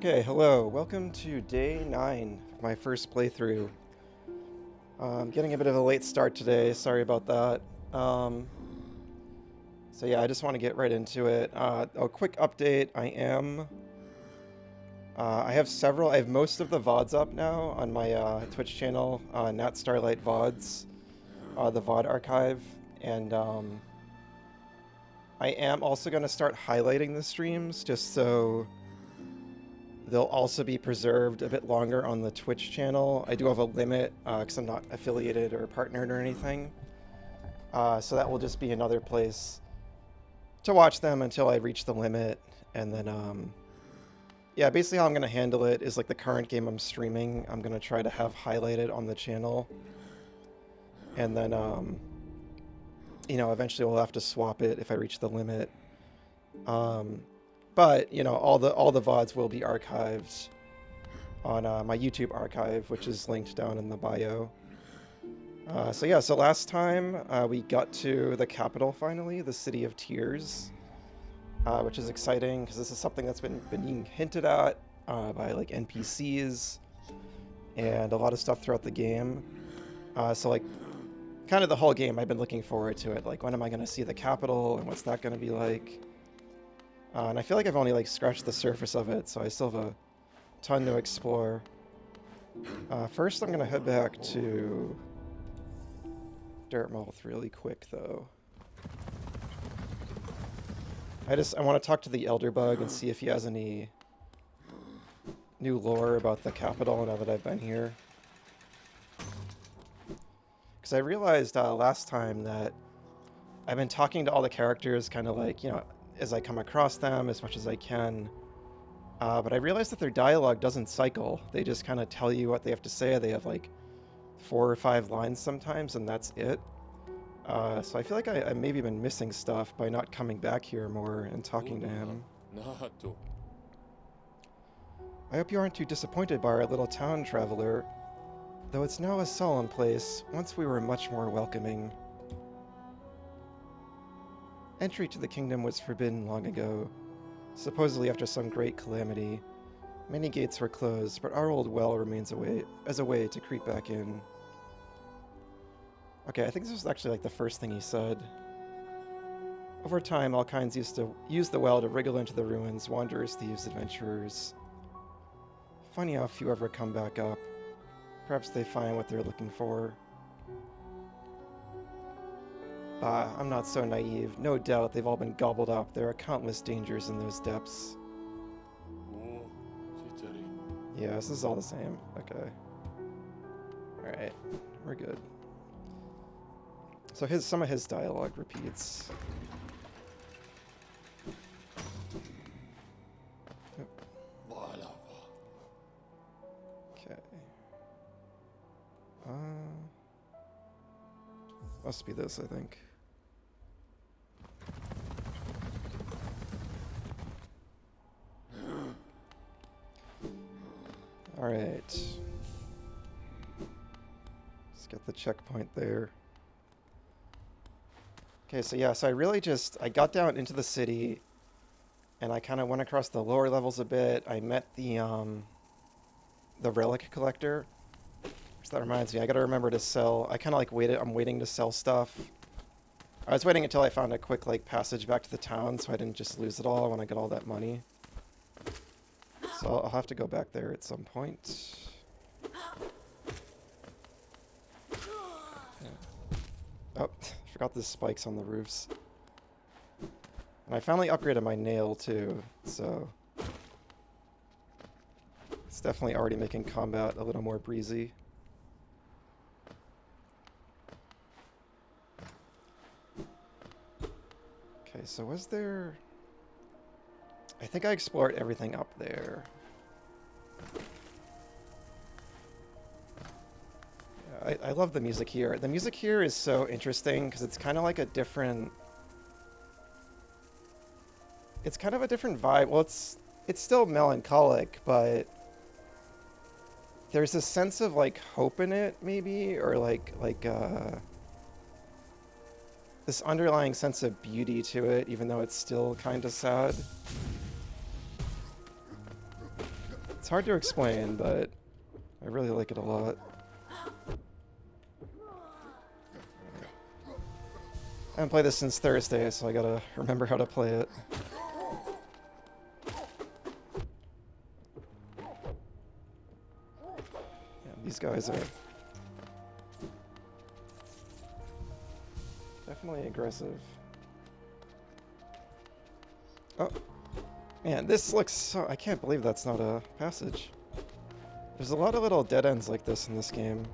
Okay, hello. Welcome to day 9 of my first playthrough. I'm getting a bit of a late start today. Sorry about that. So yeah, I just want to get right into it. A quick update. I have most of the VODs up now on my Twitch channel, Nat Starlight VODs, the VOD archive, and I am also going to start highlighting the streams just so they'll also be preserved a bit longer on the Twitch channel. I do have a limit because I'm not affiliated or partnered or anything. So that will just be another place to watch them until I reach the limit. And then, yeah, basically how I'm going to handle it is like the current game I'm streaming, I'm going to try to have highlighted on the channel. And then, eventually we'll have to swap it if I reach the limit. But, all the VODs will be archived on my YouTube archive, which is linked down in the bio. So last time we got to the capital finally, the City of Tears, which is exciting because this is something that's been being hinted at by like NPCs and a lot of stuff throughout the game. So like kind of the whole game I've been looking forward to it. Like when am I going to see the capital and what's that going to be like? And I feel like I've only like scratched the surface of it, so I still have a ton to explore. First, I'm going to head back to Dartmouth really quick, though. I want to talk to the Elderbug and see if he has any new lore about the capital now that I've been here. Because I realized last time that I've been talking to all the characters kind of like, as I come across them as much as I can. But I realized that their dialogue doesn't cycle. They just kind of tell you what they have to say. They have like 4 or 5 lines sometimes, and that's it. So I feel like I maybe been missing stuff by not coming back here more and talking to him. I hope you aren't too disappointed by our little town, traveler. Though it's now a solemn place, once we were much more welcoming. Entry to the kingdom was forbidden long ago. Supposedly after some great calamity. Many gates were closed, but our old well remains as a way to creep back in. Okay, I think this was actually like the first thing he said. Over time, all kinds used to use the well to wriggle into the ruins, wanderers, thieves, adventurers. Funny how few ever come back up. Perhaps they find what they're looking for. I'm not so naive. No doubt they've all been gobbled up. There are countless dangers in those depths. Yeah, this is all the same. Okay. Alright, we're good. So some of his dialogue repeats. Okay. Must be this, I think. Alright. Let's get the checkpoint there. Okay, so yeah, so I got down into the city, and I kind of went across the lower levels a bit. I met the relic collector. So that reminds me, I gotta remember to sell. I kind of like I'm waiting to sell stuff. I was waiting until I found a quick like passage back to the town so I didn't just lose it all when I got all that money. So I'll have to go back there at some point. Yeah. Oh, forgot the spikes on the roofs. And I finally upgraded my nail too, so it's definitely already making combat a little more breezy. Okay, so was there... I think I explored everything up there. Yeah, I love the music here. The music here is so interesting because it's kind of like a different... It's kind of a different vibe. Well, it's still melancholic, but there's a sense of like hope in it, maybe, or like this underlying sense of beauty to it, even though it's still kind of sad. hard to explain, but I really like it a lot. I haven't played this since Thursday, so I gotta remember how to play it. Yeah, these guys are definitely aggressive. Oh, man, this looks so... I can't believe that's not a passage. There's a lot of little dead ends like this in this game.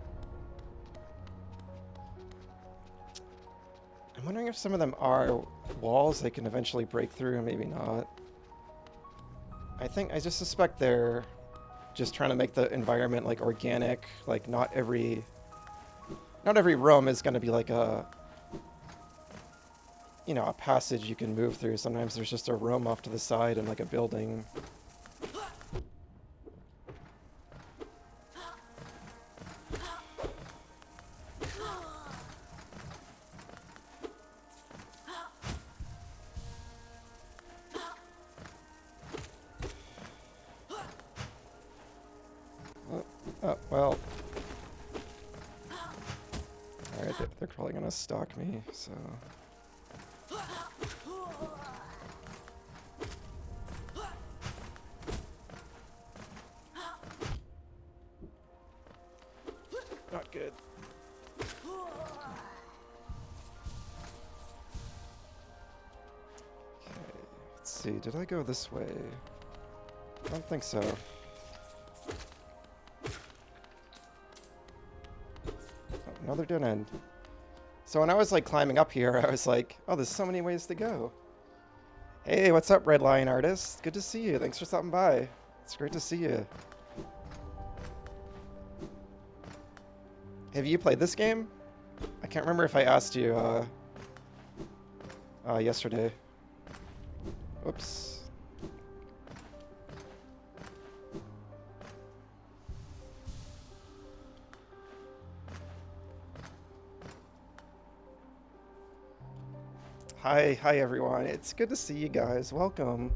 I'm wondering if some of them are walls they can eventually break through, maybe not. I just suspect they're just trying to make the environment like organic, like not every room is going to be like a, you know, a passage you can move through. Sometimes there's just a room off to the side and like a building. Oh, well. Alright, they're probably gonna stalk me, so... Not good. Okay, let's see, did I go this way? I don't think so. Another dead end. So when I was like climbing up here, I was like, oh, there's so many ways to go. Hey, what's up, Red Lion Artist? Good to see you. Thanks for stopping by. It's great to see you. Have you played this game? I can't remember if I asked you yesterday. Oops. Hi everyone. It's good to see you guys. Welcome.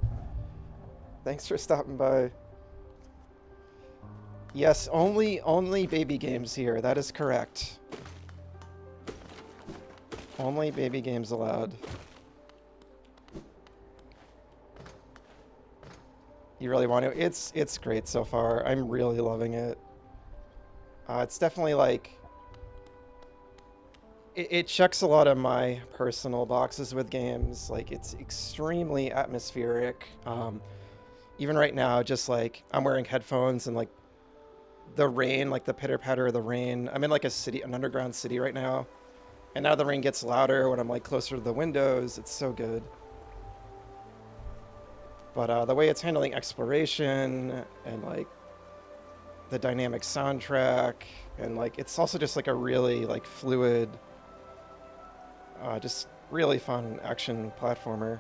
Thanks for stopping by. Yes, only baby games here. That is correct. Only baby games allowed. You really want to? It's great so far. I'm really loving it. It's definitely like it checks a lot of my personal boxes with games. Like, it's extremely atmospheric. Even right now, just like I'm wearing headphones and like the rain, like the pitter patter of the rain. I'm in like an underground city right now, and now the rain gets louder when I'm like closer to the windows. It's so good. But the way it's handling exploration and like the dynamic soundtrack, and like it's also just like a really like fluid, just really fun action platformer.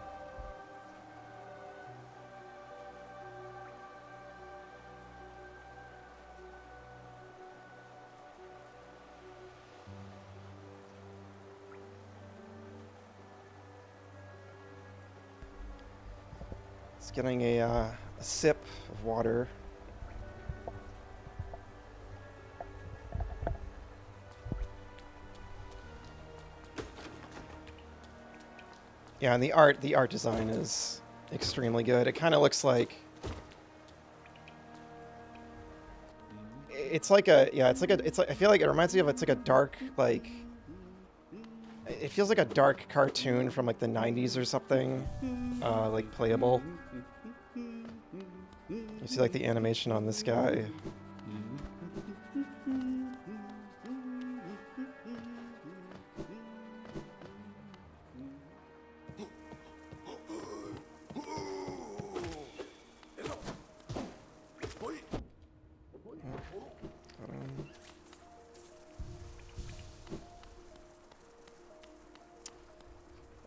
It's getting a sip of water. Yeah, and the art design is extremely good. It kind of looks like it's like I feel like it reminds me of, it's like a dark, like, it feels like a dark cartoon from like the 90s or something, like playable. You see like the animation on this guy.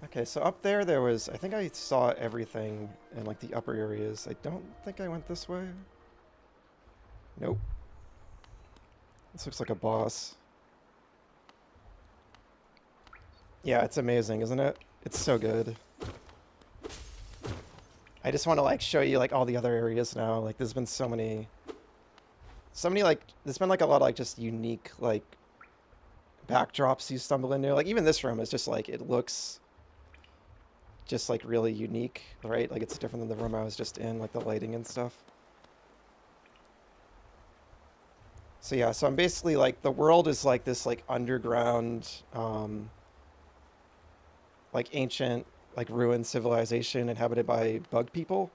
Okay, so up there was, I think I saw everything in like the upper areas. I don't think I went this way. Nope. This looks like a boss. Yeah, it's amazing, isn't it? It's so good. I just want to like show you like all the other areas now. Like there's been so many so many like there's been like a lot of like just unique like backdrops you stumble into. Like even this room is just like it looks just like really unique, right? Like it's different than the room I was just in, like the lighting and stuff. So yeah, so I'm basically like the world is like this like underground, like ancient, like ruined civilization inhabited by bug people.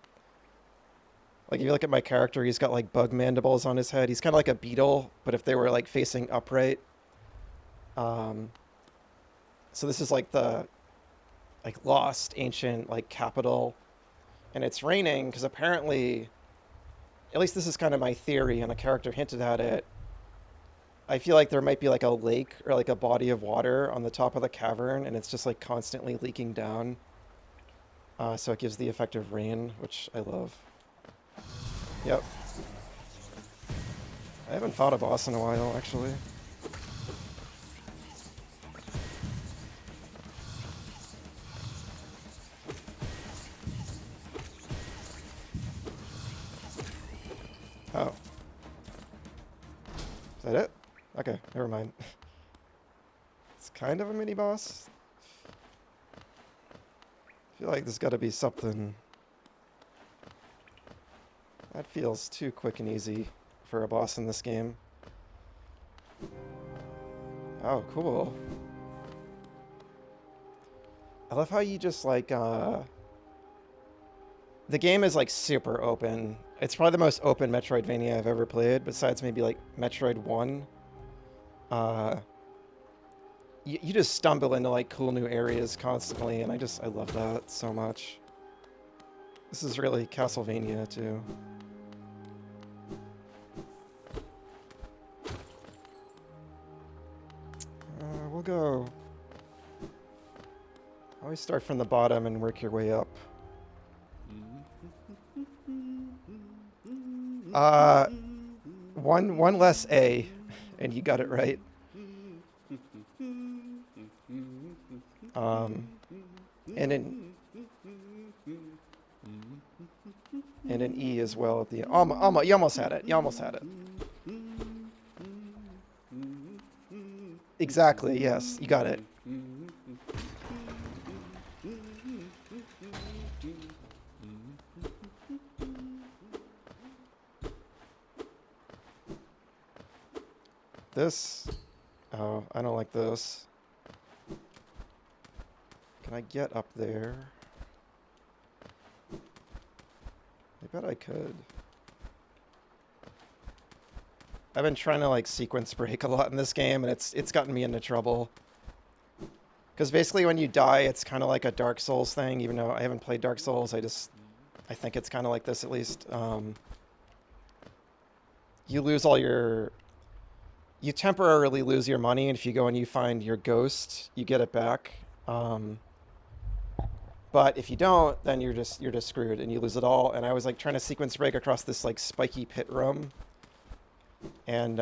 Like if you look at my character, he's got like bug mandibles on his head. He's kind of like a beetle, but if they were like facing upright. Um, so this is like the like lost ancient like capital, and it's raining because apparently, at least this is kind of my theory, and a character hinted at it. I feel like there might be like a lake or like a body of water on the top of the cavern, and it's just like constantly leaking down. So it gives the effect of rain, which I love. Yep. I haven't fought a boss in a while, actually. Oh. Is that it? Okay, never mind. It's kind of a mini boss. I feel like there's got to be something. That feels too quick and easy for a boss in this game. Oh, cool. I love how you just like, the game is like super open. It's probably the most open Metroidvania I've ever played, besides maybe like Metroid 1. You just stumble into like cool new areas constantly, and I love that so much. This is really Castlevania too. We'll go. Always start from the bottom and work your way up. One less A, and you got it right. And an E as well at the end. You almost had it. You almost had it. Exactly, yes. You got it. This... Oh, I don't like this. Can I get up there? I bet I could. I've been trying to like sequence break a lot in this game, and it's gotten me into trouble. Because basically when you die, it's kind of like a Dark Souls thing, even though I haven't played Dark Souls, I think it's kind of like this at least. You lose all your... You temporarily lose your money, and if you go and you find your ghost, you get it back. But if you don't, then you're just screwed and you lose it all. And I was like trying to sequence break across this like spiky pit room. And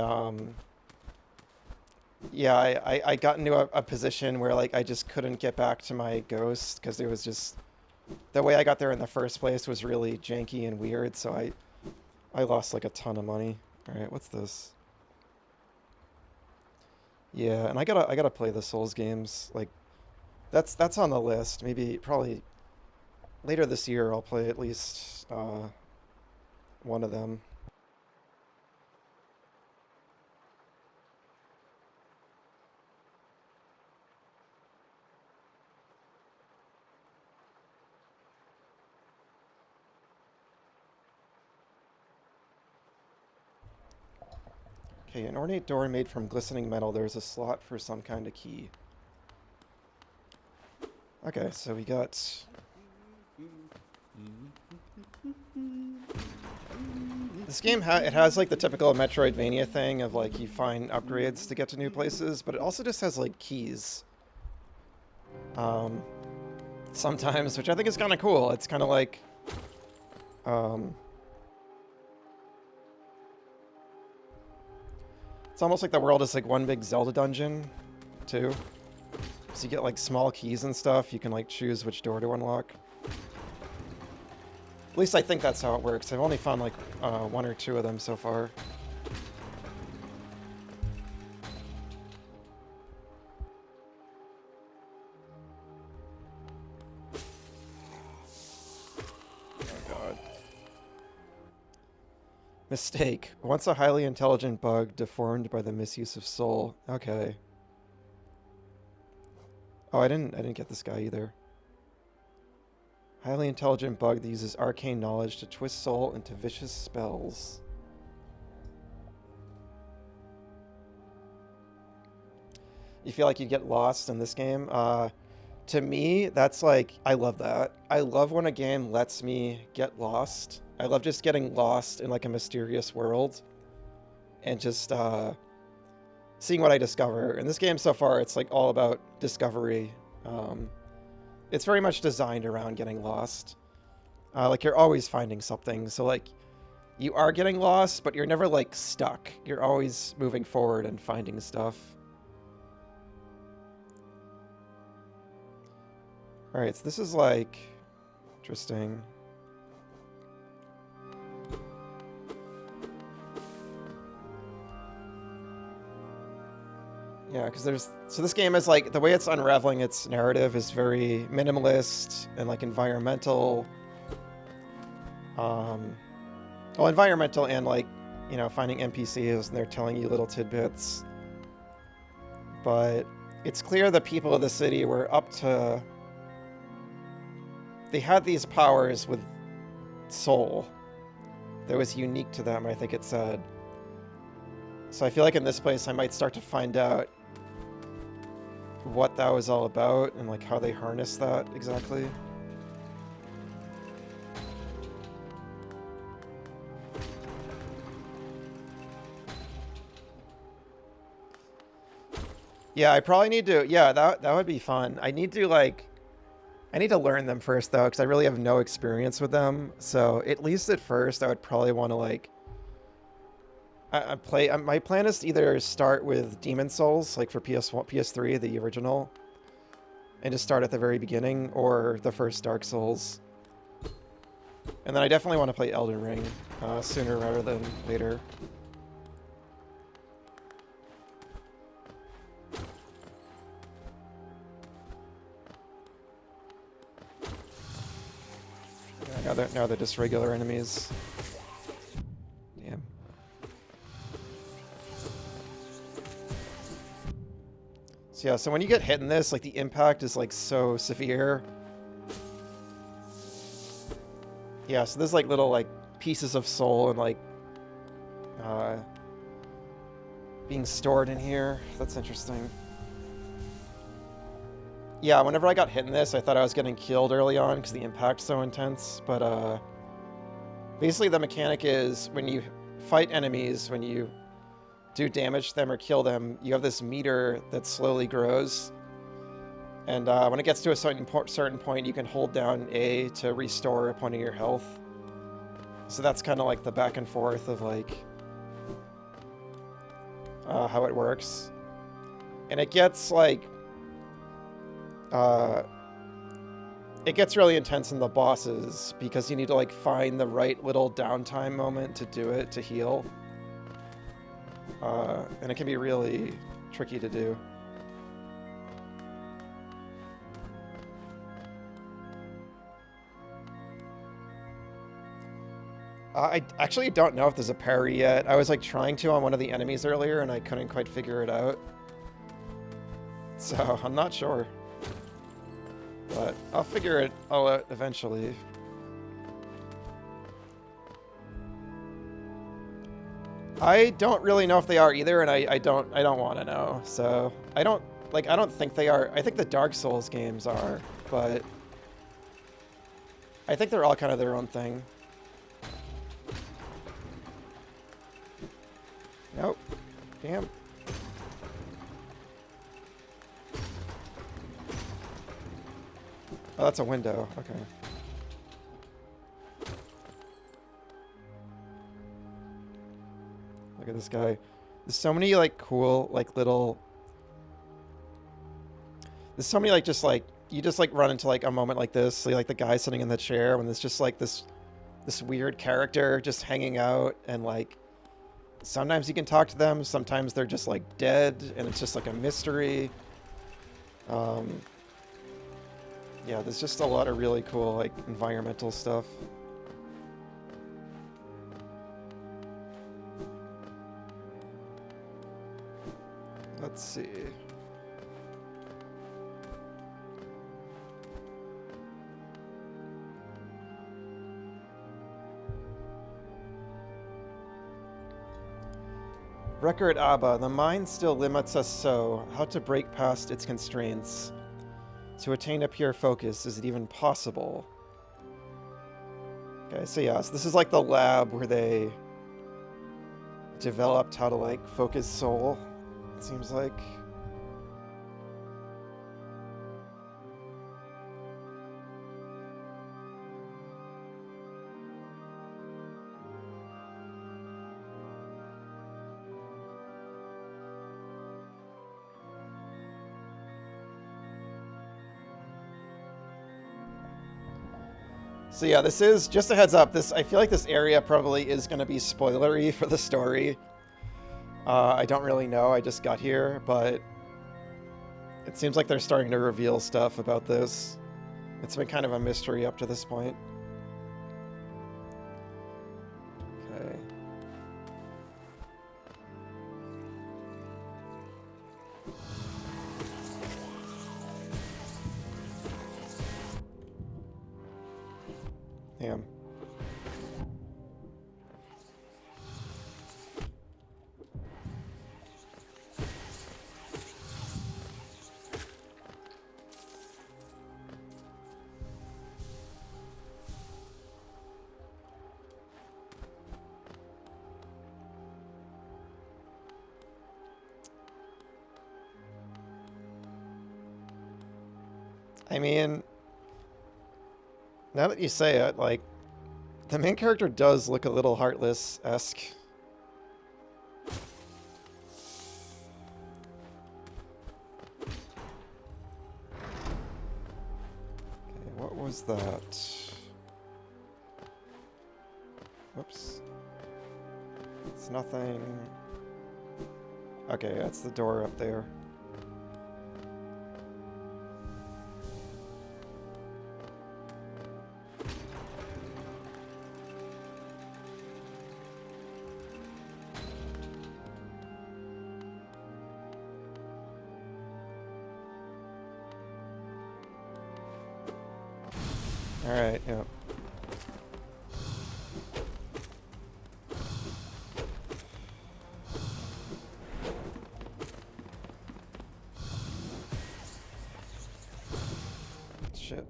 yeah, I got into a position where like I just couldn't get back to my ghost because it was just... The way I got there in the first place was really janky and weird, so I lost like a ton of money. Alright, what's this? Yeah, and I gotta play the Souls games. Like, that's on the list. Maybe, probably later this year I'll play at least one of them. Okay, an ornate door made from glistening metal. There's a slot for some kind of key. Okay, so we got... This game, it has like the typical Metroidvania thing of like you find upgrades to get to new places, but it also just has like keys. Sometimes, which I think is kind of cool. It's kind of like... It's almost like the world is like one big Zelda dungeon, too. So you get like small keys and stuff. You can like choose which door to unlock. At least I think that's how it works. I've only found like 1 or 2 of them so far. Mistake. Once a highly intelligent bug deformed by the misuse of soul. Okay. Oh, I didn't get this guy either. Highly intelligent bug that uses arcane knowledge to twist soul into vicious spells. You feel like you get lost in this game? To me, that's like, I love that. I love when a game lets me get lost. I love just getting lost in like a mysterious world and just seeing what I discover. In this game so far, it's like all about discovery. It's very much designed around getting lost. Like you're always finding something. So like you are getting lost, but you're never like stuck. You're always moving forward and finding stuff. All right, so this is like interesting. Yeah, because so this game is like, the way it's unraveling its narrative is very minimalist and like environmental. Well, environmental and like, you know, finding NPCs and they're telling you little tidbits. But it's clear the people of the city were up to... They had these powers with soul that was unique to them, I think it said. So I feel like in this place I might start to find out what that was all about and like how they harness that exactly. Yeah, I probably need to, yeah, that would be fun. I need to learn them first though, because I really have no experience with them. So at least at first I would probably want to like my plan is to either start with Demon Souls, like for PS1, PS3, the original, and just start at the very beginning, or the first Dark Souls. And then I definitely want to play Elden Ring sooner rather than later. Yeah, now they're just regular enemies. Damn. So yeah, so when you get hit in this, like the impact is like so severe. Yeah, so there's like little like pieces of soul and like being stored in here. That's interesting. Yeah, whenever I got hit in this, I thought I was getting killed early on because the impact's so intense. But basically the mechanic is when you fight enemies, when you do damage to them or kill them, you have this meter that slowly grows. And when it gets to a certain point, you can hold down A to restore a point of your health. So that's kind of like the back and forth of like how it works. And it gets like... it gets really intense in the bosses because you need to like find the right little downtime moment to do it, to heal. And it can be really tricky to do. I actually don't know if there's a parry yet. I was like trying to on one of the enemies earlier and I couldn't quite figure it out. So I'm not sure. But I'll figure it all out eventually. I don't really know if they are either, and I don't want to know. So I don't think they are. I think the Dark Souls games are, but I think they're all kind of their own thing. Nope. Damn. Oh, that's a window. Okay. Look at this guy. There's so many like cool like little... There's so many like just like... You just like run into like a moment like this. So, like the guy sitting in the chair when there's just like this weird character just hanging out, and like sometimes you can talk to them, sometimes they're just like dead and it's just like a mystery. Yeah, there's just a lot of really cool like environmental stuff. Let's see. Record Abba, the mind still limits us so. How to break past its constraints? To attain a pure focus, is it even possible? Okay, so yeah, so this is like the lab where they developed how to like focus soul, it seems like. So yeah, this is, just a heads up, I feel like this area probably is going to be spoilery for the story. I don't really know, I just got here, but it seems like they're starting to reveal stuff about this. It's been kind of a mystery up to this point. Okay. Damn. I mean, now that you say it, like, the main character does look a little Heartless-esque. Okay, what was that? Whoops. It's nothing. Okay, that's the door up there. Alright, yeah. Shit.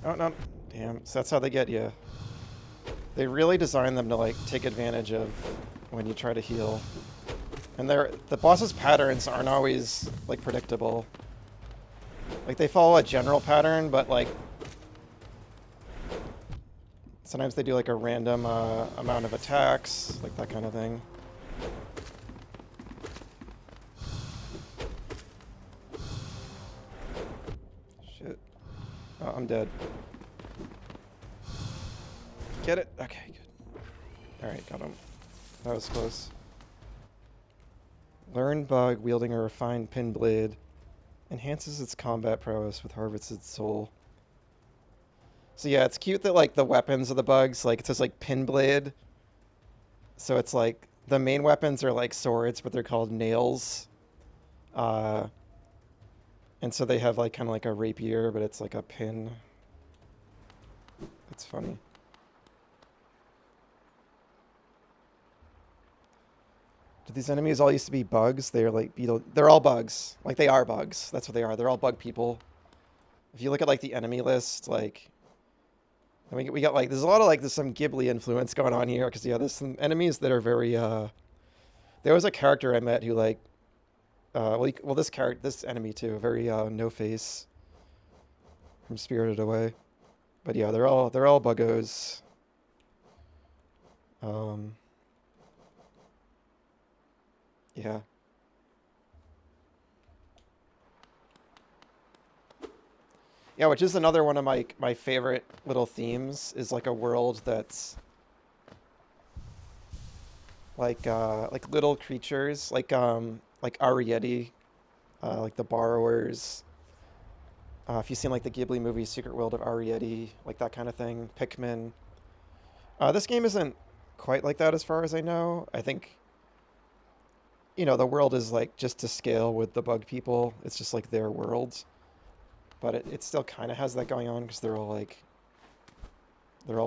Oh, no. Damn. So that's how they get you. They really design them to, like, take advantage of when you try to heal. And the boss's patterns aren't always, like, predictable. Like, they follow a general pattern, but, like, sometimes they do, like, a random amount of attacks, like that kind of thing. Shit. Oh, I'm dead. Get it? Okay, good. Alright, got him. That was close. Learn bug wielding a refined pin blade. Enhances its combat prowess with harvested soul. So yeah, it's cute that like the weapons of the bugs, like it says like pin blade. So it's like the main weapons are like swords, but they're called nails. And so they have like kind of like a rapier, but it's like a pin. That's funny. Do these enemies all used to be bugs? They're like beetle. They're all bugs. Like they are bugs. That's what they are. They're all bug people. If you look at like the enemy list, like we got like there's a lot of like there's some Ghibli influence going on here because yeah, there's some enemies that are very. There was a character I met who like, this enemy too, very no face. From Spirited Away, but yeah, they're all buggos. Yeah. Yeah, which is another one of my favorite little themes is like a world that's like little creatures like Arieti, like the borrowers. If you've seen like the Ghibli movie Secret World of Arrietty, like that kind of thing, Pikmin. This game isn't quite like that as far as I know. I think, the world is like just to scale with the bug people. It's just like their world. But it still kind of has that going on because they're all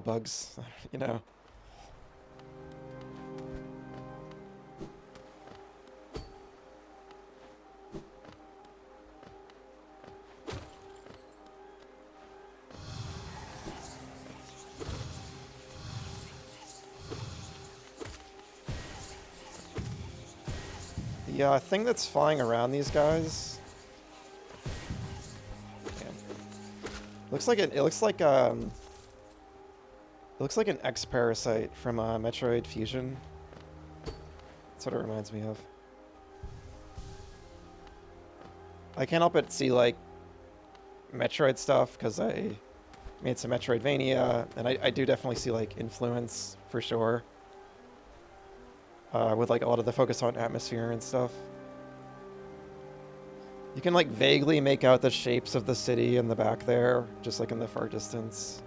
bugs, you know? The thing that's flying around these guys, man, it looks like an X-Parasite from Metroid Fusion. That's what it reminds me of. I can't help but see like Metroid stuff because I made some Metroidvania, and I do definitely see like influence for sure. With like a lot of the focus on atmosphere and stuff. You can like vaguely make out the shapes of the city in the back there, just like in the far distance.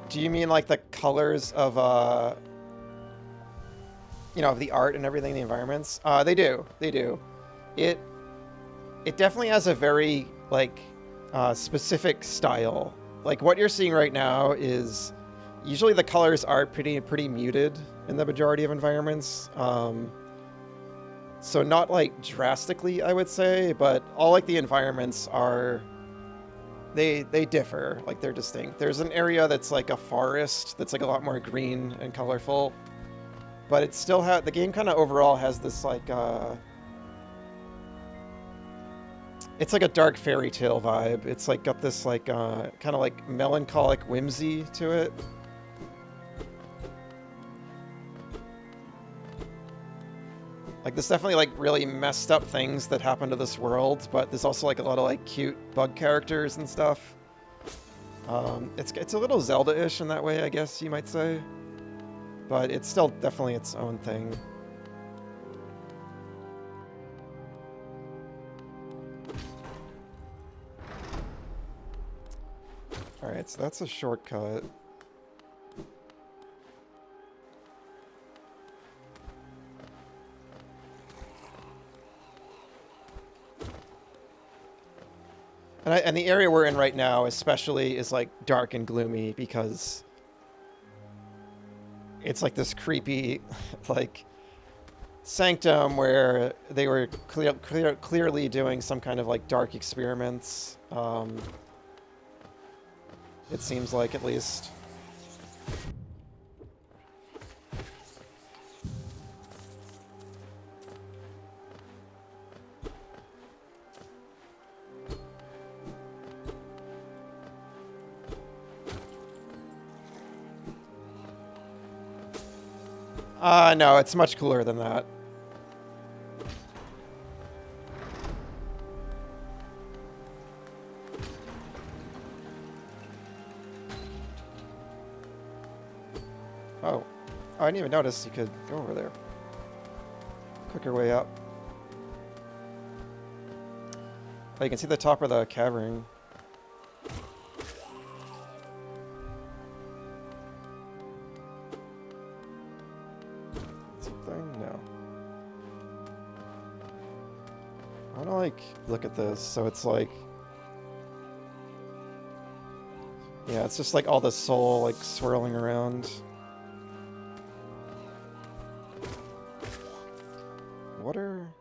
Do you mean like the colors of of the art and everything, the environments? They do. It definitely has a very like specific style. Like what you're seeing right now is usually the colors are pretty muted in the majority of environments. So not like drastically, I would say, but all like the environments are they differ. Like they're distinct. There's an area that's like a forest that's like a lot more green and colorful. But it still the game kind of overall has this like it's like a dark fairy tale vibe. It's like got this like kind of like melancholic whimsy to it. Like there's definitely like really messed up things that happen to this world, but there's also like a lot of like cute bug characters and stuff. It's a little Zelda-ish in that way, I guess you might say. But it's still definitely its own thing. Alright, so that's a shortcut. And the area we're in right now especially is like dark and gloomy because it's like this creepy like sanctum where they were clearly doing some kind of like dark experiments. It seems like, at least. No, it's much cooler than that. Oh. I didn't even notice you could go over there. Quicker way up. Oh, you can see the top of the cavern. Something? No. I wanna, like, look at this. So it's like... yeah, it's just like all the soul, like, swirling around. What are...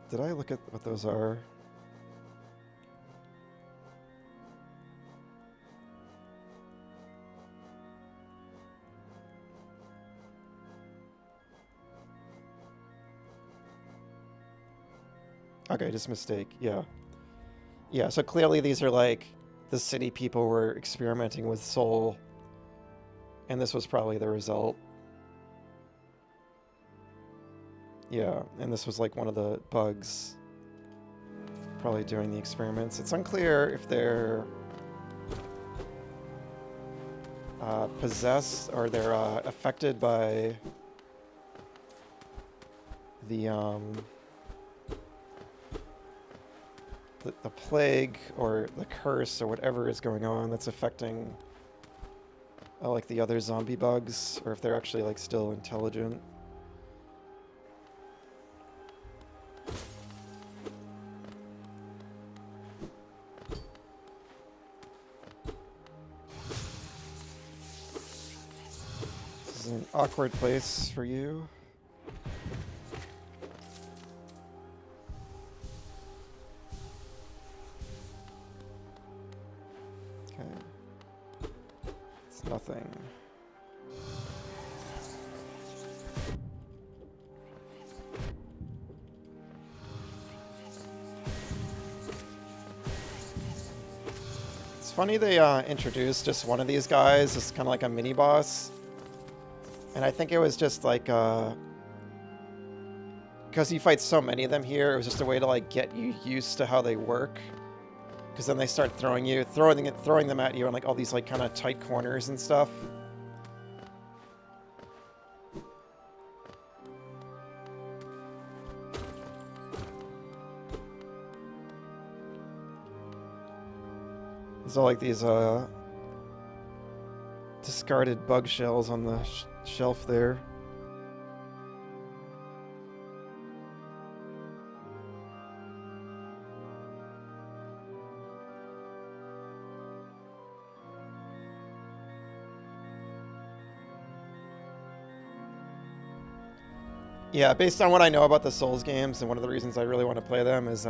did I look at what those are? Okay, just mistake. Yeah. Yeah, so clearly these are like the city people were experimenting with soul, and this was probably the result. Yeah, and this was like one of the bugs. probably doing the experiments. It's unclear if they're possessed or they're affected by the plague or the curse or whatever is going on that's affecting like the other zombie bugs, or if they're actually like still intelligent. This is an awkward place for you. Nothing. It's funny they introduced just one of these guys as kind of like a mini boss, and I think it was just like because you fight so many of them here, it was just a way to like get you used to how they work. Because then they start throwing them at you in like all these like kind of tight corners and stuff. There's all like these discarded bug shells on the shelf there. Yeah, based on what I know about the Souls games, and one of the reasons I really want to play them is,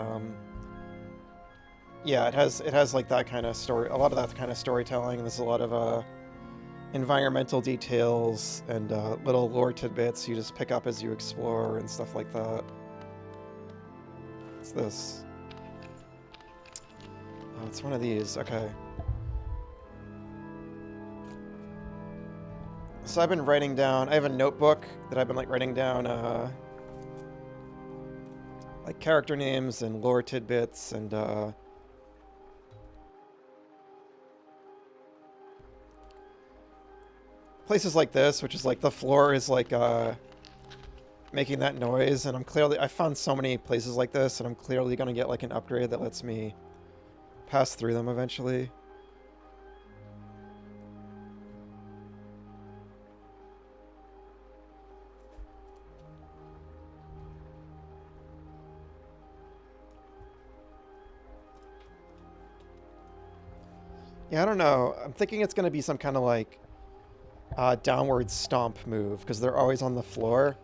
yeah, it has like that kind of story, a lot of that kind of storytelling. There's a lot of environmental details and little lore tidbits you just pick up as you explore and stuff like that. What's this? Oh, it's one of these. Okay. So I've been writing down, I have a notebook that I've been like writing down like character names and lore tidbits and places like this, which is like the floor is like making that noise, and I found so many places like this, and I'm clearly gonna get like an upgrade that lets me pass through them eventually. Yeah, I don't know. I'm thinking it's going to be some kind of like downward stomp move, because they're always on the floor.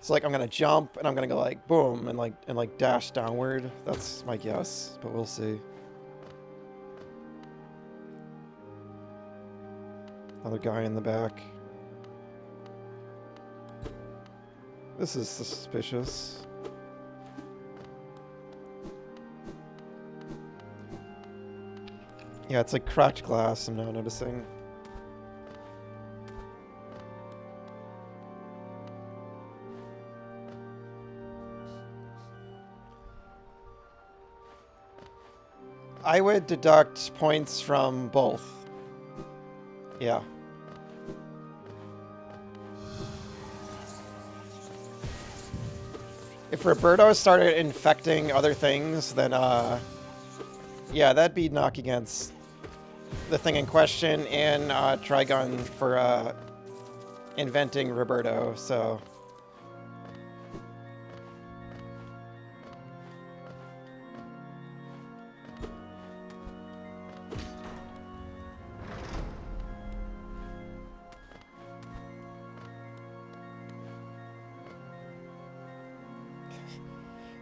So like I'm going to jump and I'm going to go like boom and like dash downward. That's my guess, but we'll see. Another guy in the back. This is suspicious. Yeah, it's like cracked glass, I'm now noticing. I would deduct points from both. Yeah. If Roberto started infecting other things, then yeah, that'd be knock against the thing in question, and Trigon for inventing Roberto, so...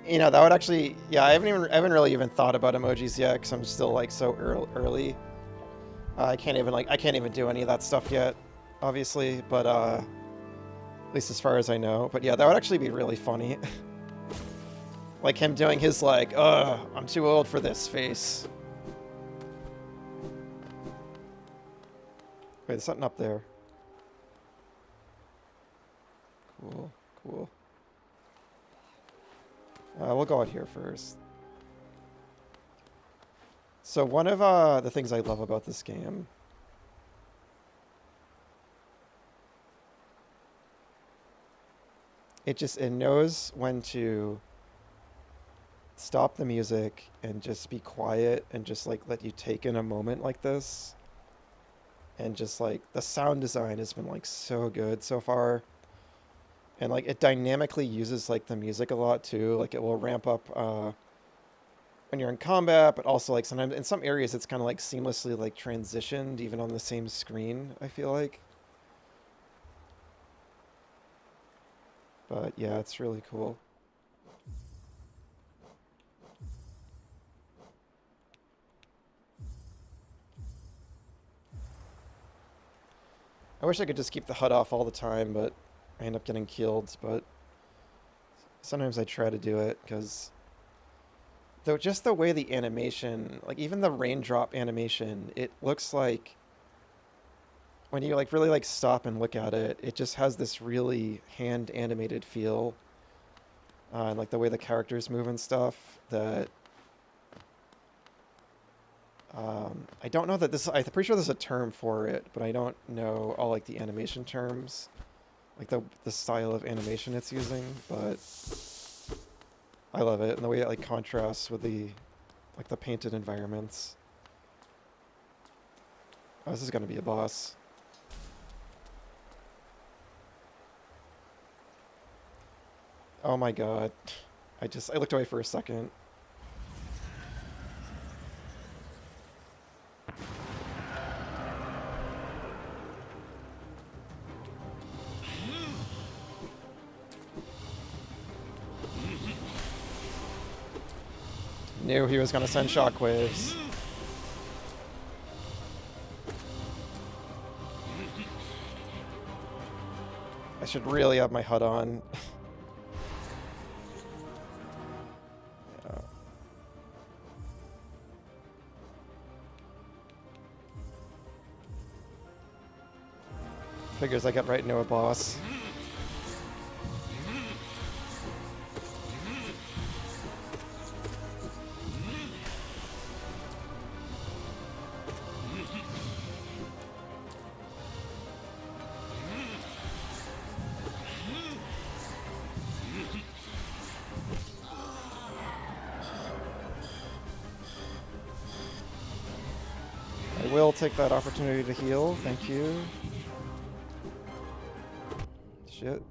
You know, that would actually... Yeah, I haven't really even thought about emojis yet, because I'm still, like, so early. I can't even do any of that stuff yet, obviously, but, at least as far as I know. But yeah, that would actually be really funny. Like him doing his, like, I'm too old for this face. Wait, there's something up there. Cool, cool. We'll go out here first. So one of the things I love about this game it knows when to stop the music and just be quiet and just like let you take in a moment like this. And just like the sound design has been like so good so far. And like it dynamically uses like the music a lot too. Like it will ramp up when you're in combat, but also like sometimes in some areas it's kind of like seamlessly like transitioned even on the same screen, I feel like. But yeah, it's really cool. I wish I could just keep the HUD off all the time, but I end up getting killed. But sometimes I try to do it because though just the way the animation, like even the raindrop animation, it looks like when you like really like stop and look at it, it just has this really hand animated feel. And like the way the characters move and stuff that I don't know that this, I'm pretty sure there's a term for it, but I don't know all like the animation terms, like the style of animation it's using, but I love it and the way it like contrasts with the like the painted environments. Oh, this is gonna be a boss. Oh my god. I looked away for a second. Knew he was gonna send shockwaves. I should really have my HUD on. Yeah. Figures I get right into a boss. I will take that opportunity to heal. Thank you. Shit.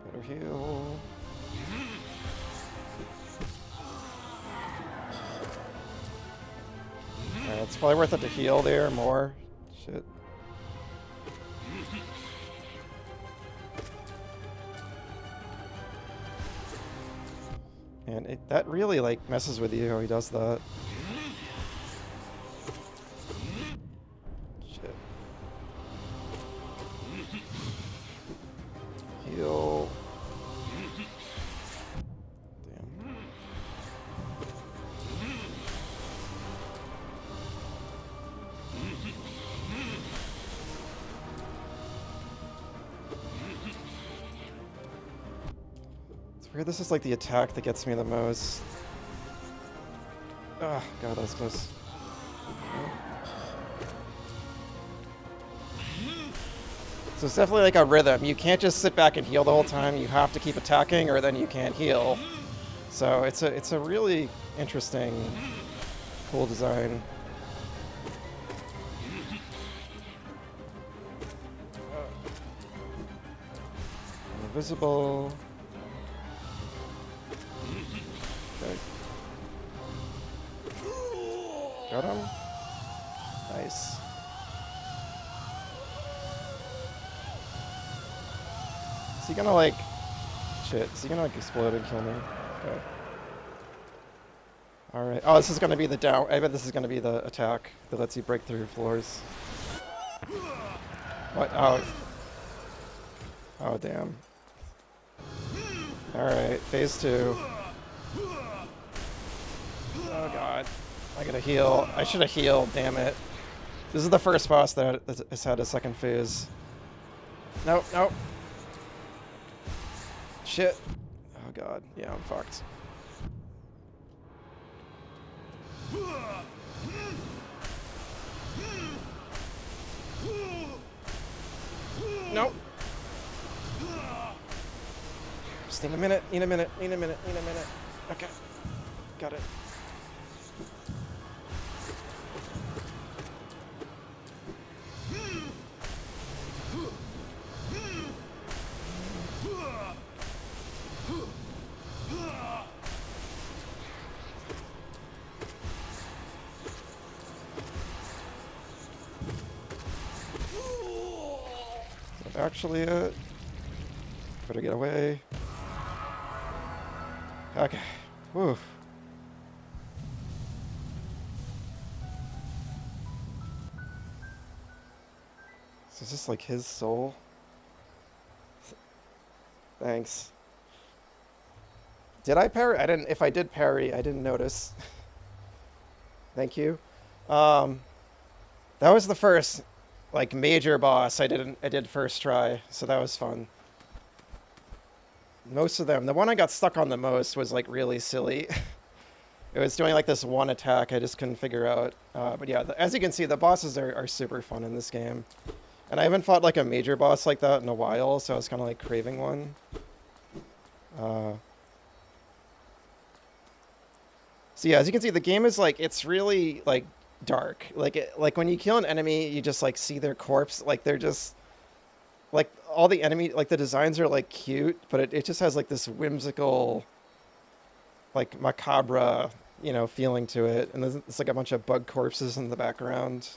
Better heal. Alright, it's probably worth it to heal there more. Shit. And that really like messes with you how he does that. Shit. Heal. Damn. It's weird, this is like the attack that gets me the most. Ah, god, that was close. So it's definitely like a rhythm. You can't just sit back and heal the whole time. You have to keep attacking or then you can't heal. So it's a really interesting, cool design. Invisible. Okay. Got him? Nice. Is he gonna like... Shit, is he gonna like explode and kill me? Okay. Alright. Oh, this is gonna be the down... I bet this is gonna be the attack that lets you break through floors. What? Oh. Oh, damn. Alright, phase 2. Oh god. I gotta heal. I should have healed, damn it. This is the first boss that has had a second phase. Nope, nope. Shit. Oh god. Yeah, I'm fucked. Nope. Just need a minute, need a minute, need a minute, need a minute. Okay. Got it. Is that actually it? Better get away. Okay. Whew. So is this like his soul? Thanks. Did I parry? I didn't. If I did parry, I didn't notice. Thank you. That was the first, like, major boss I did first try, so that was fun. Most of them. The one I got stuck on the most was, like, really silly. It was doing, like, this one attack I just couldn't figure out. But yeah, as you can see, the bosses are super fun in this game. And I haven't fought, like, a major boss like that in a while, so I was kind of, like, craving one. So yeah, as you can see, the game is, like, it's really, like, dark. Like when you kill an enemy, you just, like, see their corpse. Like, they're just... Like, all the enemy, like, the designs are, like, cute, but it just has, like, this whimsical, like, macabre, you know, feeling to it. And there's like, a bunch of bug corpses in the background.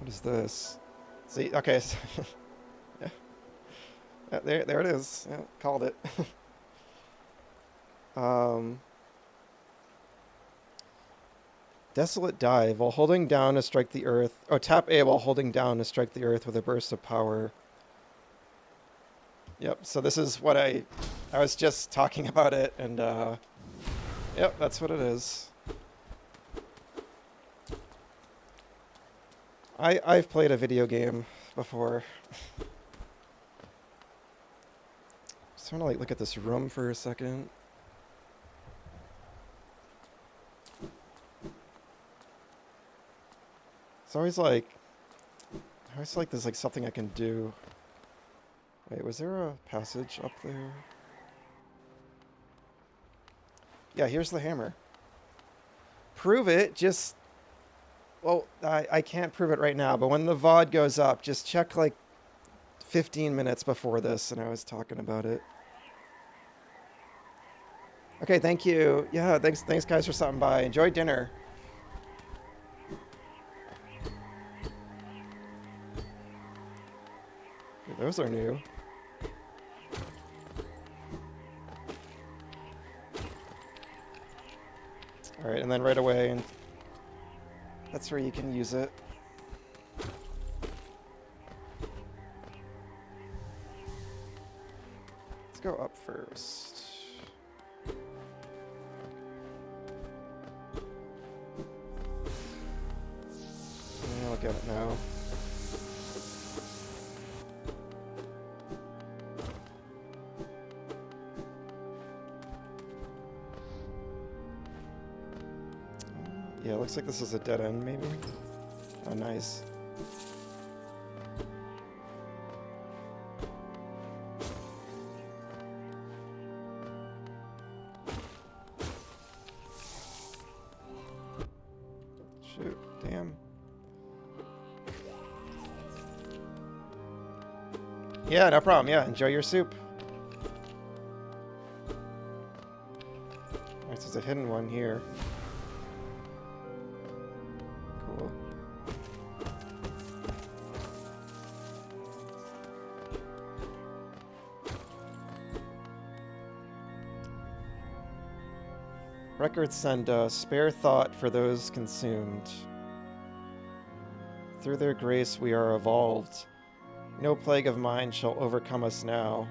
What is this? See, okay. Yeah. There it is. Yeah, called it. Desolate dive. While holding down to strike the earth. Oh, tap A while holding down to strike the earth with a burst of power. Yep, so this is what I was just talking about it, and yep, that's what it is. I've played a video game before. Just want to, like, look at this room for a second. It's always like there's, like, something I can do. Wait, was there a passage up there? Yeah, here's the hammer. Prove it, just... Well, I can't prove it right now, but when the VOD goes up, just check, like, 15 minutes before this, and I was talking about it. Okay, thank you. Yeah, thanks guys for stopping by. Enjoy dinner. Those are new. Alright, and then right away, and that's where you can use it. Let's go up first. Yeah, look at it now. Yeah, looks like this is a dead end, maybe. Oh, nice. Shoot, damn. Yeah, no problem. Yeah, enjoy your soup. Alright, so there's a hidden one here. Cool. Records send spare thought for those consumed. Through their grace we are evolved. No plague of mine shall overcome us now.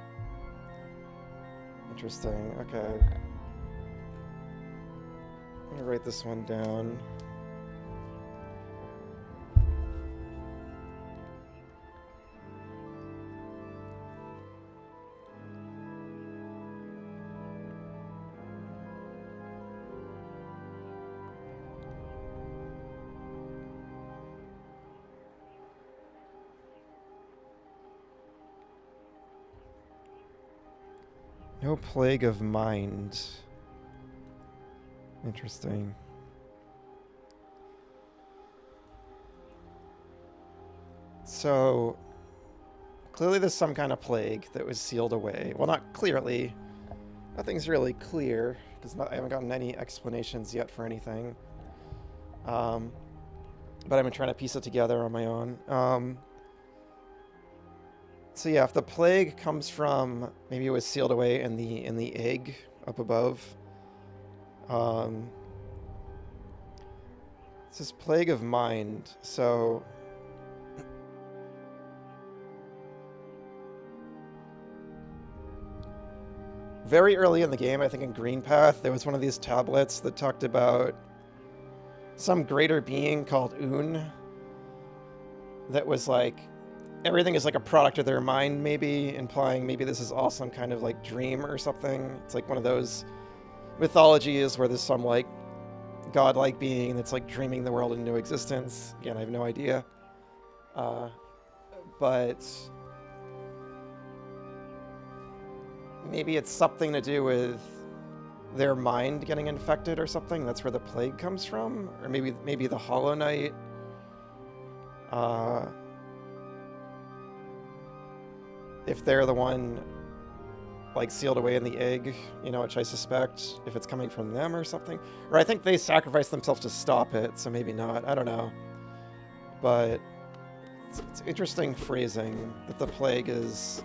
Interesting. Okay. I'm gonna write this one down. No plague of mind. Interesting. So, clearly there's some kind of plague that was sealed away. Well, not clearly. Nothing's really clear, because I haven't gotten any explanations yet for anything. But I've been trying to piece it together on my own. So yeah, if the plague comes from, maybe it was sealed away in the egg up above. This is plague of mind, so very early in the game, I think in Green Path, there was one of these tablets that talked about some greater being called Un that was like, everything is like a product of their mind, maybe, implying maybe this is all some kind of like dream or something. It's like one of those mythologies where there's some like godlike being that's like dreaming the world into existence. Again, I have no idea. But maybe it's something to do with their mind getting infected or something. That's where the plague comes from. Or maybe the Hollow Knight. If they're the one like sealed away in the egg, you know, which I suspect, if it's coming from them or something. Or I think they sacrificed themselves to stop it, so maybe not. I don't know. But it's interesting phrasing that the plague is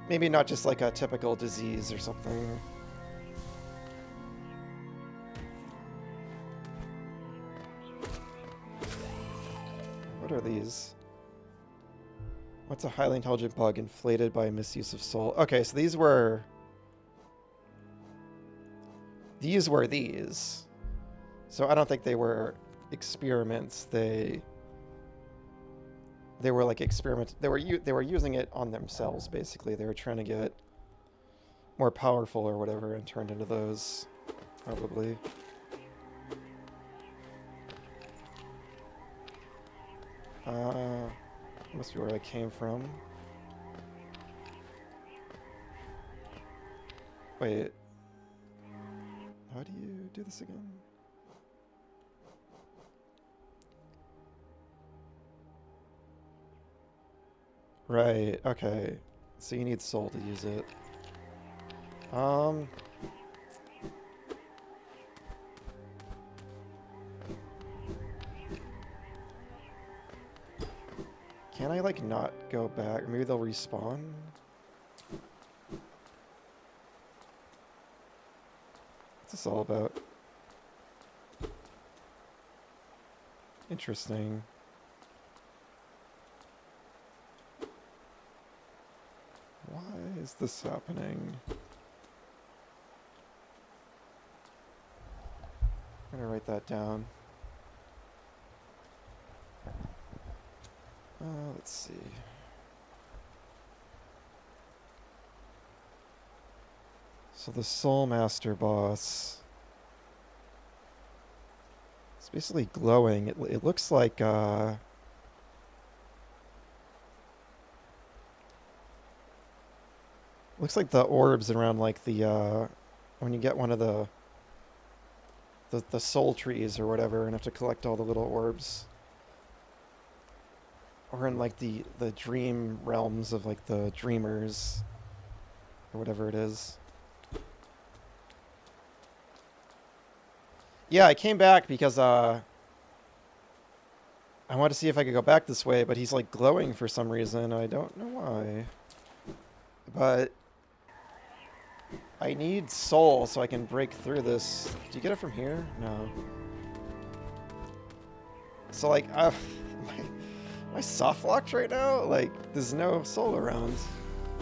maybe not just like a typical disease or something. What are these? What's a highly intelligent bug inflated by misuse of soul? Okay, so these were these. So I don't think they were experiments. They were like experiment. They were using it on themselves basically. They were trying to get more powerful or whatever and turned into those probably. Must be where I came from. Wait. How do you do this again? Right, okay. So you need soul to use it. Can I, like, not go back? Or maybe they'll respawn? What's this all about? Interesting. Why is this happening? I'm gonna write that down. Let's see. So the Soul Master boss. It's basically glowing. It looks like, looks like the orbs around like the, when you get one of the soul trees or whatever and have to collect all the little orbs. Or in like the dream realms of like the dreamers or whatever it is. Yeah, I came back because I wanted to see if I could go back this way, but he's like glowing for some reason. I don't know why. But I need soul so I can break through this. Do you get it from here? No. So like, am I soft locked right now? Like, there's no soul around.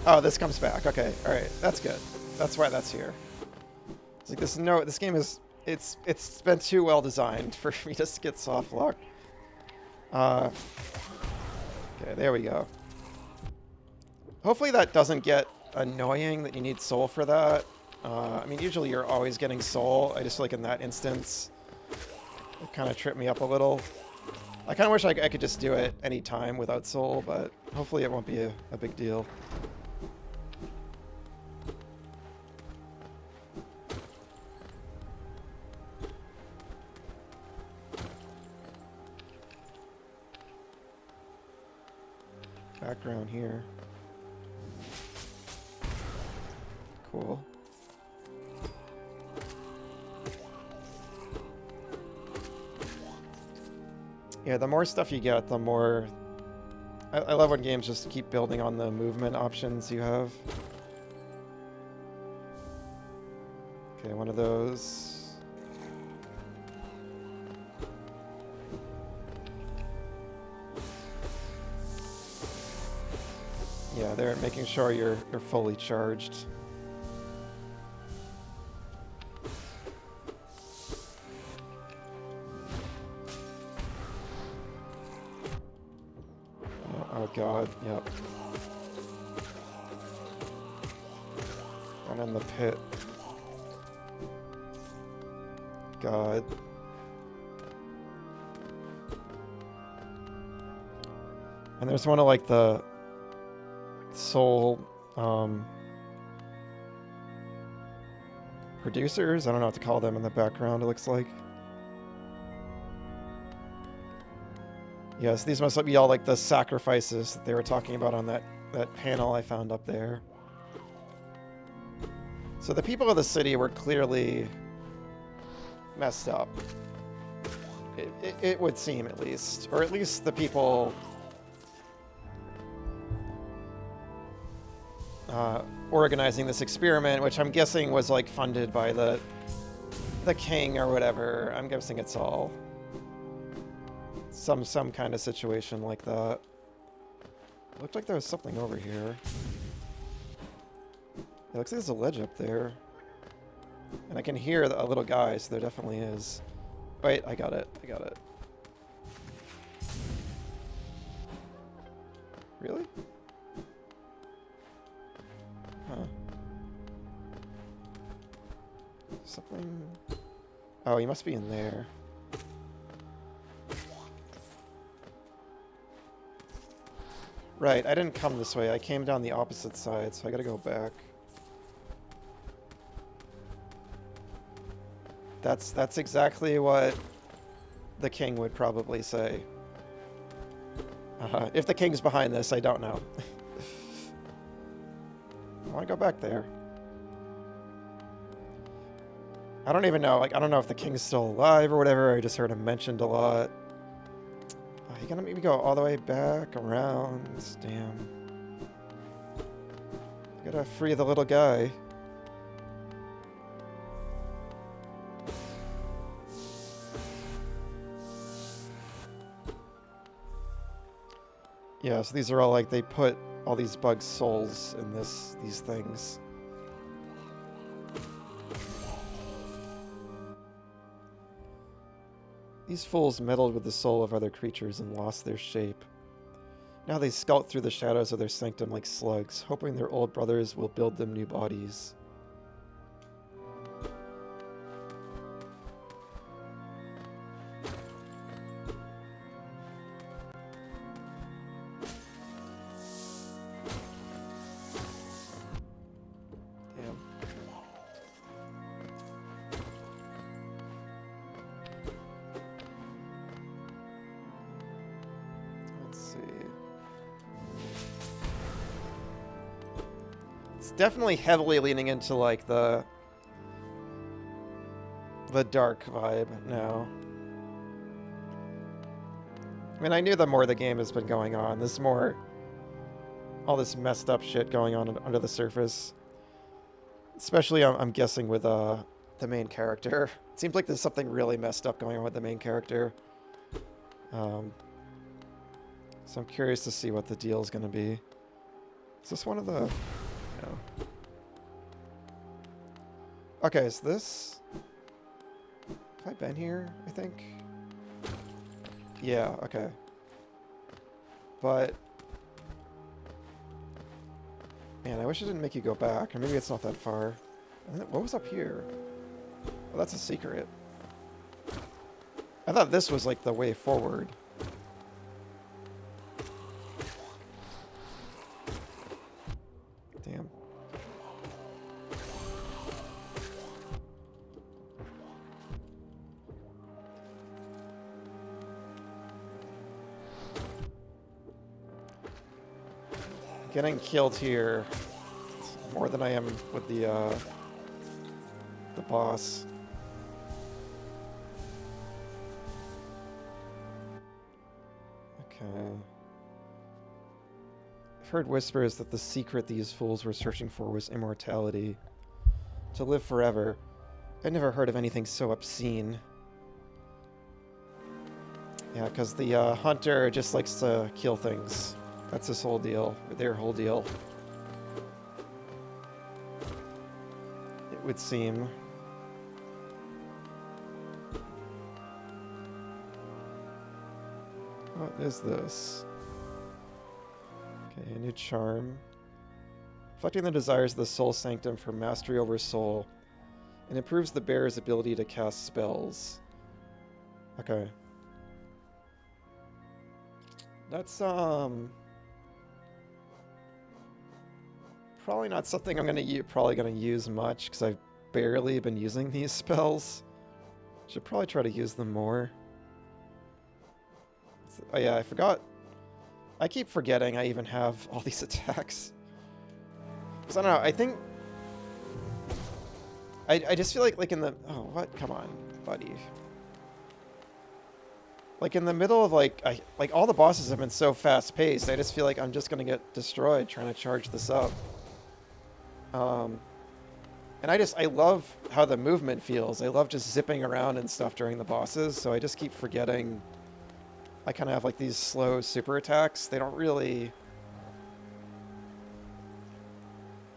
Oh, this comes back. Okay, all right, that's good. That's why that's here. It's like this game is it's been too well designed for me just to get soft locked. Okay, there we go. Hopefully that doesn't get annoying that you need soul for that. I mean, usually you're always getting soul. I just feel like in that instance, it kind of tripped me up a little. I kind of wish I could just do it any time without soul, but hopefully it won't be a big deal. Background here. Cool. Yeah, the more stuff you get, the more... I love when games just keep building on the movement options you have. Okay, one of those. Yeah, they're making sure you're fully charged. Oh god, yep. Run in the pit. God. And there's one of like the soul producers, I don't know what to call them in the background, it looks like. Yes, these must be all like the sacrifices that they were talking about on that panel I found up there. So the people of the city were clearly messed up. It would seem, at least. Or at least the people organizing this experiment, which I'm guessing was like funded by the king or whatever. I'm guessing it's all some kind of situation like that. Looked like there was something over here. It looks like there's a ledge up there. And I can hear a little guy, so there definitely is. Wait, I got it. I got it. Really? Huh. Something... Oh, he must be in there. Right, I didn't come this way. I came down the opposite side, so I gotta go back. That's exactly what the king would probably say. If the king's behind this, I don't know. I want to go back there. I don't even know. Like, I don't know if the king's still alive or whatever. I just heard him mentioned a lot. Oh, you gonna make me go all the way back around? Damn. I gotta free the little guy. Yeah, so these are all like, they put all these bugs' souls in these things. These fools meddled with the soul of other creatures and lost their shape. Now they skulk through the shadows of their sanctum like slugs, hoping their old brothers will build them new bodies. Definitely heavily leaning into like the dark vibe now. I mean, I knew the more the game has been going on, there's more all this messed up shit going on under the surface. Especially, I'm guessing with the main character. It seems like there's something really messed up going on with the main character. Um, so I'm curious to see what the deal is going to be. Is this one of the... No. Okay, is this... Have I been here, I think? Yeah, okay. But... Man, I wish it didn't make you go back. Or maybe it's not that far. What was up here? Oh, that's a secret. I thought this was like the way forward. Damn. Getting killed here more than I am with the boss. Okay. I've heard whispers that the secret these fools were searching for was immortality. To live forever. I'd never heard of anything so obscene. Yeah, because the hunter just likes to kill things. That's his whole deal. Their whole deal. It would seem. What is this? Okay, a new charm. Reflecting the desires of the Soul Sanctum for mastery over soul. And improves the bearer's ability to cast spells. Okay. That's, probably not something I'm gonna use much, because I've barely been using these spells. Should probably try to use them more. Oh yeah, I forgot. I keep forgetting I even have all these attacks. Because I don't know, I think... I just feel like in the... Oh, what? Come on, buddy. Like, in the middle of, like all the bosses have been so fast-paced, I just feel like I'm just gonna get destroyed trying to charge this up. And I love how the movement feels. I love just zipping around and stuff during the bosses, so I just keep forgetting I kind of have, like, these slow super attacks. They don't really...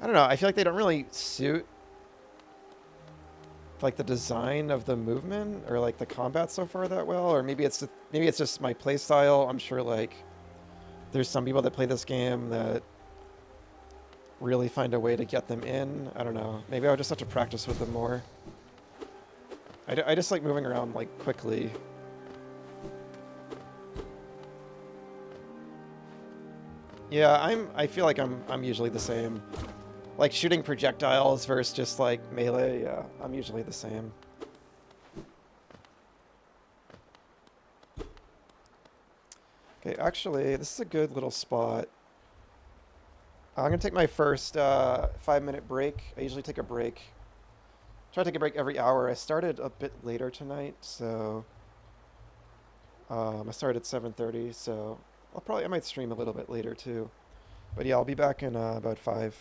I don't know, I feel like they don't really suit, like, the design of the movement or, like, the combat so far that well, or maybe it's just my playstyle. I'm sure, like, there's some people that play this game that really find a way to get them in. I don't know. Maybe I'll just have to practice with them more. I just like moving around, like, quickly. Yeah, I feel like I'm usually the same. Like, shooting projectiles versus just, like, melee, yeah, I'm usually the same. Okay, actually, this is a good little spot. I'm going to take my first 5-minute break. I usually take a break. Try to take a break every hour. I started a bit later tonight, so... I started at 7:30, so I might stream a little bit later, too. But yeah, I'll be back in about 5.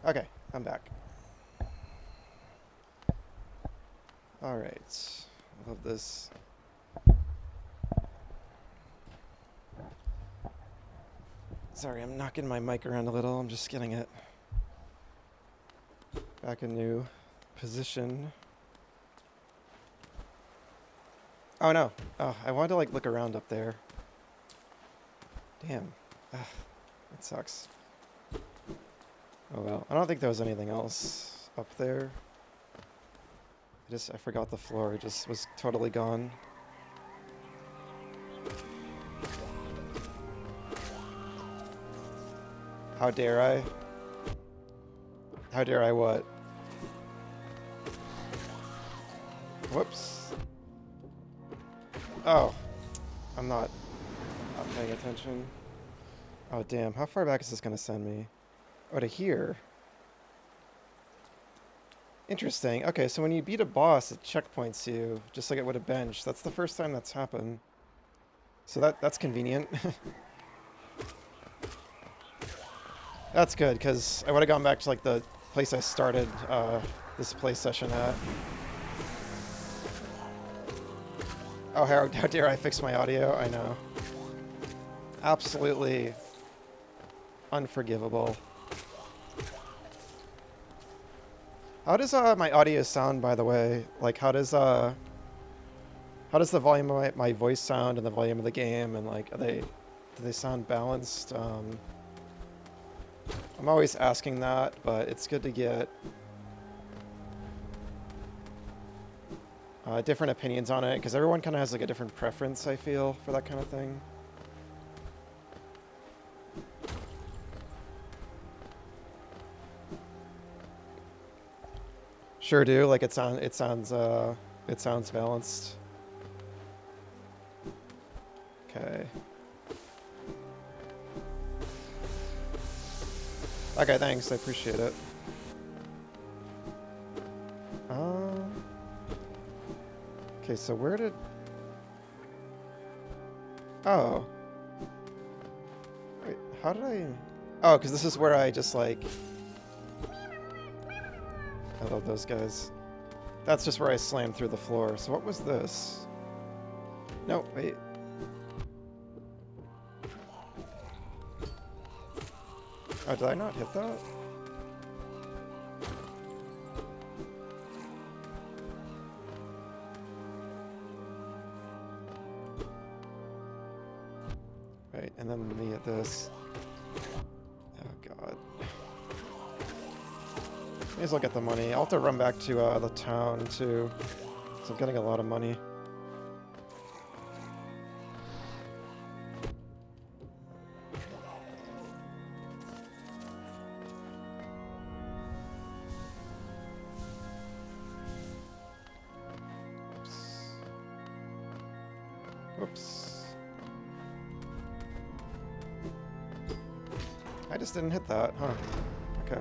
Okay, I'm back. Alright. I love this. Sorry, I'm knocking my mic around a little. I'm just getting it back in new position. Oh no. Oh, I wanted to like look around up there. Damn. That sucks. Oh well. I don't think there was anything else up there. I forgot the floor. It just was totally gone. How dare I? How dare I what? Whoops. Oh. I'm not paying attention. Oh damn, how far back is this gonna send me? Oh, to here. Interesting. Okay, so when you beat a boss, it checkpoints you, just like it would a bench. That's the first time that's happened. So that's convenient. That's good, because I would have gone back to like the place I started this play session at. Oh, how dare I fix my audio? I know. Absolutely unforgivable. How does my audio sound, by the way? Like, how does the volume of my voice sound and the volume of the game, and like, do they sound balanced? I'm always asking that, but it's good to get different opinions on it, because everyone kind of has like a different preference, I feel, for that kind of thing. Sure do. Like it sounds balanced. Okay. Okay, thanks. I appreciate it. Okay, so where did... Oh. Wait, how did I... Oh, because this is where I just, like... I love those guys. That's just where I slammed through the floor. So what was this? No, wait. Oh, did I not hit that? Right, and then me at this. Oh god. May as well get the money. I'll have to run back to the town too. So I'm getting a lot of money. Whoops. I just didn't hit that, huh? Okay.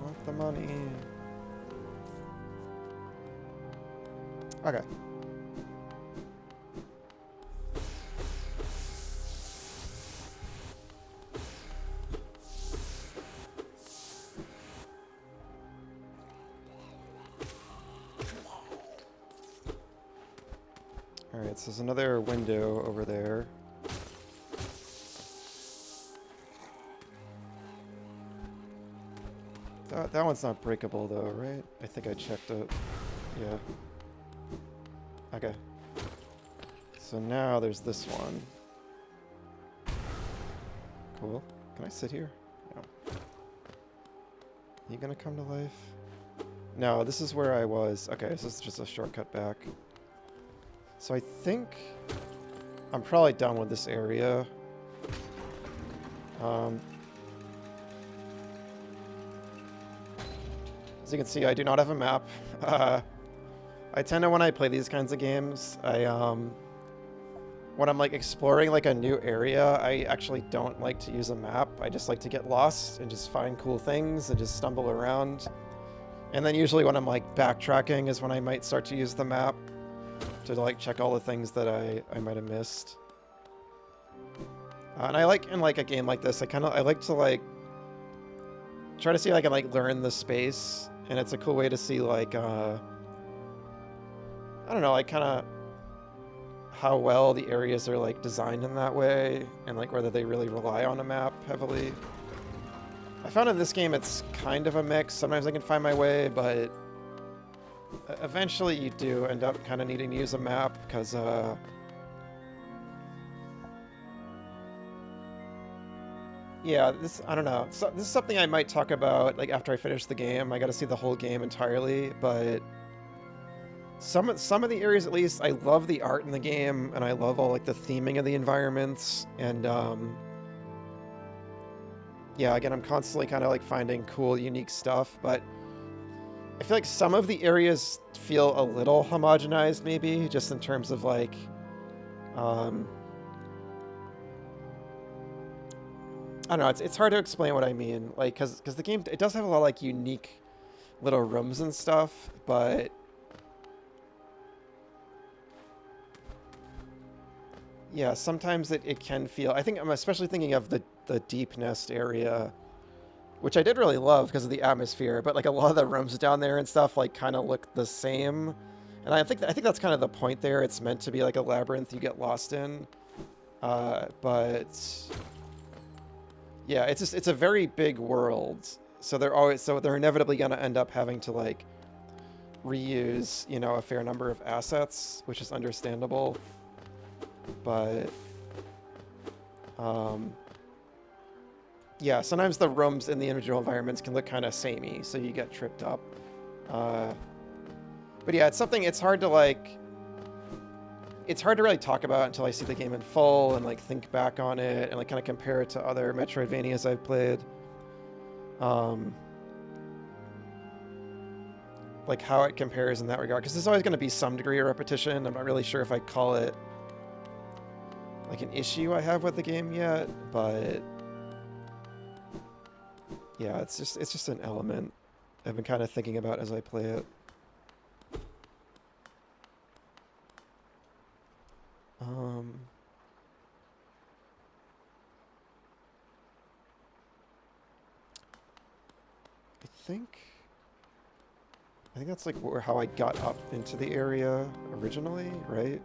Want the money. Okay. Alright, so there's another window over there. That one's not breakable though, right? I think I checked it. Yeah. Okay. So now there's this one. Cool. Can I sit here? No. You gonna come to life? No, this is where I was. Okay, so this is just a shortcut back. So I think I'm probably done with this area. As you can see, I do not have a map. I tend to, when I play these kinds of games, when I'm like exploring like a new area, I actually don't like to use a map. I just like to get lost and just find cool things and just stumble around. And then usually when I'm like backtracking is when I might start to use the map. to like check all the things that I might have missed. And I like in like a game like this, I like to like try to see if I can like learn the space, and it's a cool way to see like I don't know, like kind of how well the areas are like designed in that way, and like whether they really rely on a map heavily. I found in this game it's kind of a mix. Sometimes I can find my way, but eventually you do end up kind of needing to use a map because yeah, I don't know. So, this is something I might talk about like after I finish the game. I got to see the whole game entirely, but some of the areas, at least, I love the art in the game, and I love all like the theming of the environments, and yeah, again, I'm constantly kind of like finding cool, unique stuff, but I feel like some of the areas feel a little homogenized, maybe, just in terms of like I don't know, it's hard to explain what I mean, like, because the game, it does have a lot of like unique little rooms and stuff, but yeah, sometimes it can feel... I think I'm especially thinking of the Deep Nest area, which I did really love because of the atmosphere, but like a lot of the rooms down there and stuff like kind of look the same. And I think that's kind of the point there. It's meant to be like a labyrinth you get lost in. But yeah, it's a very big world. So they're inevitably going to end up having to like reuse, you know, a fair number of assets, which is understandable. But yeah, sometimes the rooms in the individual environments can look kind of samey, so you get tripped up. But yeah, it's hard to really talk about until I see the game in full and like think back on it and like kind of compare it to other Metroidvanias I've played. Like how it compares in that regard, because there's always going to be some degree of repetition. I'm not really sure if I'd call it like an issue I have with the game yet, but yeah, it's just an element I've been kind of thinking about as I play it. I think that's like how I got up into the area originally, right?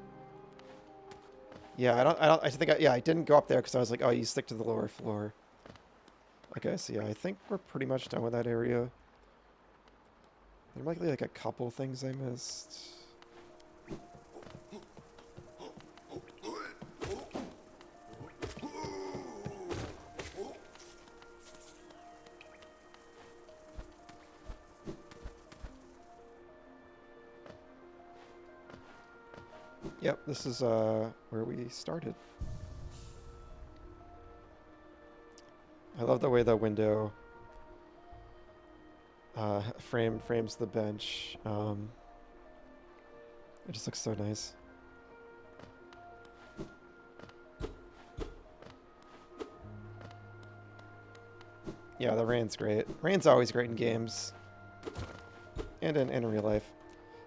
Yeah, I didn't go up there because I was like, oh, you stick to the lower floor. Okay, so yeah, I think we're pretty much done with that area. There might be like a couple things I missed. Yep, this is where we started. I love the way the window frames the bench. It just looks so nice. Yeah, the rain's great. Rain's always great in games. And in real life.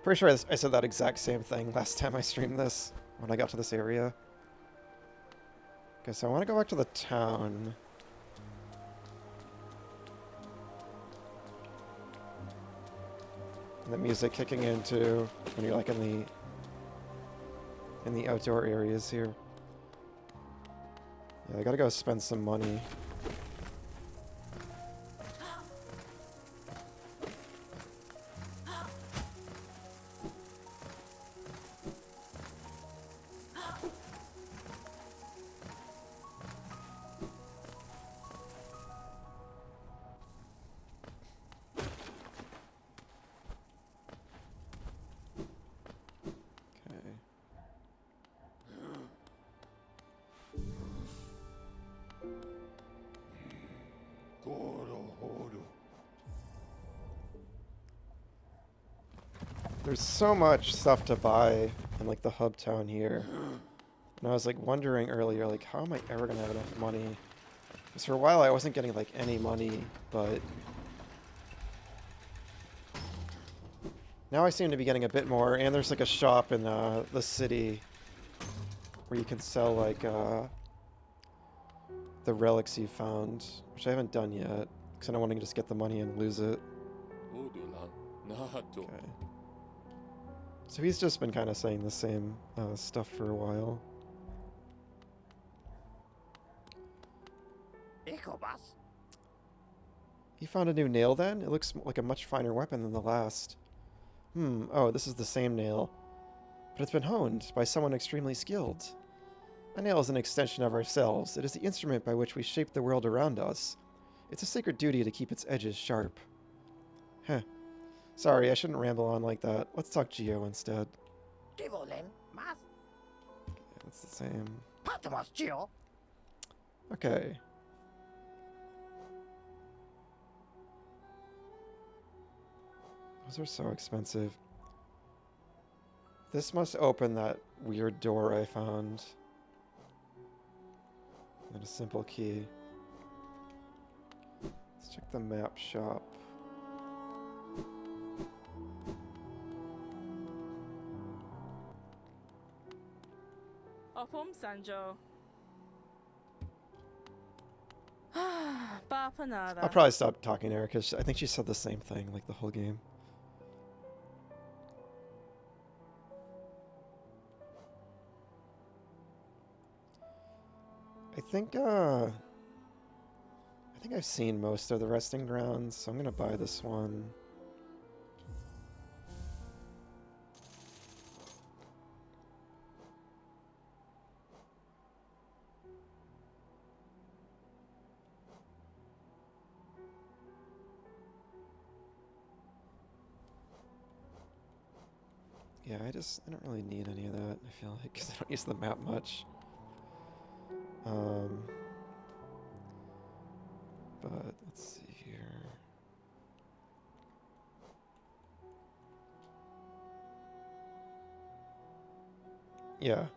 Pretty sure I said that exact same thing last time I streamed this, when I got to this area. Okay, so I want to go back to the town. And the music kicking in too, when you're like in the outdoor areas here. Yeah, I gotta go spend some money. There's so much stuff to buy in like the hub town here. And I was like wondering earlier, like how am I ever gonna have enough money? Because for a while I wasn't getting like any money, but Now I seem to be getting a bit more, and there's like a shop in the city where you can sell like the relics you found, which I haven't done yet, because I don't want to just get the money and lose it. Okay. So he's just been kind of saying the same stuff for a while. You found a new nail then? It looks like a much finer weapon than the last. Oh, this is the same nail. But it's been honed by someone extremely skilled. A nail is an extension of ourselves. It is the instrument by which we shape the world around us. It's a sacred duty to keep its edges sharp. Heh. Sorry, I shouldn't ramble on like that. Let's talk Geo instead. Yeah, it's the same. Okay. Those are so expensive. This must open that weird door I found. And a simple key. Let's check the map shop. Sanjo. I'll probably stop talking to her because I think she said the same thing like the whole game. I think I've seen most of the resting grounds, so I'm gonna buy this one. Yeah, I don't really need any of that, I feel like, because I don't use the map much. But let's see here. Yeah.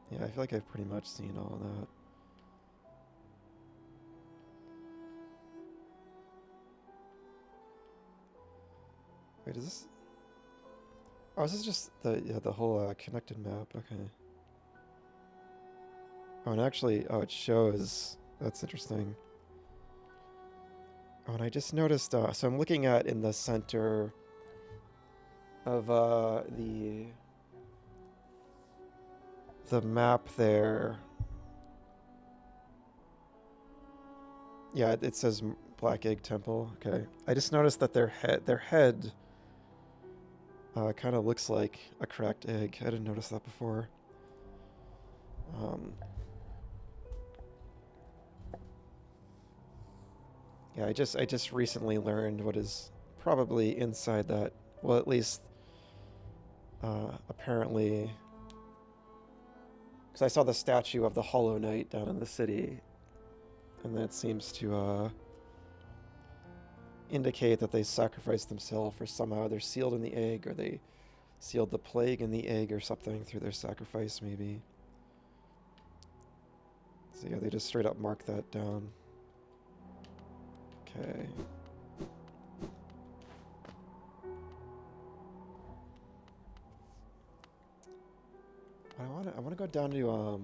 Yeah, I feel like I've pretty much seen all of that. Wait, is this... Oh, is this just the whole connected map? Okay. Oh, and actually, it shows. That's interesting. Oh, and I just noticed, so I'm looking at in the center of the map there. Yeah, it says Black Egg Temple. Okay. I just noticed that their head kind of looks like a cracked egg. I didn't notice that before. Yeah, I just recently learned what is probably inside that. Well, at least apparently, because I saw the statue of the Hollow Knight down in the city, and that seems to indicate that they sacrificed themselves, or somehow they're sealed in the egg, or they sealed the plague in the egg or something through their sacrifice, maybe. So yeah, they just straight up mark that down. Okay. I wanna go down to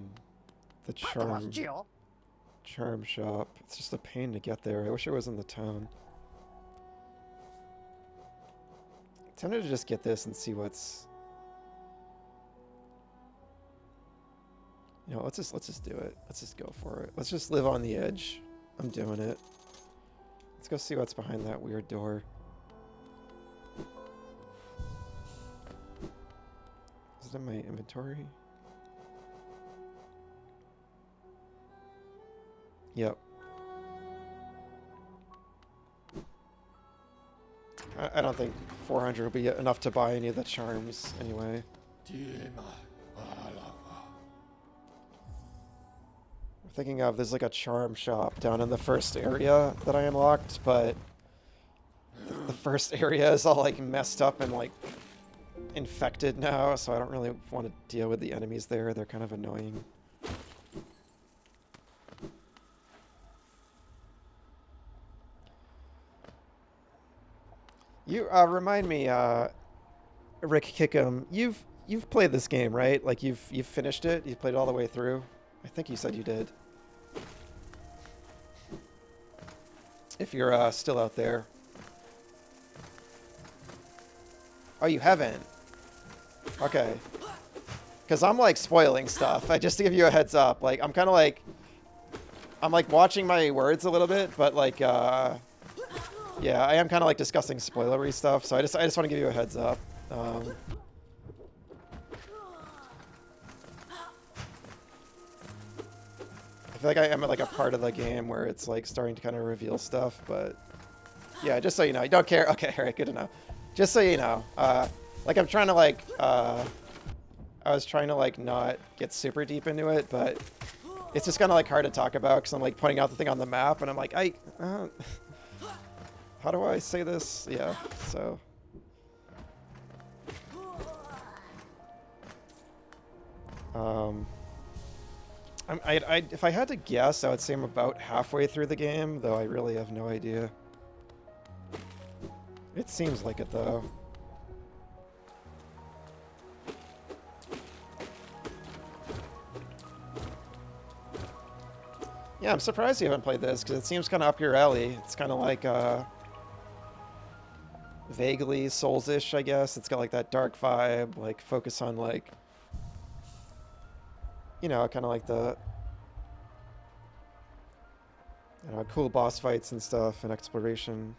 the charm shop. It's just a pain to get there. I wish it was in the town. I'm tempted to just get this and see what's... You know, let's just do it. Let's just go for it. Let's just live on the edge. I'm doing it. Let's go see what's behind that weird door. Is it in my inventory? Yep. I don't think 400 will be enough to buy any of the charms anyway. I'm thinking of, there's like a charm shop down in the first area that I unlocked, but the first area is all like messed up and like infected now, so I don't really want to deal with the enemies there. They're kind of annoying. You remind me, Rick Kickham. You've played this game, right? Like you've finished it. You've played it all the way through. I think you said you did. If you're still out there. Oh, you haven't. Okay. Because I'm like spoiling stuff. Just to give you a heads up. Like I'm kind of like I'm like watching my words a little bit, but like yeah, I am kind of like discussing spoilery stuff. So I just want to give you a heads up. I feel like I am at like a part of the game where it's like starting to kind of reveal stuff, but yeah, just so you know, you don't care. Okay, all right, good to know. Just so you know, like I'm trying to like, I was trying to like not get super deep into it, but it's just kind of like hard to talk about because I'm like pointing out the thing on the map, and I'm like, how do I say this? Yeah, so. If I had to guess, I would say I'm about halfway through the game, though I really have no idea. It seems like it, though. Yeah, I'm surprised you haven't played this, because it seems kind of up your alley. It's kind of like, vaguely Souls-ish, I guess. It's got, like, that dark vibe, like, focus on, like, you know, kind of like the, you know, cool boss fights and stuff, and exploration.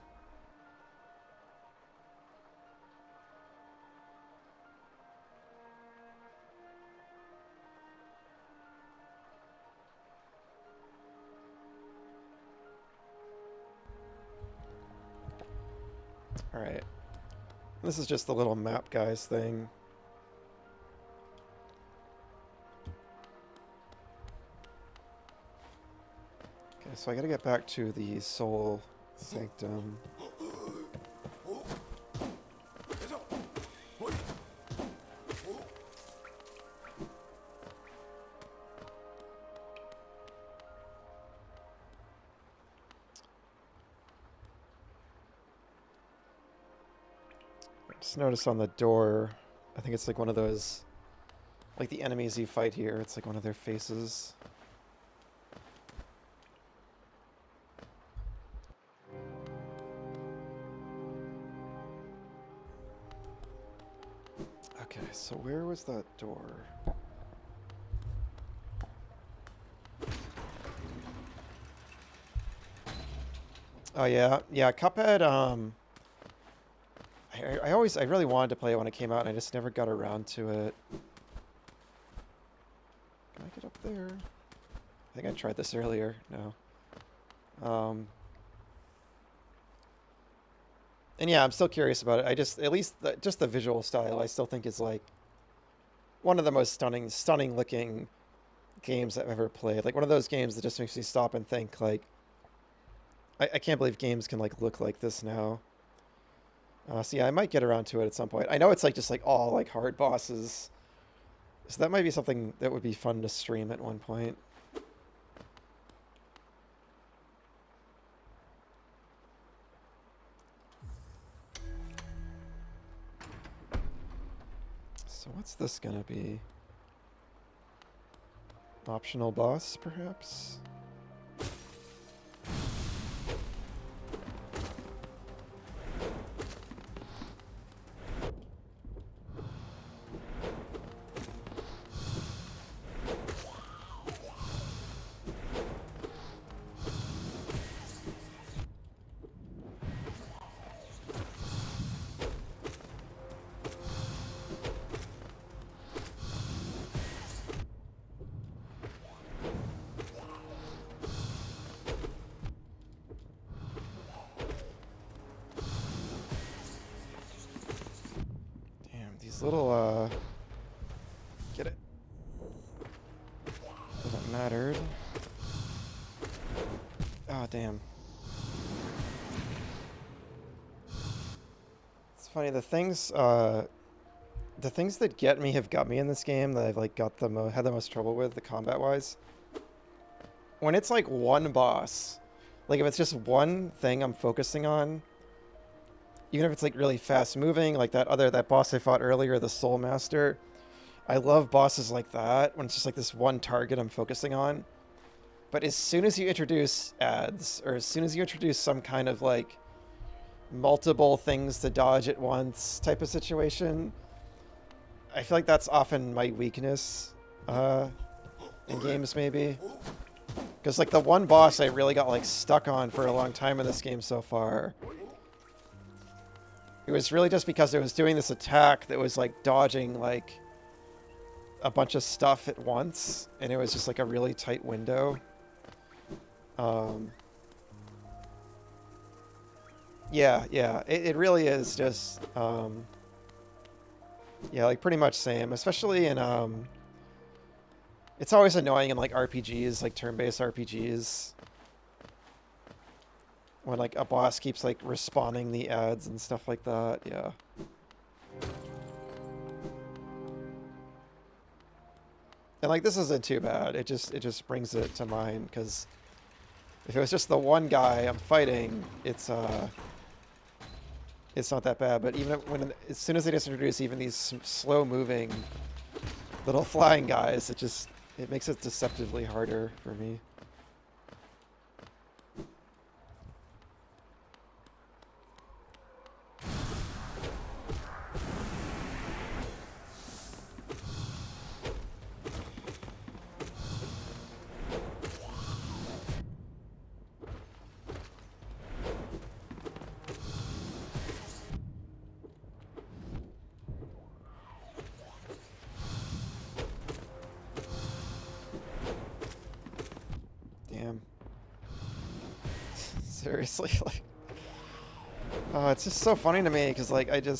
Alright. This is just the little map guys thing. Okay, so I gotta get back to the Soul Sanctum. Just noticed on the door, I think it's like one of those, like the enemies you fight here, it's like one of their faces. Okay, so where was that door? Oh yeah, yeah, Cuphead, I really wanted to play it when it came out, and I just never got around to it. Can I get up there? I think I tried this earlier. No. And yeah, I'm still curious about it. I just, at least just the visual style, I still think is like one of the most stunning looking games I've ever played. Like one of those games that just makes me stop and think, like, I can't believe games can like look like this now. So yeah, I might get around to it at some point. I know it's like just like all like hard bosses, so that might be something that would be fun to stream at one point. So what's this gonna be? Optional boss, perhaps? Little, get it. That mattered. Oh, damn. It's funny, the things that get me have got me in this game that I've, like, had the most trouble with, the combat-wise. When it's, like, one boss, like, if it's just one thing I'm focusing on, even if it's like really fast moving, like that boss I fought earlier, the Soul Master. I love bosses like that when it's just like this one target I'm focusing on. But as soon as you introduce ads, or as soon as you introduce some kind of like multiple things to dodge at once type of situation, I feel like that's often my weakness in games maybe. Because like the one boss I really got like stuck on for a long time in this game so far, it was really just because it was doing this attack that was like dodging like a bunch of stuff at once, and it was just like a really tight window. Yeah, it really is just, yeah, like pretty much same, especially in, it's always annoying in like RPGs, like turn-based RPGs, when like a boss keeps like respawning the ads and stuff like that, yeah. And like this isn't too bad. It just brings it to mind, because if it was just the one guy I'm fighting, it's not that bad. But even as soon as they just introduce even these slow moving little flying guys, it makes it deceptively harder for me. Damn. Seriously, like, oh, it's just so funny to me because like I feel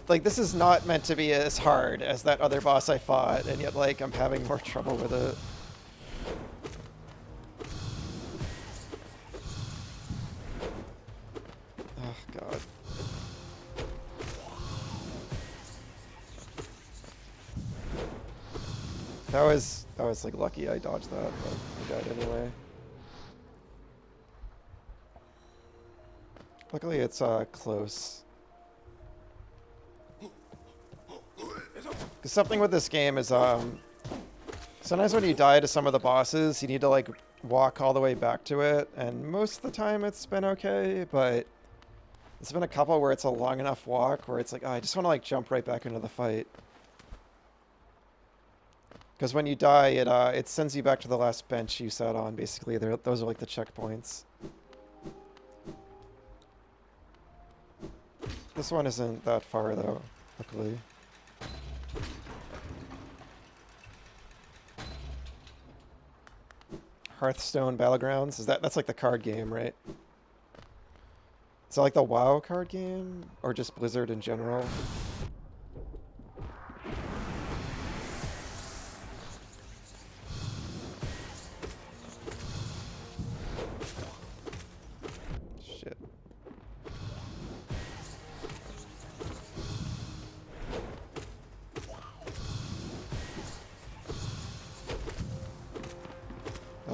like this is not meant to be as hard as that other boss I fought, and yet like I'm having more trouble with it. Oh god. That was like lucky I dodged that, but I died anyway. Luckily it's close. Because something with this game is sometimes when you die to some of the bosses, you need to like walk all the way back to it, and most of the time it's been okay, but there's been a couple where it's a long enough walk where it's like, oh, I just want to like jump right back into the fight. Because when you die, it sends you back to the last bench you sat on, basically. Those are like the checkpoints. This one isn't that far though, luckily. Hearthstone Battlegrounds, that's like the card game, right? Is that like the WoW card game? Or just Blizzard in general? Shit.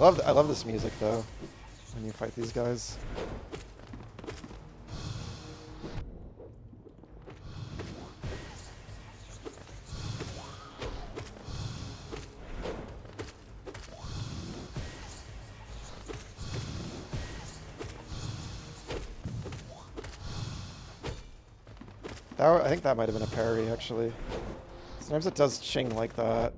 I love this music though, when you fight these guys. I think that might have been a parry, actually. Sometimes it does ching like that.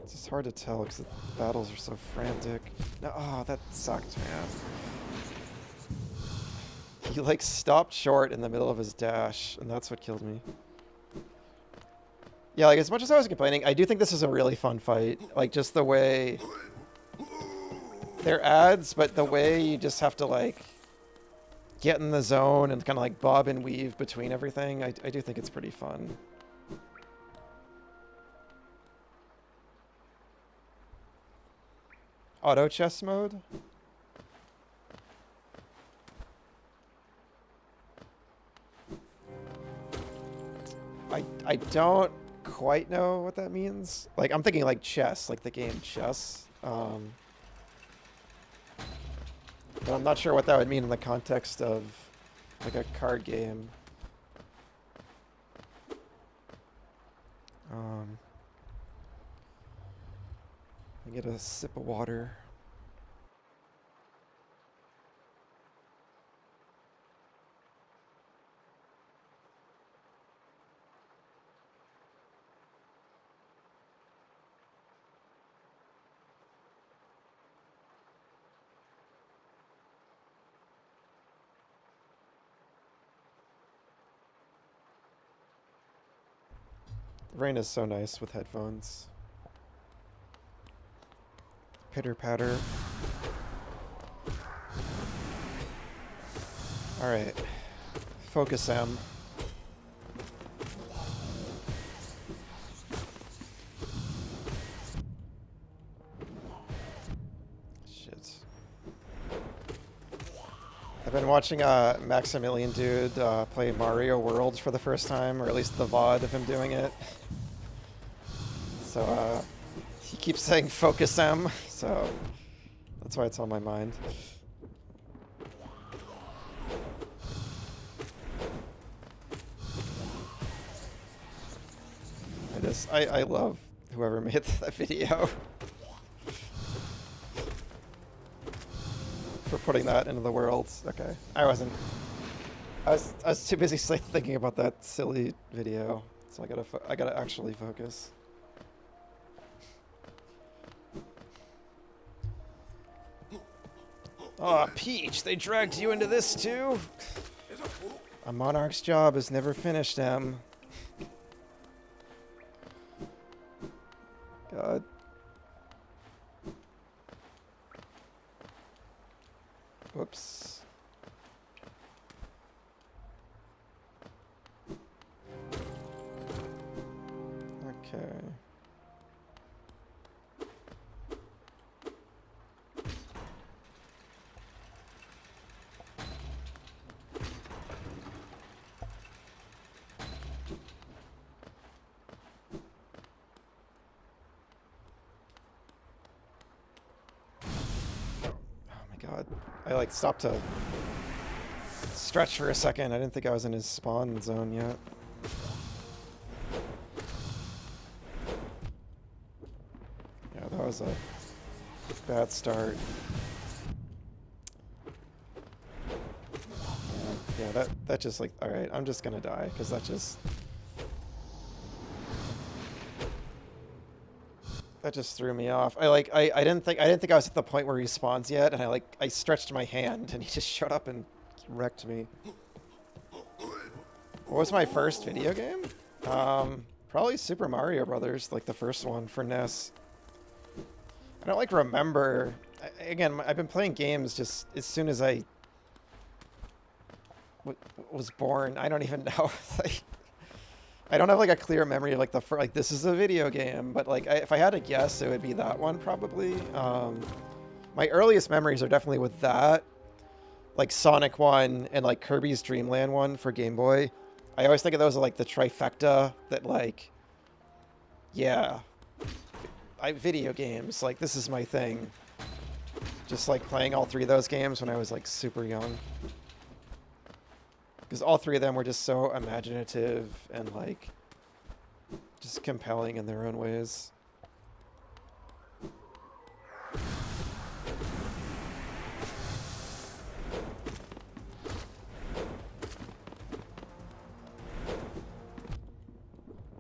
It's just hard to tell because the battles are so frantic. No, oh, that sucked, man. He like stopped short in the middle of his dash, and that's what killed me. Yeah, like as much as I was complaining, I do think this is a really fun fight. Like just the way they're ads, but the way you just have to like get in the zone and kind of like bob and weave between everything, I do think it's pretty fun. Auto chess mode? I don't quite know what that means. Like I'm thinking like chess, like the game chess. But I'm not sure what that would mean in the context of like a card game. I get a sip of water. The rain is so nice with headphones. Pitter patter. Alright. Focus M. Shit. I've been watching Maximilian Dude play Mario World for the first time, or at least the VOD of him doing it. So he keeps saying focus M, so that's why it's on my mind. I love whoever made that video for putting that into the world. Okay, I was too busy thinking about that silly video, so I gotta actually focus. Aw, Peach, they dragged you into this too? A monarch's job is never finished, Em. God. Whoops. Okay. God, I like stopped to stretch for a second. I didn't think I was in his spawn zone yet. Yeah, that was a bad start. Yeah, that just like, all right, I'm just gonna die because that just threw me off. I didn't think I was at the point where he spawns yet, and I stretched my hand and he just showed up and wrecked me. What was my first video game? Probably Super Mario Brothers, like the first one for NES. I don't remember. Again, I've been playing games just as soon as I was born. I don't even know. I don't have a clear memory of this is a video game, but if I had to guess, it would be that one probably. My earliest memories are definitely with that, Sonic 1 and Kirby's Dream Land 1 for Game Boy. I always think of those as the trifecta that yeah, video games, this is my thing. Just playing all three of those games when I was super young. Because all three of them were just so imaginative and just compelling in their own ways.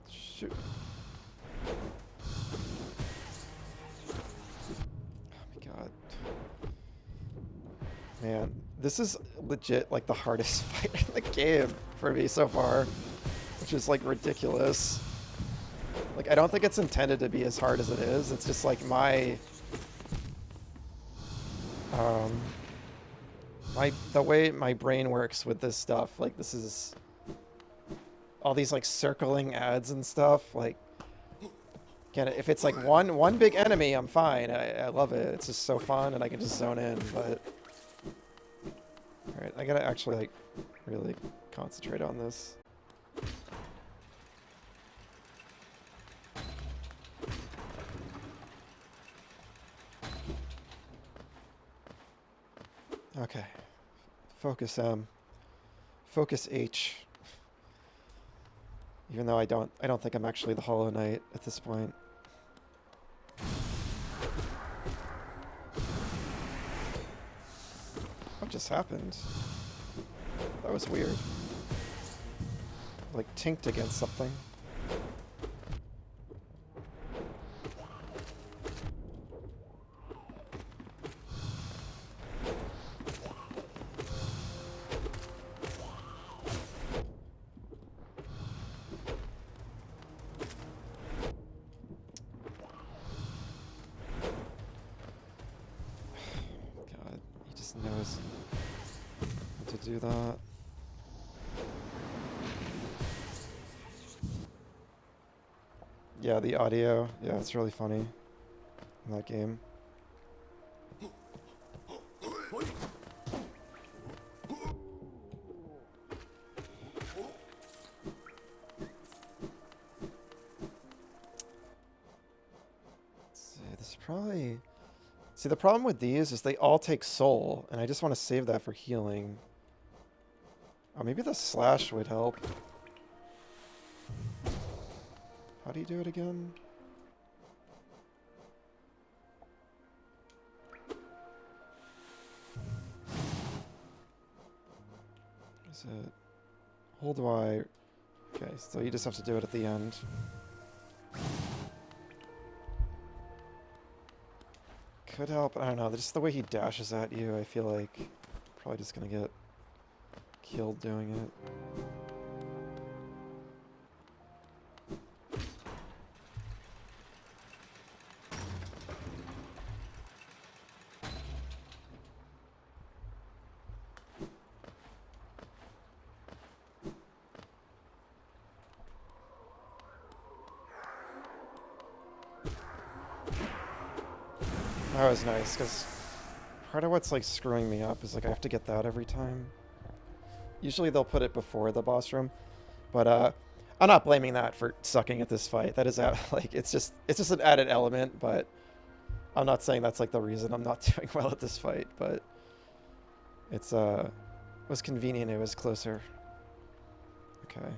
Shoot. Oh my god. Man, this is legit the hardest fight in the game for me so far, which is ridiculous. I don't think it's intended to be as hard as it is. It's just my the way my brain works with this stuff. This is all these circling ads and stuff. Again, if it's one big enemy, I'm fine. I love it. It's just so fun, and I can just zone in. But all right, I gotta actually really concentrate on this. Okay. Focus M. Focus H. Even though I don't think I'm actually the Hollow Knight at this point. What just happened? That was weird. Like tinked against something. God, he just knows how to do that. Yeah, the audio. Yeah, it's really funny in that game. This is probably... See, the problem with these is they all take soul, and I just want to save that for healing. Oh, maybe the slash would help. How do you do it again? Is it... Hold Y. Okay, so you just have to do it at the end. Could help, I don't know, just the way he dashes at you, I feel like probably just gonna get killed doing it. That was nice, because part of what's like screwing me up is like I have to get that every time. Usually they'll put it before the boss room, but I'm not blaming that for sucking at this fight. That is like it's just an added element, but I'm not saying that's like the reason I'm not doing well at this fight. But it's it was convenient. It was closer. Okay.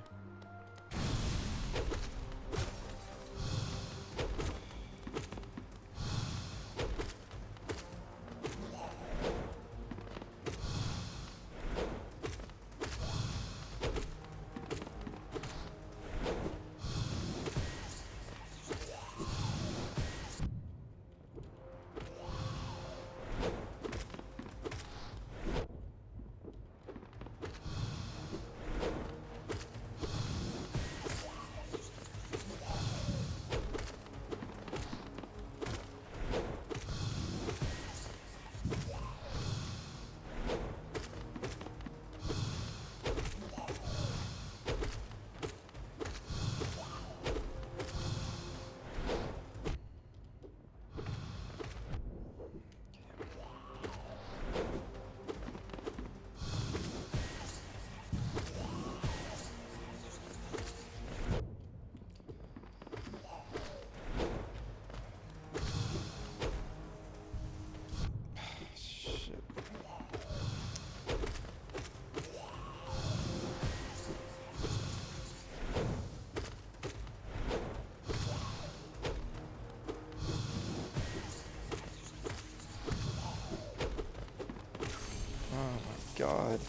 God.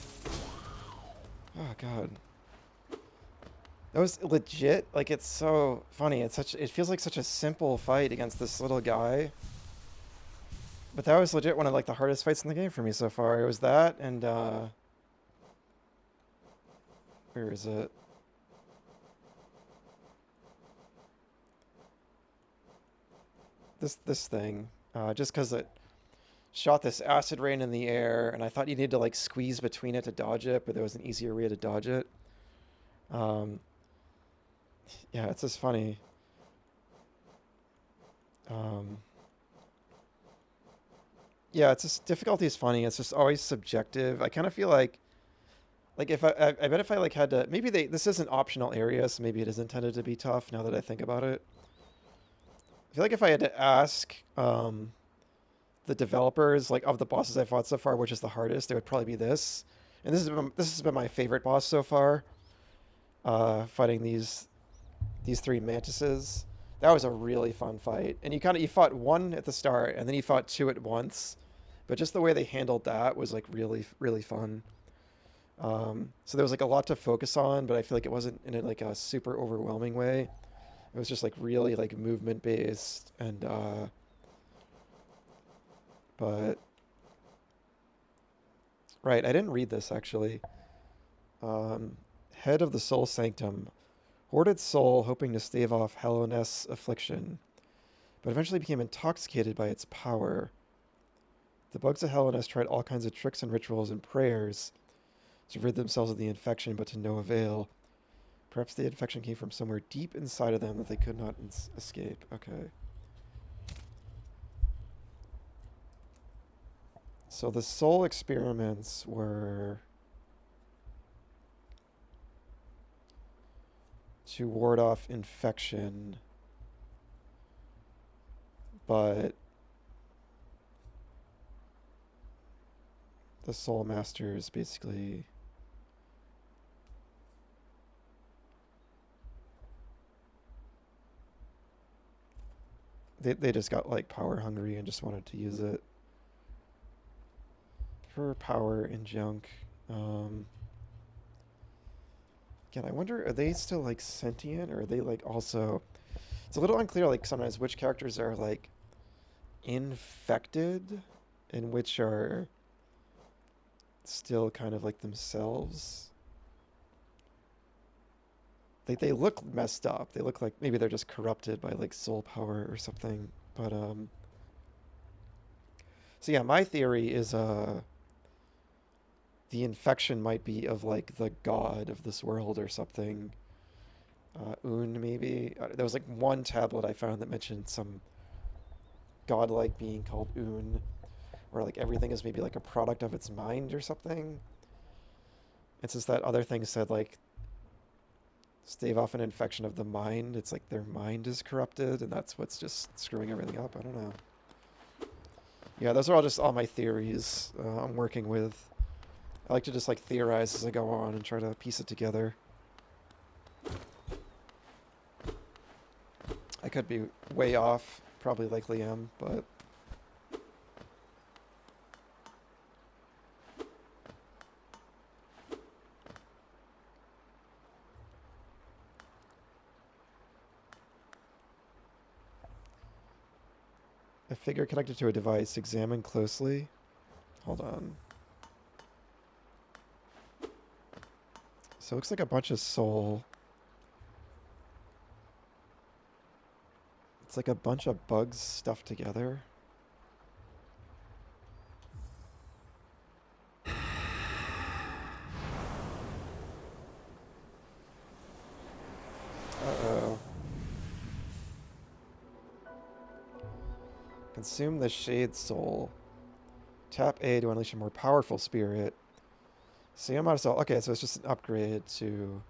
Oh God. That was legit. Like, it's so funny. It feels like such a simple fight against this little guy. But that was legit one of like the hardest fights in the game for me so far. It was that and where is it? This thing. Just because it shot this acid rain in the air, and I thought you needed to like squeeze between it to dodge it, but there was an easier way to dodge it. Yeah, it's just funny. Yeah, it's just difficulty is funny. It's just always subjective. I kind of feel like if I bet if I like had to, maybe this is an optional area, so maybe it is intended to be tough now that I think about it. I feel like if I had to ask the the developers, like, of the bosses I fought so far, which is the hardest, it would probably be this. And this has been my favorite boss so far. Fighting these three mantises. That was a really fun fight. And you fought one at the start, and then you fought two at once. But just the way they handled that was like really, really fun. So there was like a lot to focus on, but I feel like it wasn't in like a super overwhelming way. It was just like really like movement based and but right, I didn't read this actually. Head of the Soul Sanctum, hoarded soul hoping to stave off Hallowness affliction, but eventually became intoxicated by its power. The bugs of Hallowness tried all kinds of tricks and rituals and prayers to rid themselves of the infection, but to no avail. Perhaps the infection came from somewhere deep inside of them that they could not escape. Okay. So the soul experiments were to ward off infection, but the soul masters basically they just got like power hungry and just wanted to use it for power and junk. Again, I wonder, are they still like sentient, or are they like also? It's a little unclear like sometimes which characters are like infected and which are still kind of like themselves. They look messed up. They look like maybe they're just corrupted by like soul power or something. But so yeah, my theory is the infection might be of like the god of this world or something. Un maybe. There was like one tablet I found that mentioned some godlike being called Un, where like everything is maybe like a product of its mind or something. And since that other thing said like stave off an infection of the mind, it's like their mind is corrupted, and that's what's just screwing everything up. I don't know. Yeah, those are all just all my theories I'm working with. I like to just like theorize as I go on and try to piece it together. I could be way off, probably likely am, but a figure connected to a device. Examine closely. Hold on. So it looks like a bunch of soul. It's like a bunch of bugs stuffed together. Uh-oh. Consume the Shade Soul. Tap A to unleash a more powerful spirit. Same amount of soul. Okay, so it's just an upgrade to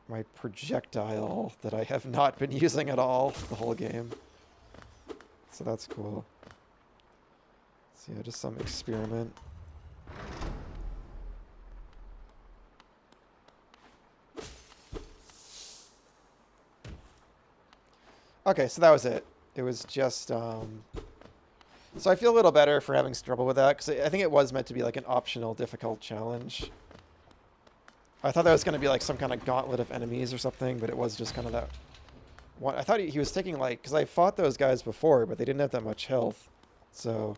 my projectile that I have not been using at all the whole game. So that's cool. So yeah, just some experiment. Okay, so that was it. It was just, so I feel a little better for having trouble with that, because I think it was meant to be like an optional difficult challenge. I thought that was going to be like some kind of gauntlet of enemies or something, but it was just kind of that one. I thought he was taking like, because I fought those guys before, but they didn't have that much health. So,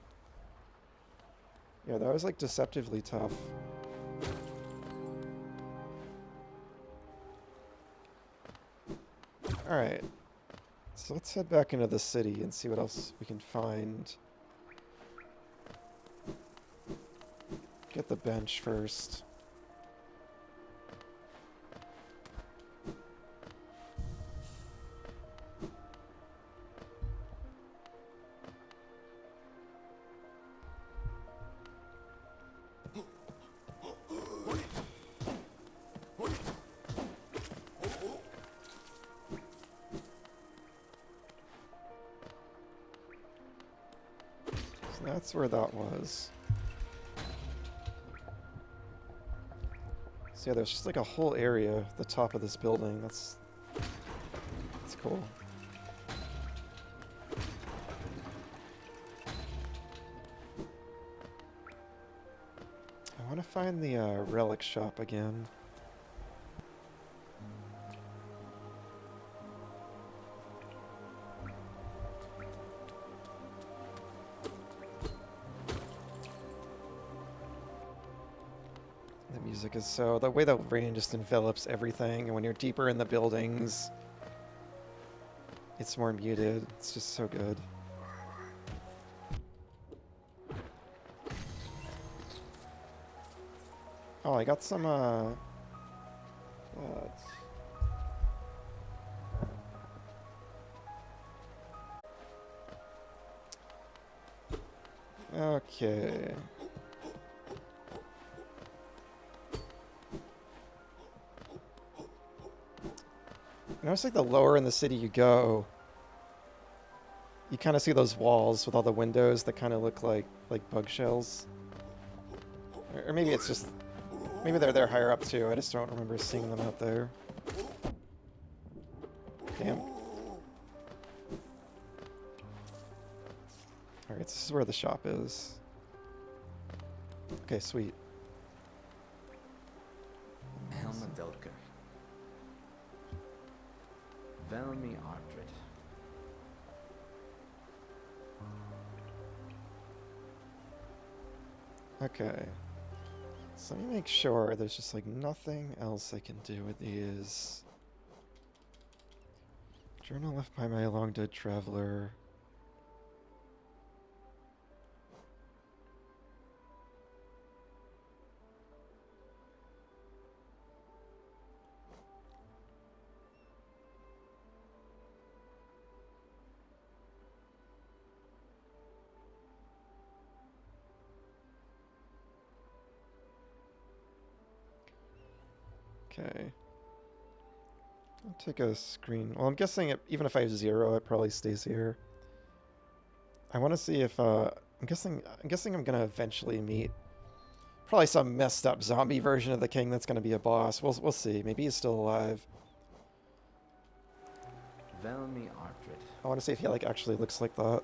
yeah, that was like deceptively tough. Alright. So let's head back into the city and see what else we can find. Get the bench first. That's where that was. So yeah, there's just like a whole area at the top of this building. That's cool. I want to find the relic shop again. The music is so... The way the rain just envelops everything, and when you're deeper in the buildings, it's more muted. It's just so good. Oh, I got some, what? Okay. I notice like the lower in the city you go, you kind of see those walls with all the windows that kind of look like bug shells. Or maybe it's just... Maybe they're there higher up too, I just don't remember seeing them out there. Damn. Alright, this is where the shop is. Okay, sweet. Helma Delker. Velmi Ardred. Okay. So let me make sure there's just like nothing else I can do with these. Journal left by my long dead traveler. Okay. I'll take a screen. Well, I'm guessing even if I have 0, it probably stays here. I want to see if I'm guessing I'm gonna eventually meet probably some messed up zombie version of the king that's gonna be a boss. We'll see. Maybe he's still alive. Velmi Ardred. I want to see if he like actually looks like that.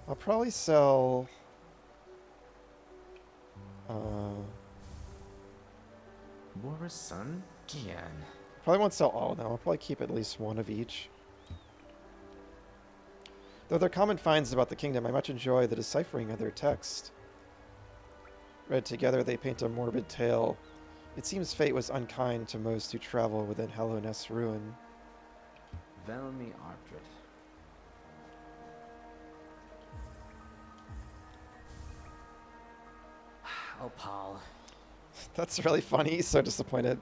I'll probably sell. Boris' son? Gian. Probably won't sell all of them. I'll probably keep at least one of each. Though they're common finds about the kingdom, I much enjoy the deciphering of their text. Read together, they paint a morbid tale. It seems fate was unkind to most who travel within Hallownest's ruin. Velmi Ardred. Oh, Paul. That's really funny. So disappointed.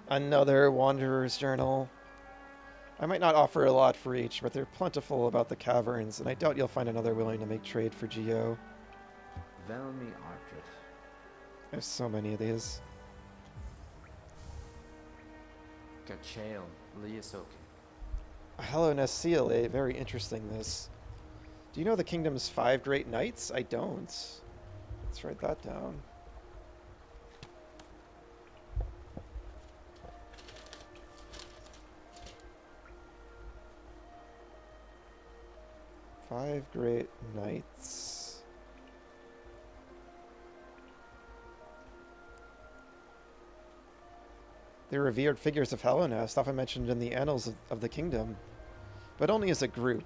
Another Wanderer's Journal. I might not offer a lot for each, but they're plentiful about the caverns, and I doubt you'll find another willing to make trade for Geo. Velmi Ardred. I have so many of these. Gachael Liasoke. Hallownest Seal, very interesting this. Do you know the kingdom's 5 great knights? I don't. Let's write that down. Five great knights. They're revered figures of Hallownest, often mentioned in the annals of the kingdom, but only as a group.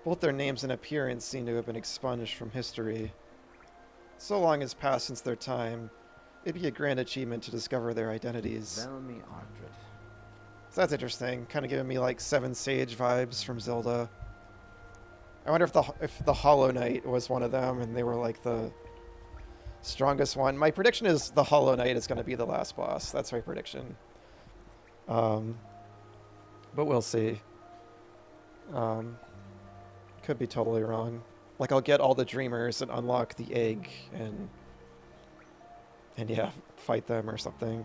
Both their names and appearance seem to have been expunged from history. So long has passed since their time, it'd be a grand achievement to discover their identities. Velmi Ardred. So that's interesting, kind of giving me like Seven Sage vibes from Zelda. I wonder if the Hollow Knight was one of them and they were like the strongest one. My prediction is the Hollow Knight is going to be the last boss. That's my prediction. But we'll see. Could be totally wrong. Like I'll get all the Dreamers and unlock the egg and yeah, fight them or something.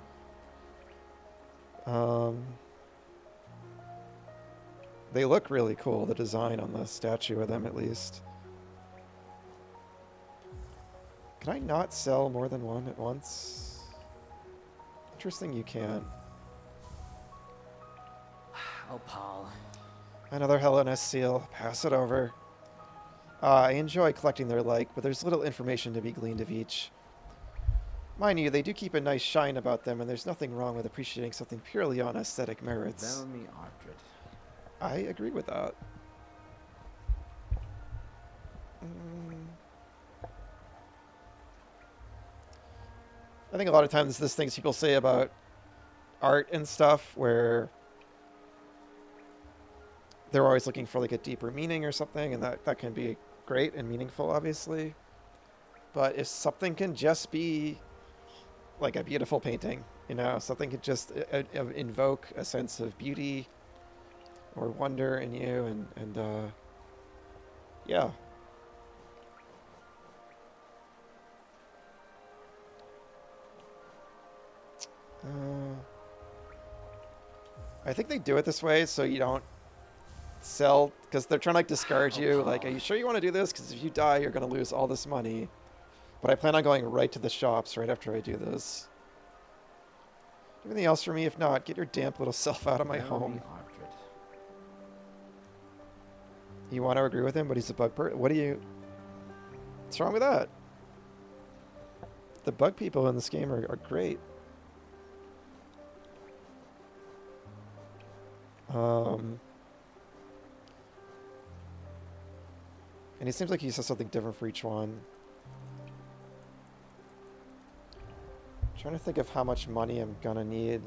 They look really cool, the design on the statue of them at least. Can I not sell more than one at once? Interesting, you can. Opal. Another Hellenes seal. Pass it over. I enjoy collecting their like, but there's little information to be gleaned of each. Mind you, they do keep a nice shine about them, and there's nothing wrong with appreciating something purely on aesthetic merits. Velmi Ardred. I agree with that. I think a lot of times there's things people say about art and stuff where they're always looking for like a deeper meaning or something, and that can be great and meaningful, obviously. But if something can just be like a beautiful painting, you know, something could just invoke a sense of beauty or wonder in you, and yeah. I think they do it this way so you don't sell, because they're trying to like discourage you. Like, are you sure you want to do this? Because if you die, you're going to lose all this money. But I plan on going right to the shops right after I do this. Anything else for me? If not, get your damp little self out of my home. You want to agree with him, but he's a bug person. What do you... What's wrong with that? The bug people in this game are great. And it seems like he says something different for each one. I'm trying to think of how much money I'm gonna need.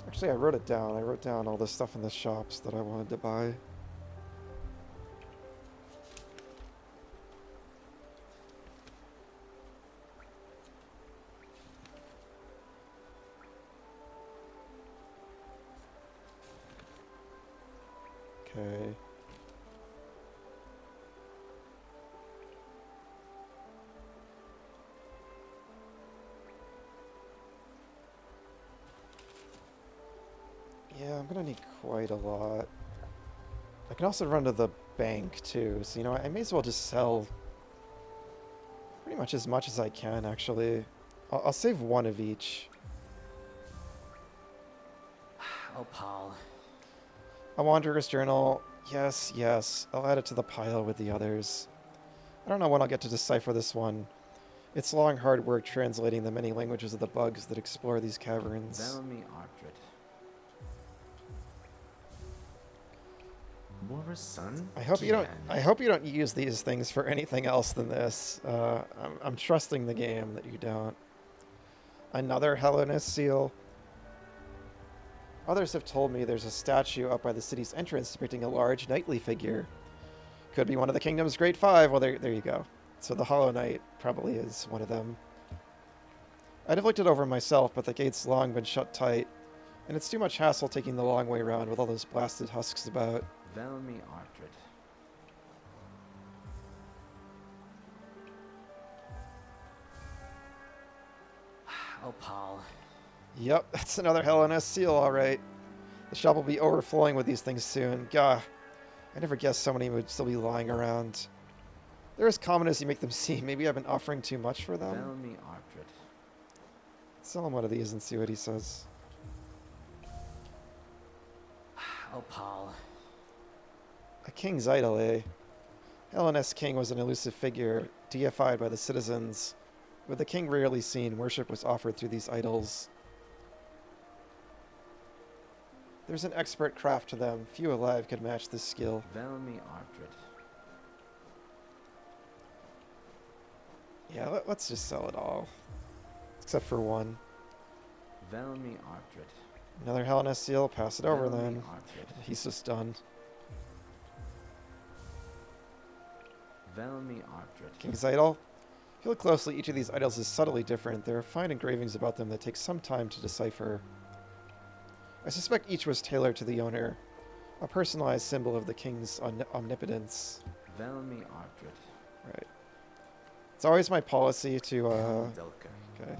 Actually, I wrote it down. I wrote down all the stuff in the shops that I wanted to buy. Okay. Yeah, I'm gonna need quite a lot. I can also run to the bank too, so you know, I may as well just sell pretty much as much as I can, actually. I'll save one of each. Opal. A Wanderer's Journal. Yes, yes. I'll add it to the pile with the others. I don't know when I'll get to decipher this one. It's long, hard work translating the many languages of the bugs that explore these caverns. Velmi Ardred. Morrison? I hope you don't use these things for anything else than this. I'm trusting the game that you don't. Another Hellenes seal. Others have told me there's a statue up by the city's entrance depicting a large knightly figure. Could be one of the kingdom's great five. Well, there you go. So the Hollow Knight probably is one of them. I'd have looked it over myself, but the gate's long been shut tight, and it's too much hassle taking the long way around with all those blasted husks about. Velmi Ardred. Opal. Yep, that's another Hellenes seal, all right. The shop will be overflowing with these things soon. Gah, I never guessed so many would still be lying around. They're as common as you make them seem. Maybe I've been offering too much for them. Velmi Ardred. Sell him one of these and see what he says. Opal. A king's idol, eh? Hellenes king was an elusive figure, deified by the citizens. With the king rarely seen, worship was offered through these idols. There's an expert craft to them. Few alive could match this skill. Velmi Ardred. Yeah, let's just sell it all. Except for one. Velmi Ardred. Another Hellenes seal. Pass it over Velmi then. Ardred. He's just done. Velmi Ardred. King's idol. If you look closely, each of these idols is subtly different. There are fine engravings about them that take some time to decipher. I suspect each was tailored to the owner, a personalized symbol of the king's omnipotence. Velmi Ardred. Right. It's always my policy to Delka.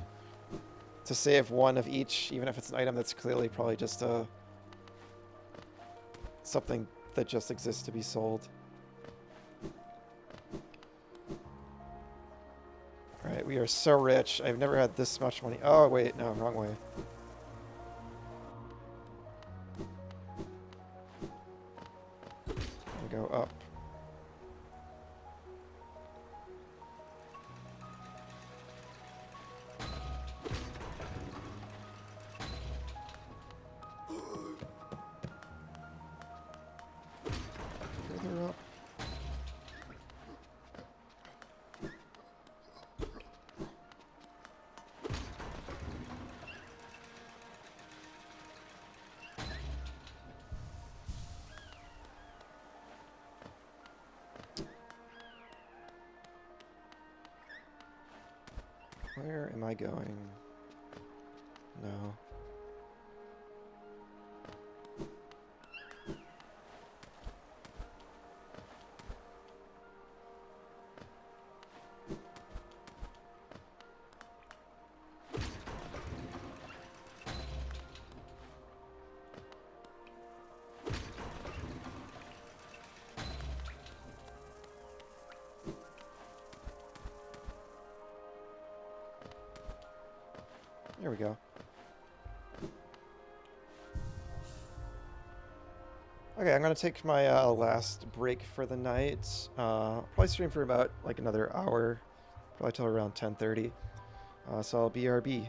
to save one of each, even if it's an item that's clearly probably just a something that just exists to be sold. Alright, we are so rich. I've never had this much money. Oh, wait, no, wrong way. We go up. Further up. Where am I going? No. There we go. Okay, I'm gonna take my last break for the night. Probably stream for about like another hour, probably till around 10:30. So I'll BRB.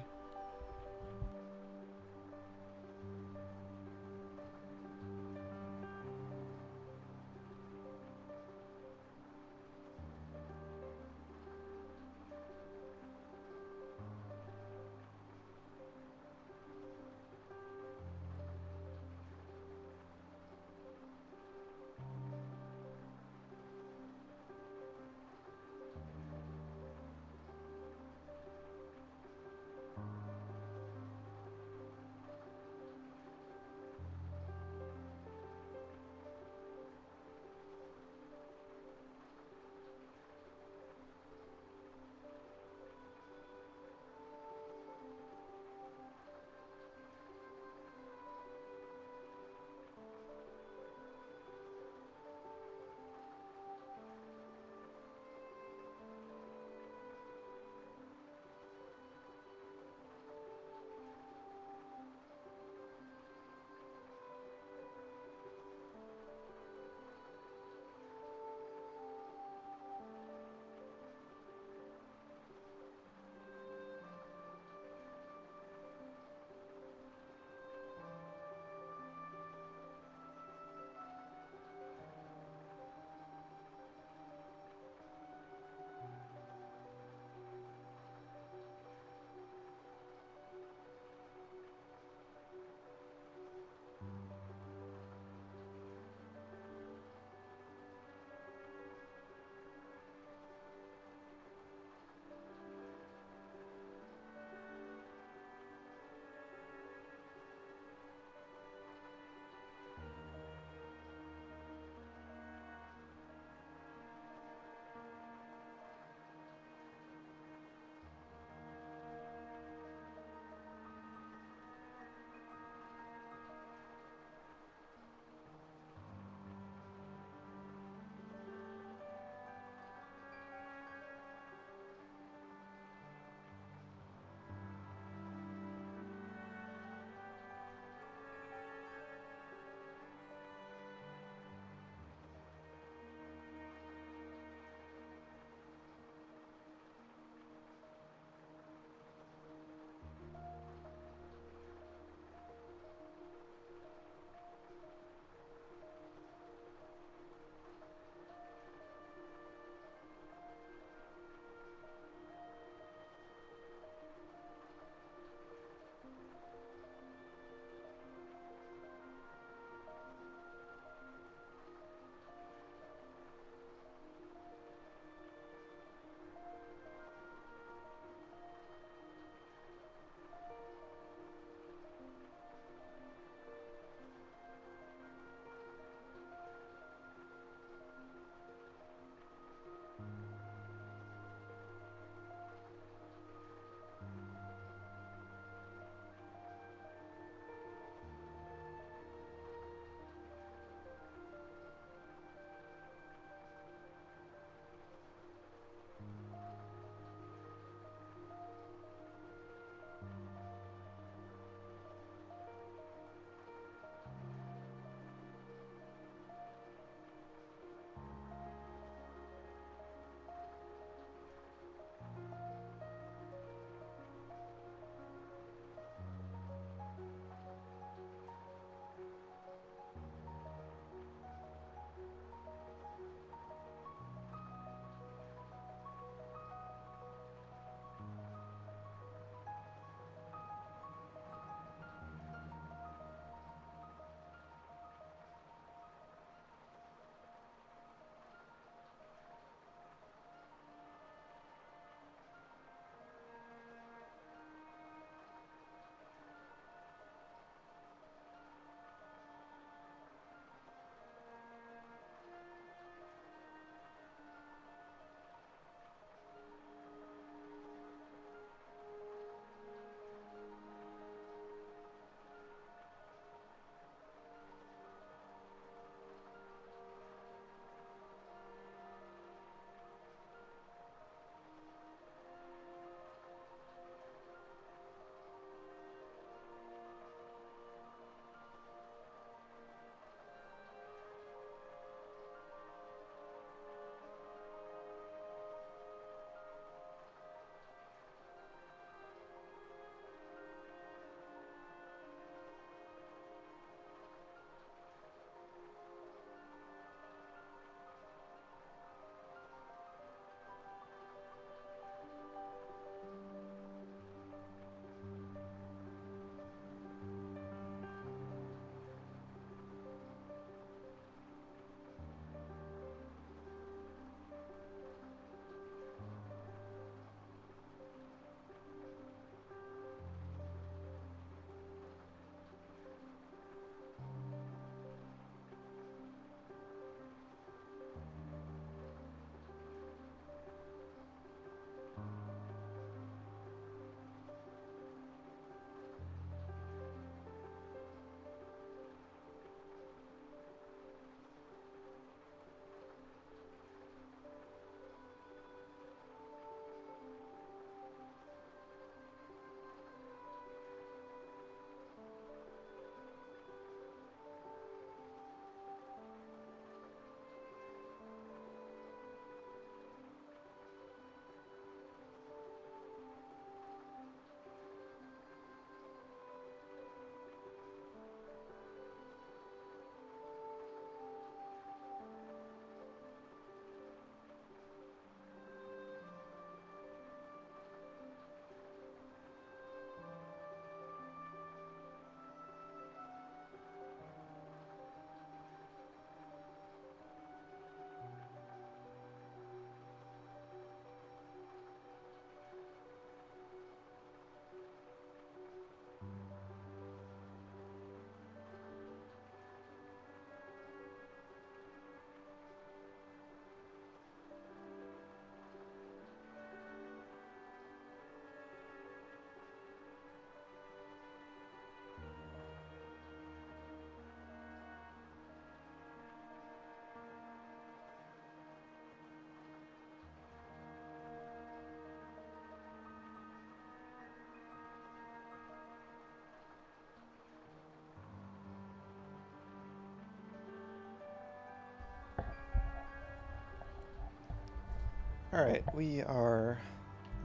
Alright, we are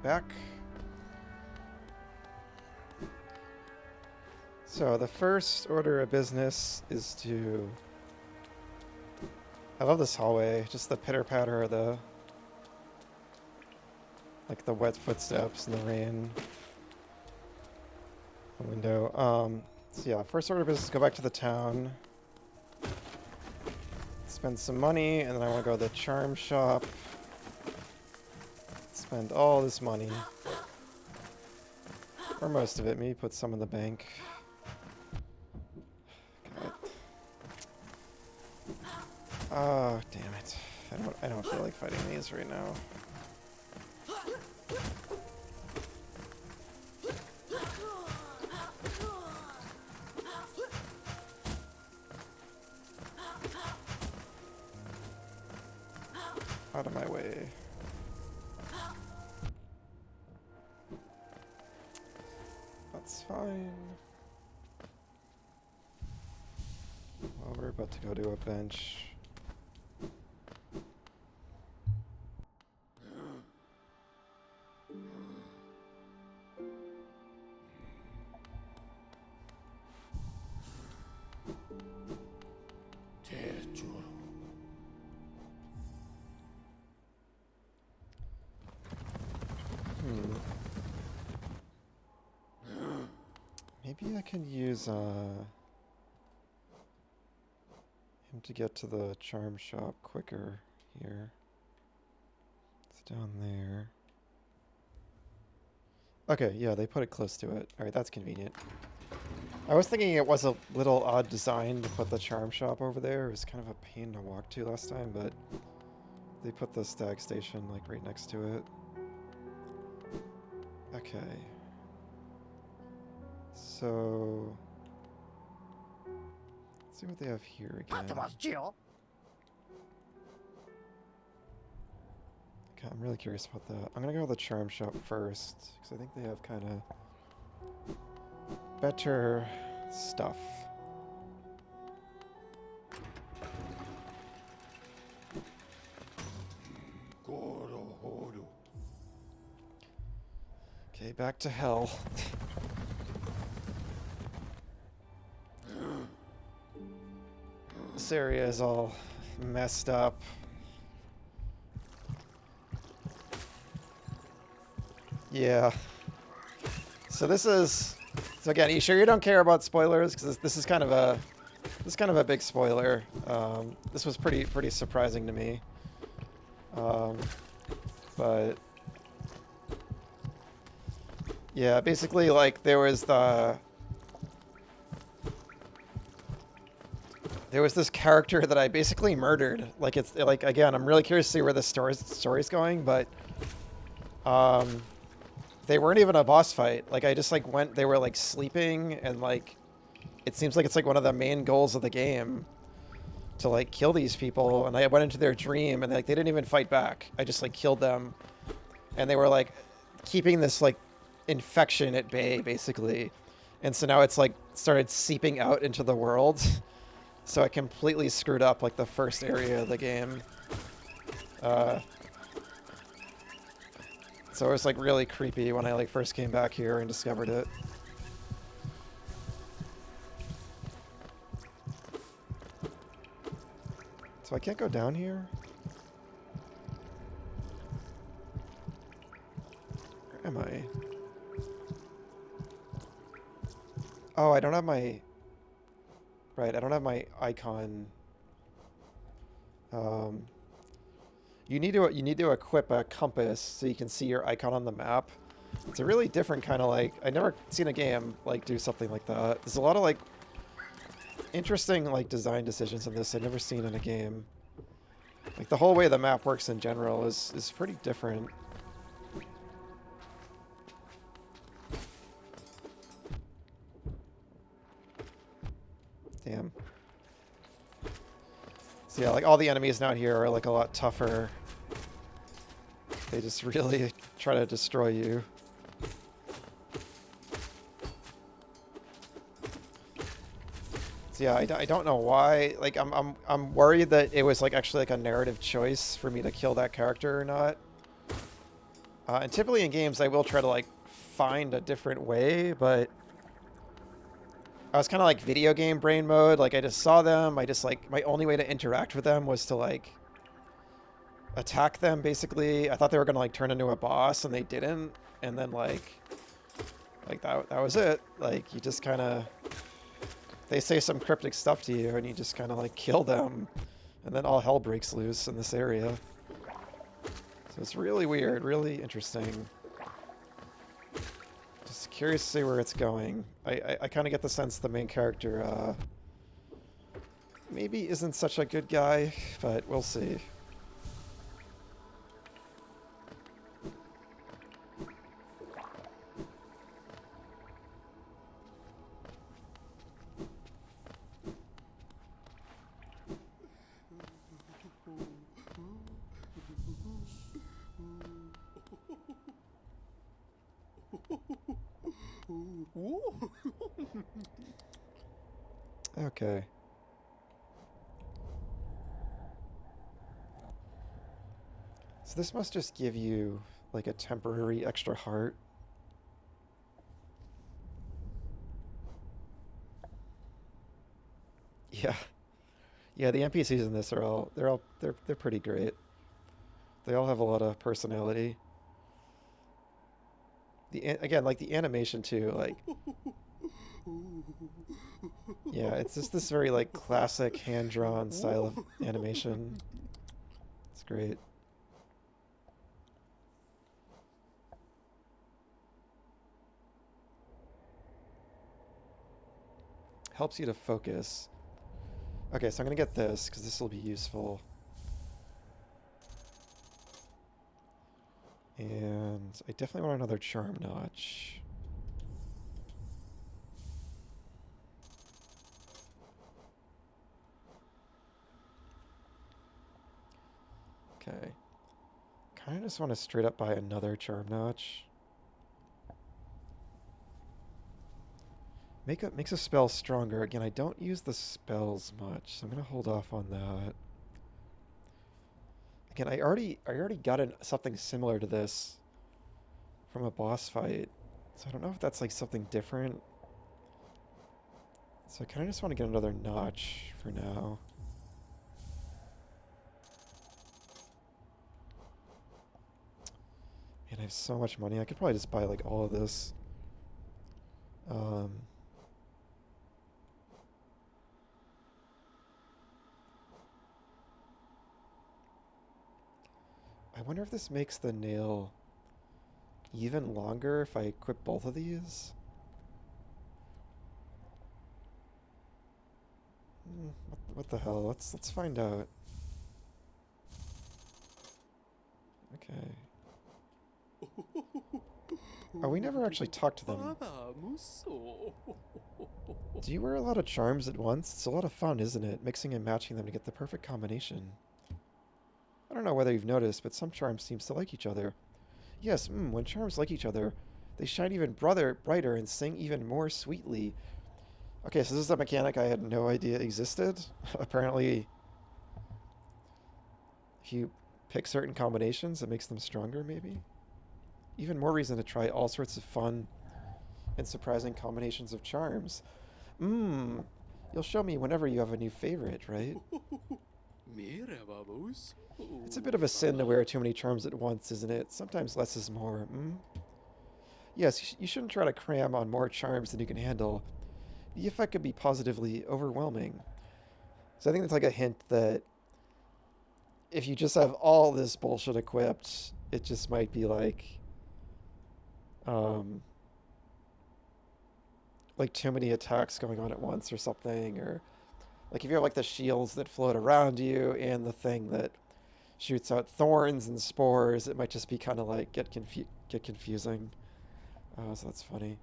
back. So the first order of business is to... I love this hallway, just the pitter-patter of the... like the wet footsteps in the rain. The window. So yeah, first order of business, go back to the town. Spend some money, and then I want to go to the charm shop. Spend all this money. Or most of it. Maybe put some in the bank. God. Oh, damn it. I don't feel like fighting these right now. Out of my way. That's fine. Well, we're about to go to a bench. Maybe I can use him to get to the charm shop quicker here. It's down there. Okay, yeah, they put it close to it. Alright, that's convenient. I was thinking it was a little odd design to put the charm shop over there. It was kind of a pain to walk to last time, but they put the stag station like right next to it. Okay. So, let's see what they have here again. Okay, I'm really curious about that. I'm gonna go to the charm shop first, because I think they have kind of better stuff. Okay, back to hell. This area is all messed up. Yeah. So this is... So again, you sure you don't care about spoilers? Because this is kind of a big spoiler. This was pretty surprising to me. But yeah, basically, like, there was this character that I basically murdered. Like, it's like, again, I'm really curious to see where this story's going, but they weren't even a boss fight. Like, I just like went, they were like sleeping, and like it seems like it's like one of the main goals of the game to like kill these people, and I went into their dream, and like they didn't even fight back. I just like killed them, and they were like keeping this like infection at bay basically, and so now it's like started seeping out into the world. So I completely screwed up like the first area of the game. So it was like really creepy when I like first came back here and discovered it. So I can't go down here? Where am I? Oh, I don't have my... Right, I don't have my icon. You need to equip a compass so you can see your icon on the map. It's a really different kind of like... I've never seen a game like do something like that. There's a lot of like interesting like design decisions in this I've never seen in a game. Like the whole way the map works in general is pretty different. Damn. So yeah, like all the enemies out here are like a lot tougher. They just really try to destroy you. So yeah, I don't know why. Like I'm worried that it was like actually like a narrative choice for me to kill that character or not. And typically in games, I will try to like find a different way, but I was kind of like video game brain mode. Like I just saw them. I just like my only way to interact with them was to like attack them. Basically, I thought they were gonna like turn into a boss, and they didn't. And then like that was it. Like you just kind of they say some cryptic stuff to you, and you just kind of like kill them, and then all hell breaks loose in this area. So it's really weird, really interesting. Just curious to see where it's going. I kind of get the sense the main character maybe isn't such a good guy, but we'll see. Okay. So this must just give you like a temporary extra heart. Yeah. Yeah, the NPCs in this are they're pretty great. They all have a lot of personality. Again, like the animation too, like yeah, it's just this very like classic hand-drawn style of animation. It's great. Helps you to focus. Okay, so I'm gonna get this because this will be useful. And I definitely want another charm notch. Okay. Kind of just want to straight up buy another charm notch. Makes a spell stronger. Again, I don't use the spells much, so I'm gonna hold off on that. Again, I already got something similar to this from a boss fight, so I don't know if that's like something different. So I kind of just want to get another notch for now. And I have so much money. I could probably just buy like all of this. I wonder if this makes the nail even longer if I equip both of these. What the hell? Let's find out. Okay. Oh, we never actually talked to them. Do you wear a lot of charms at once? It's a lot of fun, isn't it? Mixing and matching them to get the perfect combination. I don't know whether you've noticed, but some charms seem to like each other. Yes, when charms like each other, they shine even brighter and sing even more sweetly. Okay, so this is a mechanic I had no idea existed. Apparently, if you pick certain combinations, it makes them stronger, maybe? Even more reason to try all sorts of fun and surprising combinations of charms. You'll show me whenever you have a new favorite, right? It's a bit of a sin to wear too many charms at once, isn't it? Sometimes less is more, Yes, you shouldn't try to cram on more charms than you can handle. The effect could be positively overwhelming. So I think that's like a hint that if you just have all this bullshit equipped, it just might be like too many attacks going on at once or something, or like if you have like the shields that float around you and the thing that shoots out thorns and spores, it might just be kind of like get confusing. So that's funny.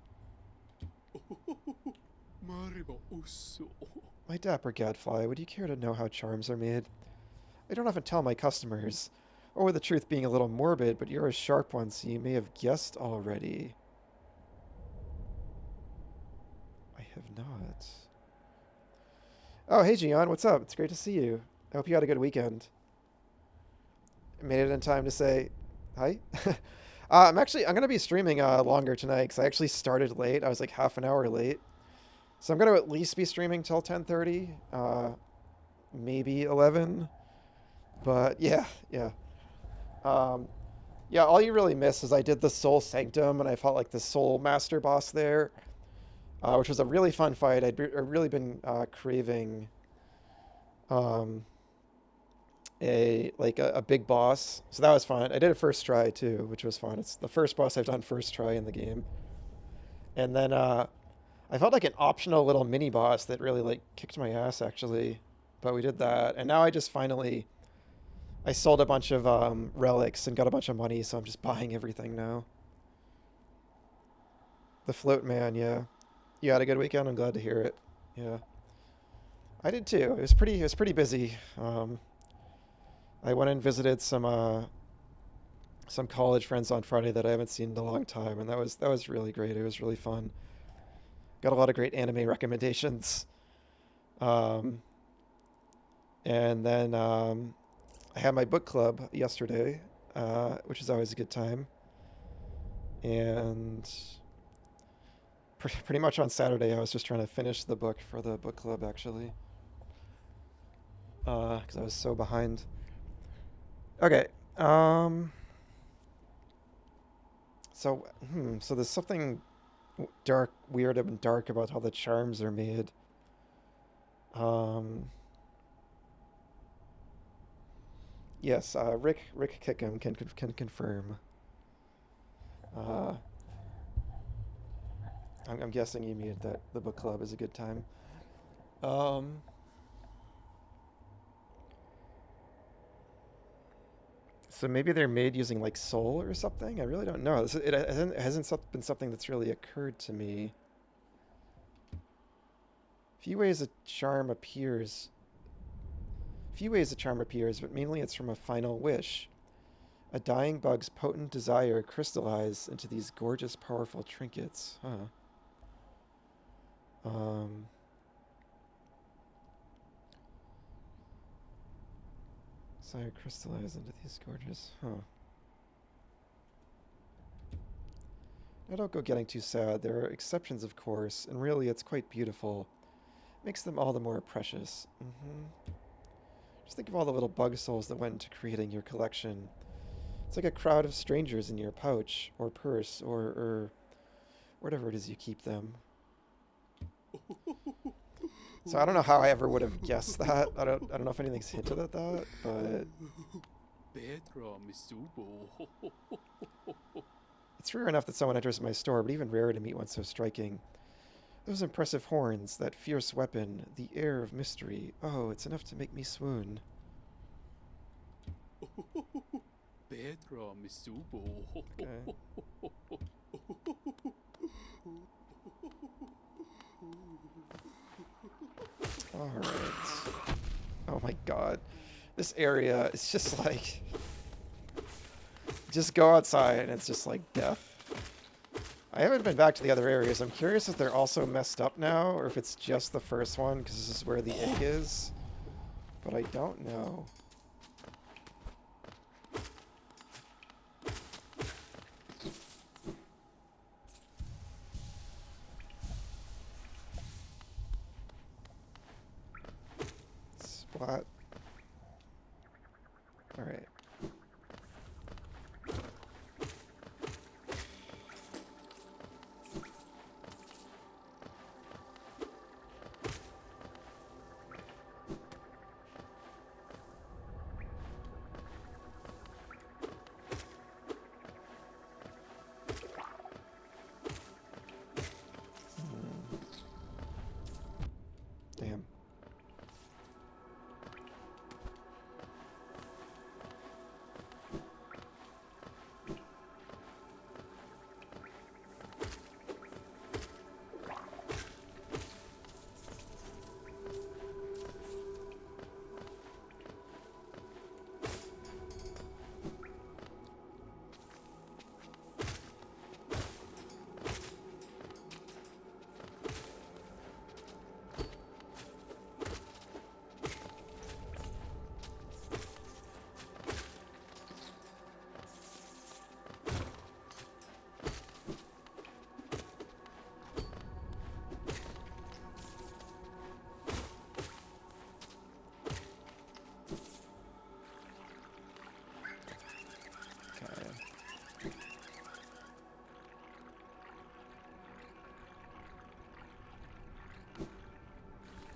My dapper gadfly, would you care to know how charms are made? I don't often tell my customers, or with the truth being a little morbid, but you're a sharp one, so you may have guessed already. I have not. Oh, hey Gian, what's up? It's great to see you. I hope you had a good weekend. I made it in time to say hi. I'm gonna be streaming longer tonight because I actually started late. I was like half an hour late, so I'm gonna at least be streaming till 10:30, maybe 11. But yeah, yeah, um, yeah. All you really miss is I did the Soul Sanctum and I fought like the Soul Master boss there, which was a really fun fight. I'd really been craving um, a big boss, so that was fun. I did it first try too, which was fun. It's the first boss I've done first try in the game. And then I felt like an optional little mini boss that really like kicked my ass actually, but we did that, and now I just finally I sold a bunch of relics and got a bunch of money, so I'm just buying everything now. The float man, yeah. You had a good weekend. I'm glad to hear it. Yeah, I did too. It was pretty busy. I went and visited some college friends on Friday that I haven't seen in a long time, and that was really great. It was really fun. Got a lot of great anime recommendations. Um, and then I had my book club yesterday, which is always a good time. And pretty much on Saturday, I was just trying to finish the book for the book club, actually, because I was so behind. Okay. Um, so there's something dark, weird, and dark about how the charms are made. Um, yes, Rick Kickham can confirm. Uh, I'm guessing you mean that the book club is a good time. Um, so maybe they're made using like soul or something. I really don't know. It hasn't been something that's really occurred to me. Few ways a charm appears. Few ways a charm appears, but mainly it's from a final wish. A dying bug's potent desire crystallized into these gorgeous, powerful trinkets. Huh. Um, desire crystallized into these gorgeous. Huh. Now don't go getting too sad. There are exceptions, of course, and really it's quite beautiful. Makes them all the more precious. Just think of all the little bug souls that went into creating your collection. It's like a crowd of strangers in your pouch, or purse, or whatever it is you keep them. So I don't know how I ever would have guessed that. I don't know if anything's hinted at that, but it's rare enough that someone enters my store, but even rarer to meet one so striking. Those impressive horns, that fierce weapon, the air of mystery. Oh, it's enough to make me swoon. Okay. Alright. Oh my god. This area is just like... Just go outside and it's just like death. I haven't been back to the other areas. I'm curious if they're also messed up now, or if it's just the first one, because this is where the egg is. But I don't know. Splat. Alright. Damn.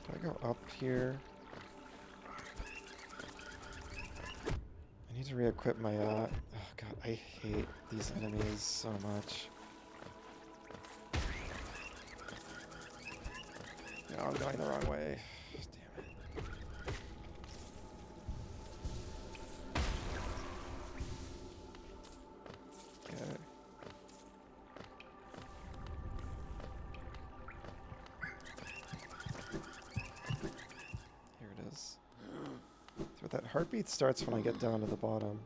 Do I go up here? I need to re-equip my, oh god, I hate these enemies so much. No, I'm going the wrong way. Damn it. Okay. Here it is. So that heartbeat starts when I get down to the bottom.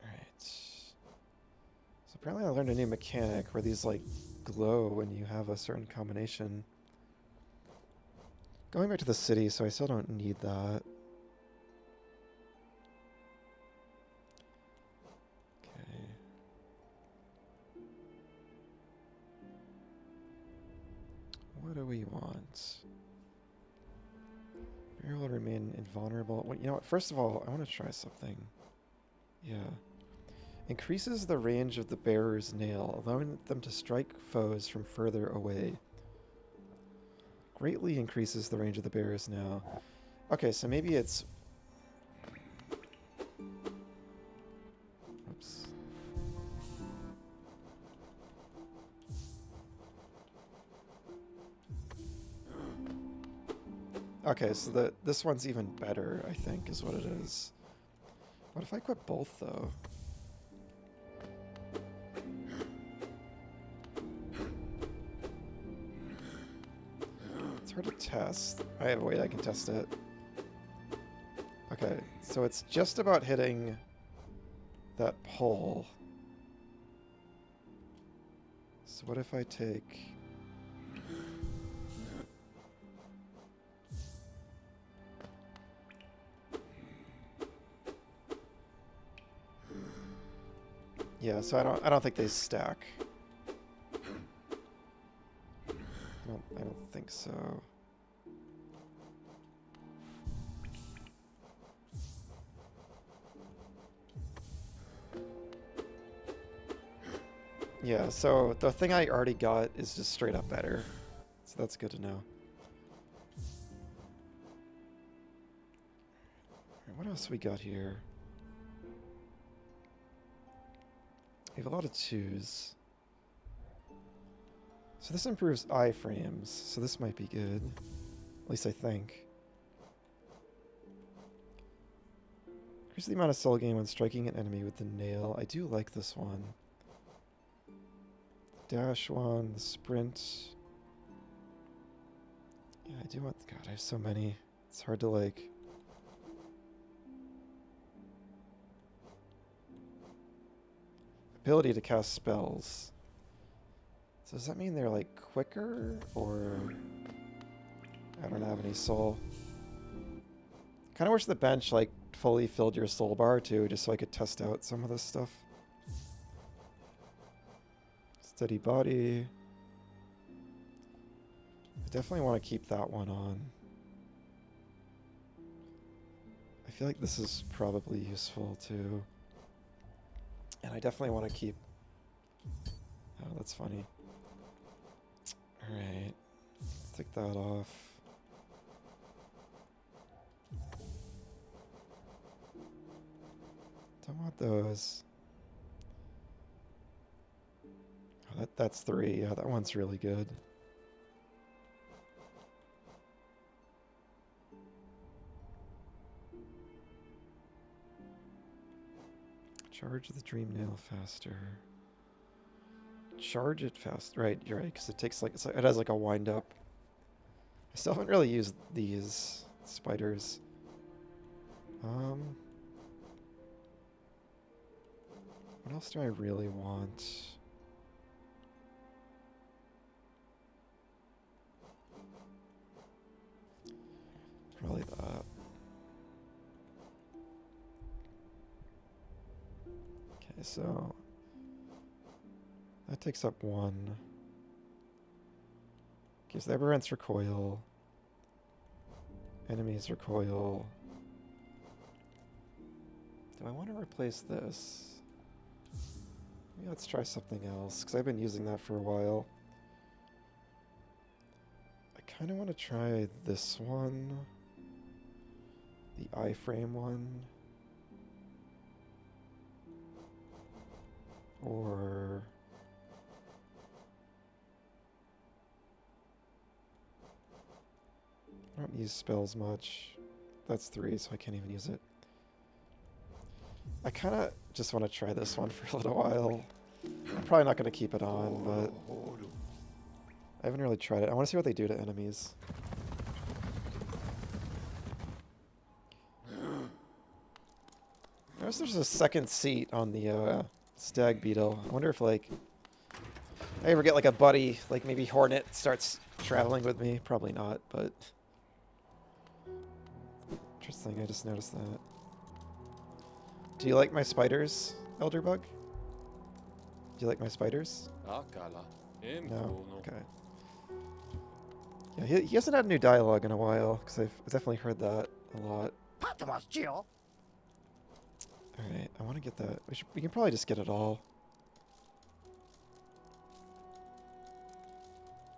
Alright. So apparently I learned a new mechanic where these like glow when you have a certain combination. Going back to the city, so I still don't need that. Okay. What do we want? Barrier will remain invulnerable. Well, you know what? First of all, I want to try something. Yeah. Increases the range of the bearer's nail, allowing them to strike foes from further away. Greatly increases the range of the bearer's nail. Okay, so maybe it's... Oops. Okay, so this one's even better, I think, is what it is. What if I equip both, though? It's hard to test. I have a way I can test it. Okay, so it's just about hitting that pole. So what if I take... Yeah, so I don't think they stack. I don't think so. Yeah, so the thing I already got is just straight up better. So that's good to know. Alright, what else we got here? We have a lot of 2s. So this improves iframes, so this might be good. At least I think. Increase the amount of soul gain when striking an enemy with the nail. I do like this one. Dash one, the sprint. Yeah, I do want... God, I have so many. It's hard to like... Ability to cast spells. So does that mean they're like quicker, or... I don't have any soul. Kind of wish the bench like fully filled your soul bar too, just so I could test out some of this stuff. Steady body. I definitely want to keep that one on. I feel like this is probably useful too. And I definitely want to keep... Oh, that's funny. Alright. Let's take that off. Don't want those. Oh, that's 3. Yeah, that one's really good. Charge the dream nail faster. Charge it fast. Right, you're right, because it takes like it has like a wind up. I still haven't really used these spiders. What else do I really want? Probably that. Okay, so that takes up 1. Gives the aberrants recoil. Enemies recoil. Do I want to replace this? Maybe let's try something else, because I've been using that for a while. kind of want to try this one. The iframe one. Or... I don't use spells much. That's 3, so I can't even use it. I kind of just want to try this one for a little while. I'm probably not going to keep it on, but I haven't really tried it. I want to see what they do to enemies. Notice there's a second seat on the stag beetle. I wonder if, like, I ever get like a buddy, like maybe Hornet starts traveling with me. Probably not, but interesting. I just noticed that. Do you like my spiders, Elderbug? Do you like my spiders? No? Okay. Yeah, he hasn't had new dialogue in a while, because I've definitely heard that a lot. Alright, I want to get that. We can probably just get it all.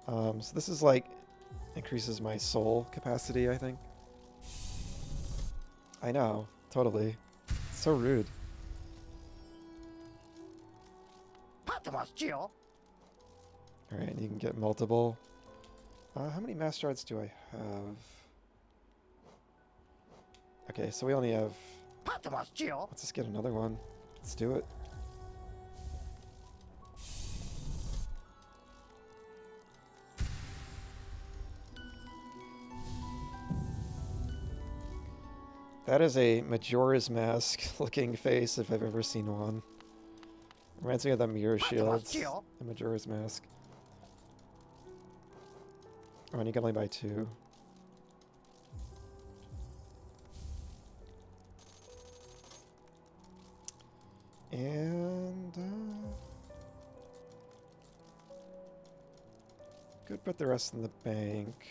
So this is like, increases my soul capacity, I think. I know, totally. It's so rude. Alright, you can get multiple. How many master arts do I have? Okay, so we only have... Let's just get another one. Let's do it. That is a Majora's Mask looking face if I've ever seen one. Reminds me of the mirror shields. The Majora's Mask. Oh, and you can only buy 2. And could put the rest in the bank.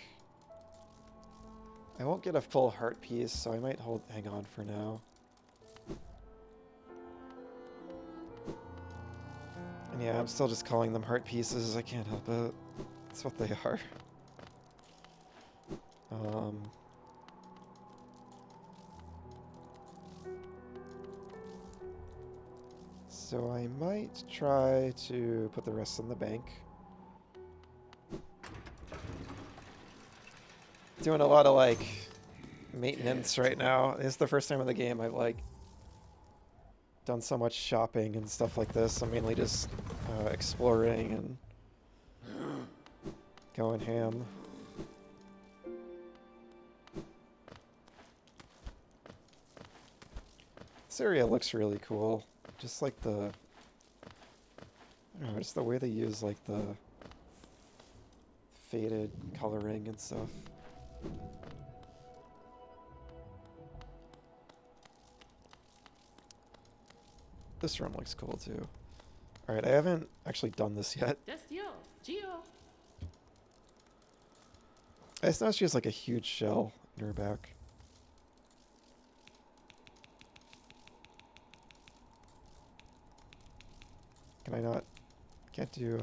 I won't get a full heart piece, so I might hang on for now. And yeah, I'm still just calling them heart pieces. I can't help it. That's what they are. So I might try to put the rest in the bank. Doing a lot of like maintenance right now. It's the first time in the game I've like done so much shopping and stuff like this. I'm mainly just exploring and going ham. This area looks really cool. Just like the, I don't know, just the way they use like the faded coloring and stuff. This room looks cool too. Alright, I haven't actually done this yet. I just noticed she has like a huge shell in her back. Can I not? Can't do,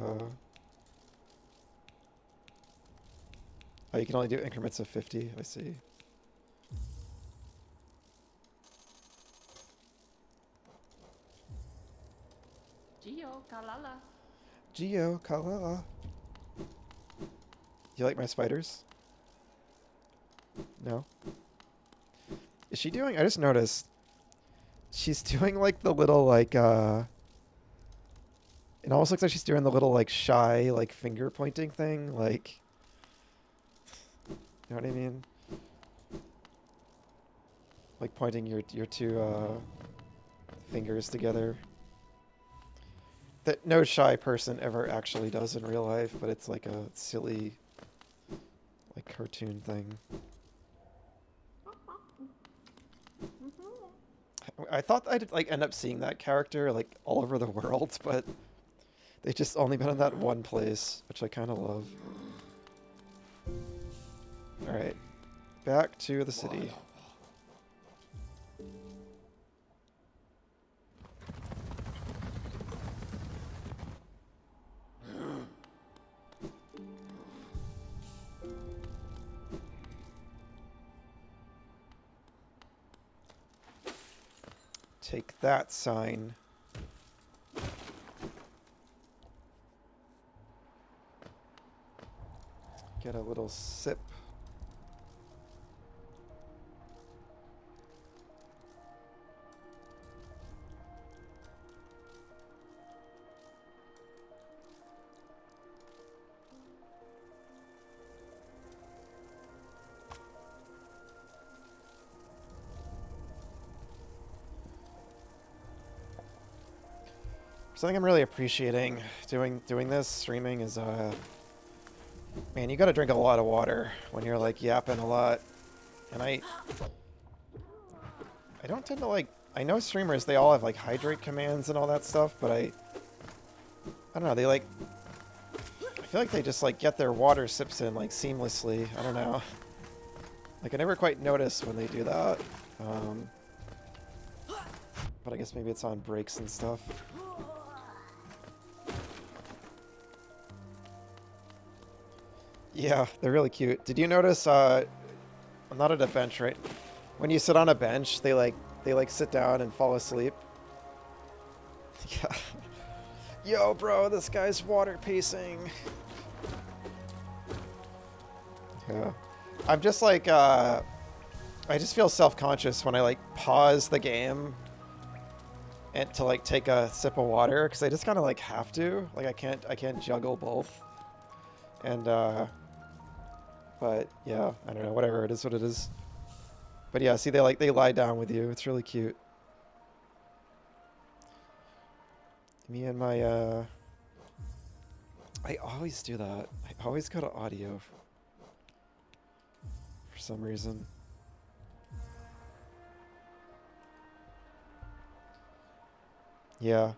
Oh, you can only do increments of 50, I see. Geo Kalala. You like my spiders? No? Is she doing... I just noticed. She's doing like the little like, it almost looks like she's doing the little like shy like finger pointing thing, like... You know what I mean? Like pointing your 2 fingers together. That no shy person ever actually does in real life, but it's like a silly, like cartoon thing. I thought I'd like end up seeing that character like all over the world, but they've just only been in that one place, which I kind of love. Alright, back to the city. take that sign. Get a little sip. Something I'm really appreciating doing this streaming is man, you gotta drink a lot of water when you're like yapping a lot. And I don't tend to like, I know streamers, they all have like hydrate commands and all that stuff, but I don't know, they like, I feel like they just like get their water sips in like seamlessly. I don't know. Like I never quite notice when they do that. But I guess maybe it's on breaks and stuff. Yeah, they're really cute. Did you notice, I'm not at a bench, right? When you sit on a bench, they like sit down and fall asleep. Yeah. Yo, bro, this guy's water pacing. Yeah. I'm just like, I just feel self-conscious when I like pause the game and to like take a sip of water, because I just kind of like have to. Like I can't juggle both. And but yeah, I don't know, whatever, it is what it is. But yeah, see, they lie down with you. It's really cute. Me and my I always do that. I always go to audio for some reason. Yeah.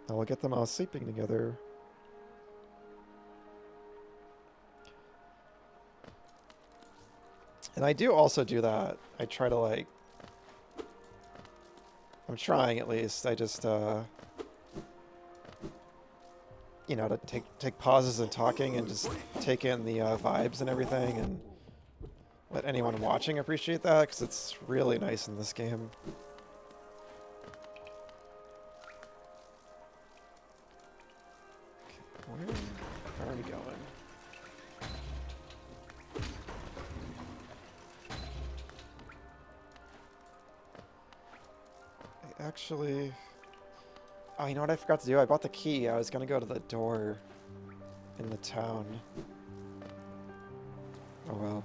I'll get them all sleeping together. And I do also do that. I try to like... I'm trying at least. I just, you know, to take pauses in talking and just take in the vibes and everything and let anyone watching appreciate that, because it's really nice in this game. Okay, where are we going? Actually, oh, you know what I forgot to do? I bought the key. I was gonna go to the door in the town. Oh well.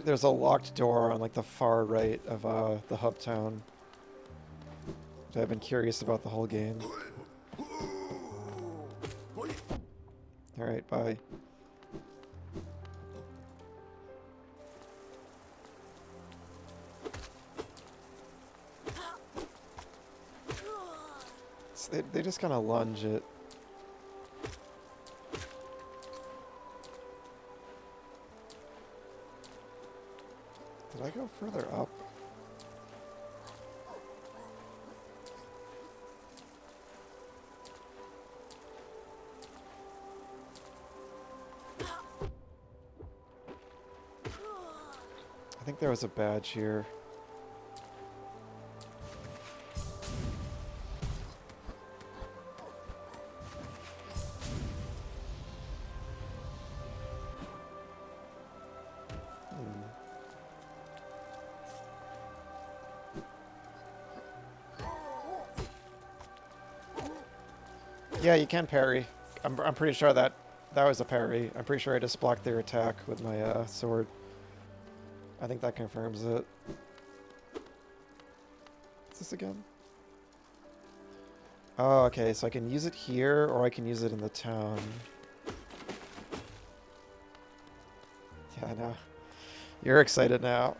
There's a locked door on like the far right of the hub town. I've been curious about the whole game. Alright, bye. So they just kind of lunge it. Did I go further up? I think there was a badge here. Yeah, you can parry. I'm pretty sure that was a parry. I'm pretty sure I just blocked their attack with my sword. I think that confirms it. What's this again? Oh, okay, so I can use it here, or I can use it in the town. Yeah, I know. You're excited now.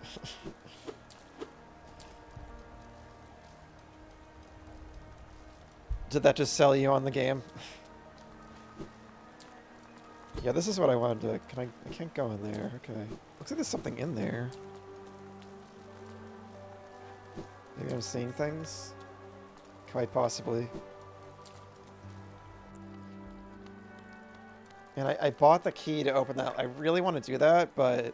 Did that just sell you on the game? Yeah, this is what I wanted to... Can I can't go in there. Okay. Looks like there's something in there. Maybe I'm seeing things? Quite possibly. And I bought the key to open that. I really want to do that, but...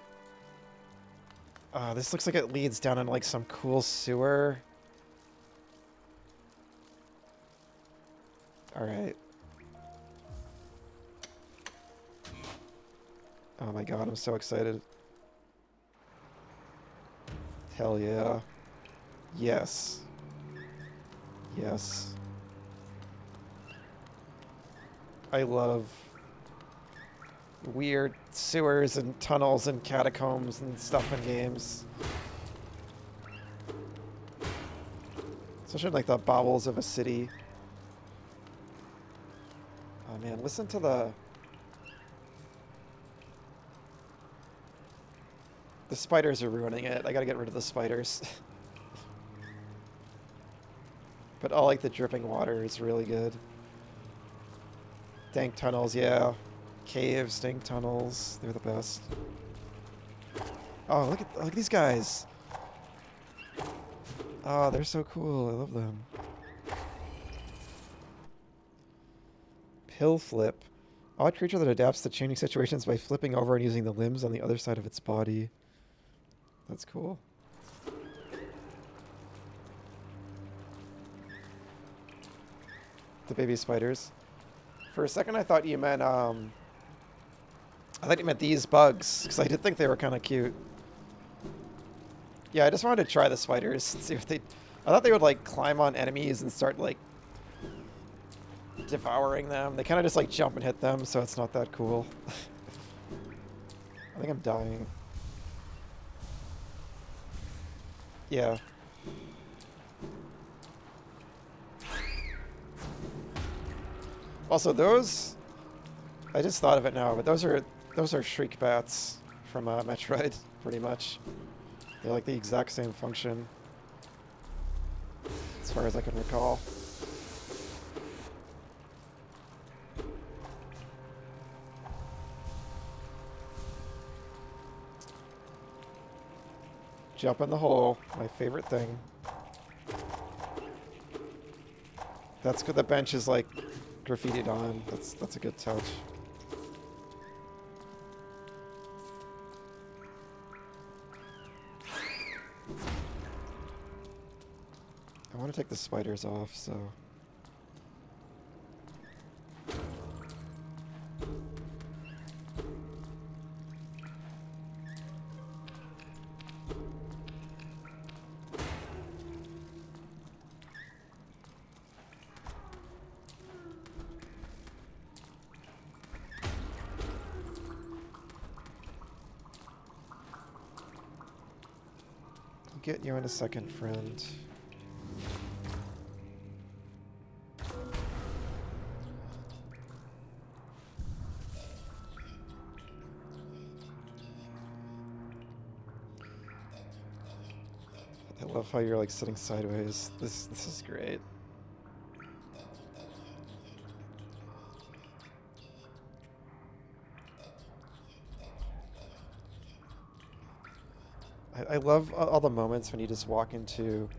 this looks like it leads down in like some cool sewer. Alright. Oh my god, I'm so excited. Hell yeah. Yes. Yes. I love weird sewers and tunnels and catacombs and stuff in games. Especially like the bowels of a city. Oh man, listen to the spiders are ruining it. I gotta get rid of the spiders. But I like the dripping water. It's really good. Dank tunnels, yeah. Caves, dank tunnels. They're the best. Oh, look at these guys. Oh, they're so cool. I love them. Pill flip. Odd creature that adapts to changing situations by flipping over and using the limbs on the other side of its body. That's cool. The baby spiders. For a second, I thought you meant these bugs, because I did think they were kind of cute. Yeah, I just wanted to try the spiders and see if they... I thought they would, like, climb on enemies and start, like, devouring them. They kind of just, like, jump and hit them, so it's not that cool. I think I'm dying. Yeah. Also, those... I just thought of it now, but those are shriek bats from Metroid, pretty much. They're like the exact same function, as far as I can recall. Jump in the hole, my favorite thing. That's good. The bench is like graffitied on. That's a good touch. I want to take the spiders off, so... I'll get you in a second, friend. I love how you're like sitting sideways. This is great. I love all the moments when you just walk into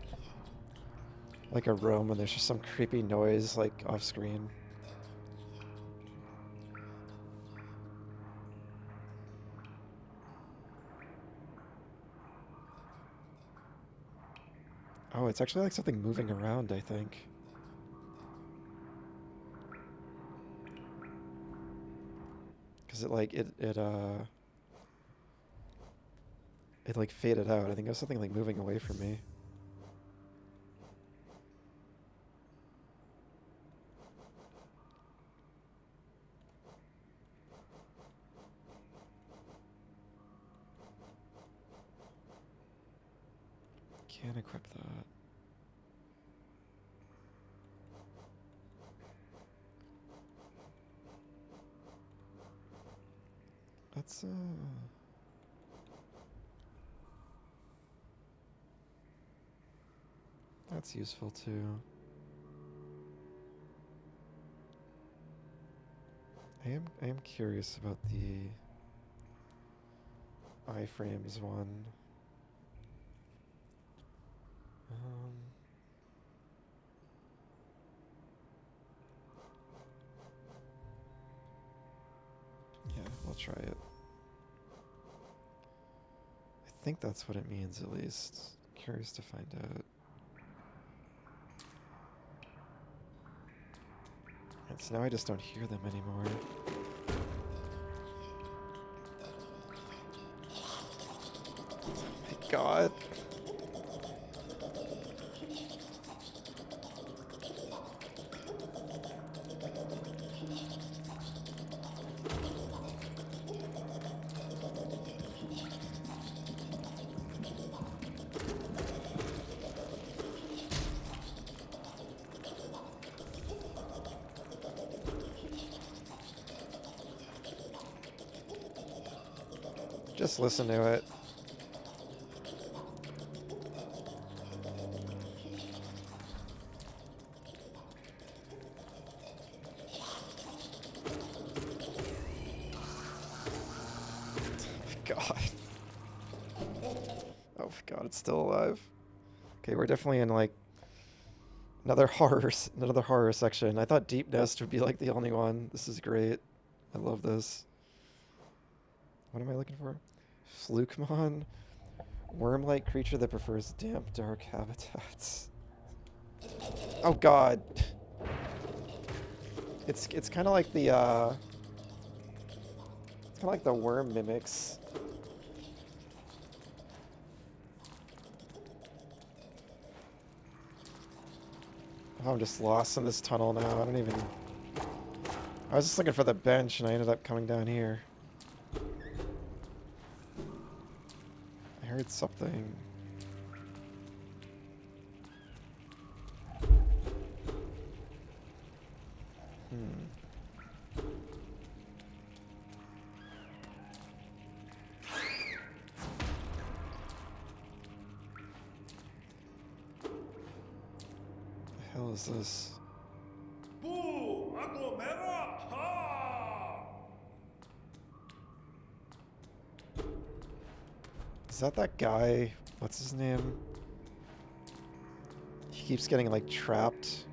like a room and there's just some creepy noise like off screen. Oh, it's actually like something moving around, I think. Because it like faded out. I think it was something like moving away from me. Can't equip that. That's useful too. I am curious about the iframes one. try it. I think that's what it means, at least. Curious to find out. And so now I just don't hear them anymore. Oh my god. Just listen to it. God. Oh god, it's still alive. Okay, we're definitely in like another horror section. I thought Deep Nest would be like the only one. This is great. I love this. What am I looking for? Flukemon. Worm-like creature that prefers damp, dark habitats. Oh god. It's kind of like the it's kind of like the worm mimics. Oh, I'm just lost in this tunnel now. I don't even... I was just looking for the bench and I ended up coming down here. I heard something. The hell is this? Is that guy? What's his name? He keeps getting like trapped.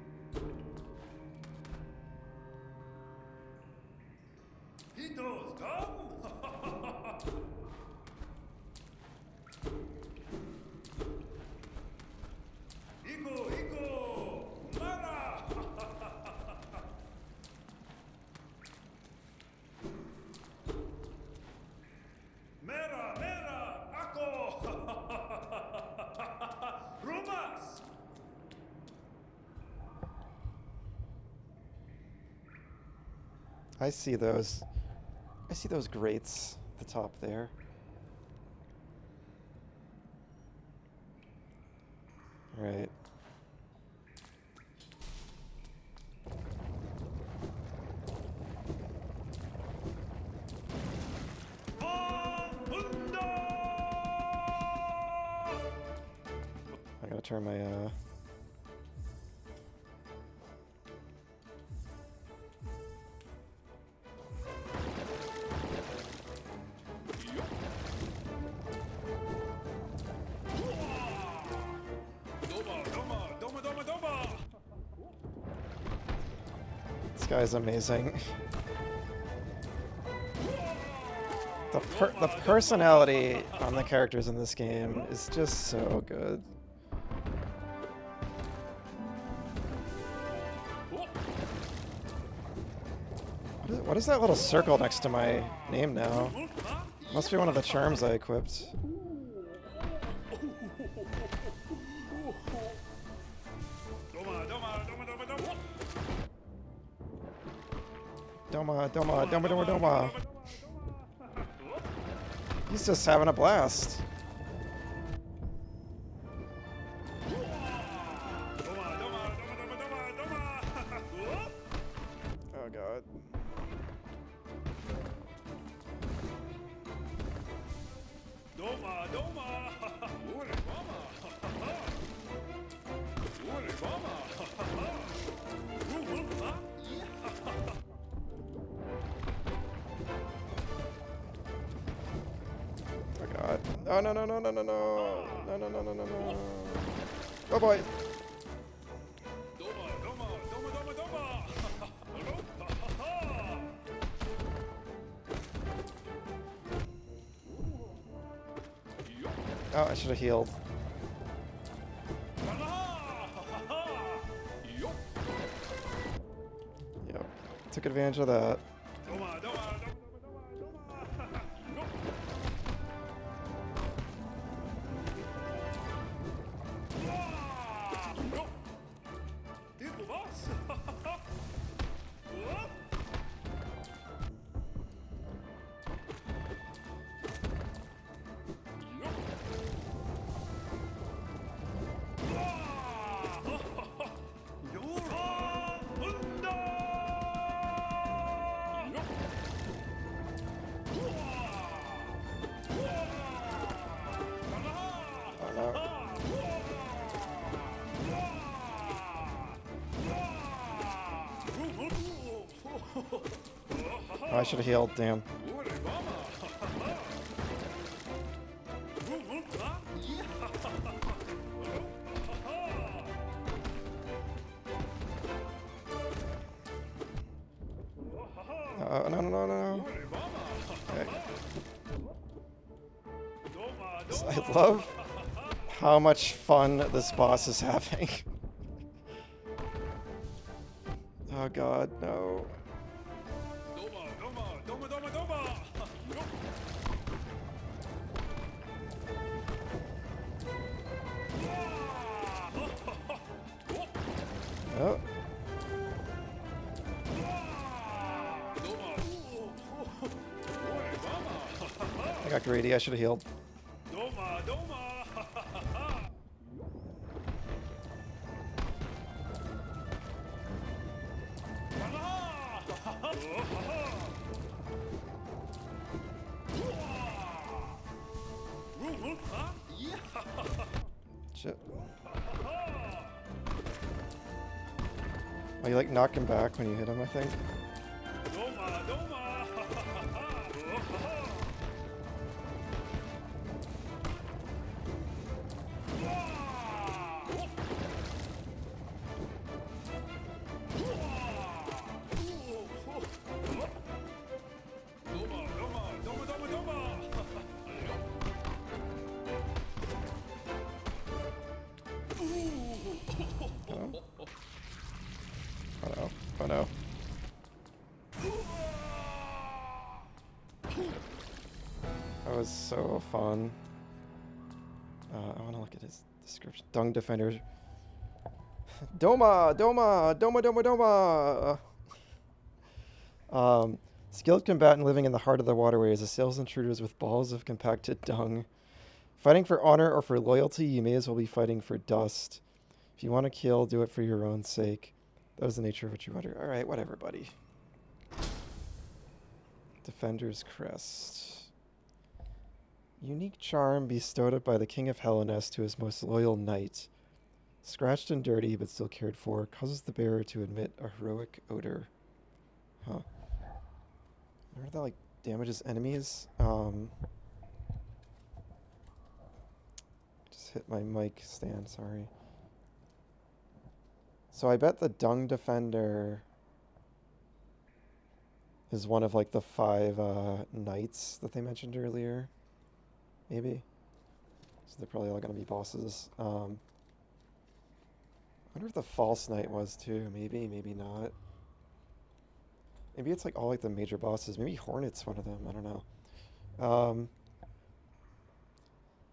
I see those. I see those grates at the top there. Right. I gotta turn my This guy's amazing. The personality on the characters in this game is just so good. What is that little circle next to my name now? Must be one of the charms I equipped. Doma. He's just having a blast. Oh god. Oh no. Oh boy. Oh, I should have healed. Yep. Took advantage of that. Oh, I should have healed, damn. No. Okay. I love how much fun this boss is having. Oh god, no. Oh. I got greedy, I should have healed. Shit. Oh, you like knock him back when you hit him, I think. Oh no. That was so fun. I want to look at his description. Dung Defender. Doma! Skilled combatant living in the heart of the waterways assails intruders with balls of compacted dung. Fighting for honor or for loyalty, you may as well be fighting for dust. If you want to kill, do it for your own sake. That was the nature of what you wanted. Alright, whatever, buddy. Defender's Crest. Unique charm bestowed by the King of Hellenest to his most loyal knight. Scratched and dirty, but still cared for, causes the bearer to emit a heroic odor. Huh. I wonder if that, like, damages enemies. Just hit my mic stand, sorry. So I bet the Dung Defender is one of, like, the 5 knights that they mentioned earlier. Maybe. So they're probably all going to be bosses. I wonder if the False Knight was too. Maybe, maybe not. Maybe it's like all like the major bosses. Maybe Hornet's one of them. I don't know.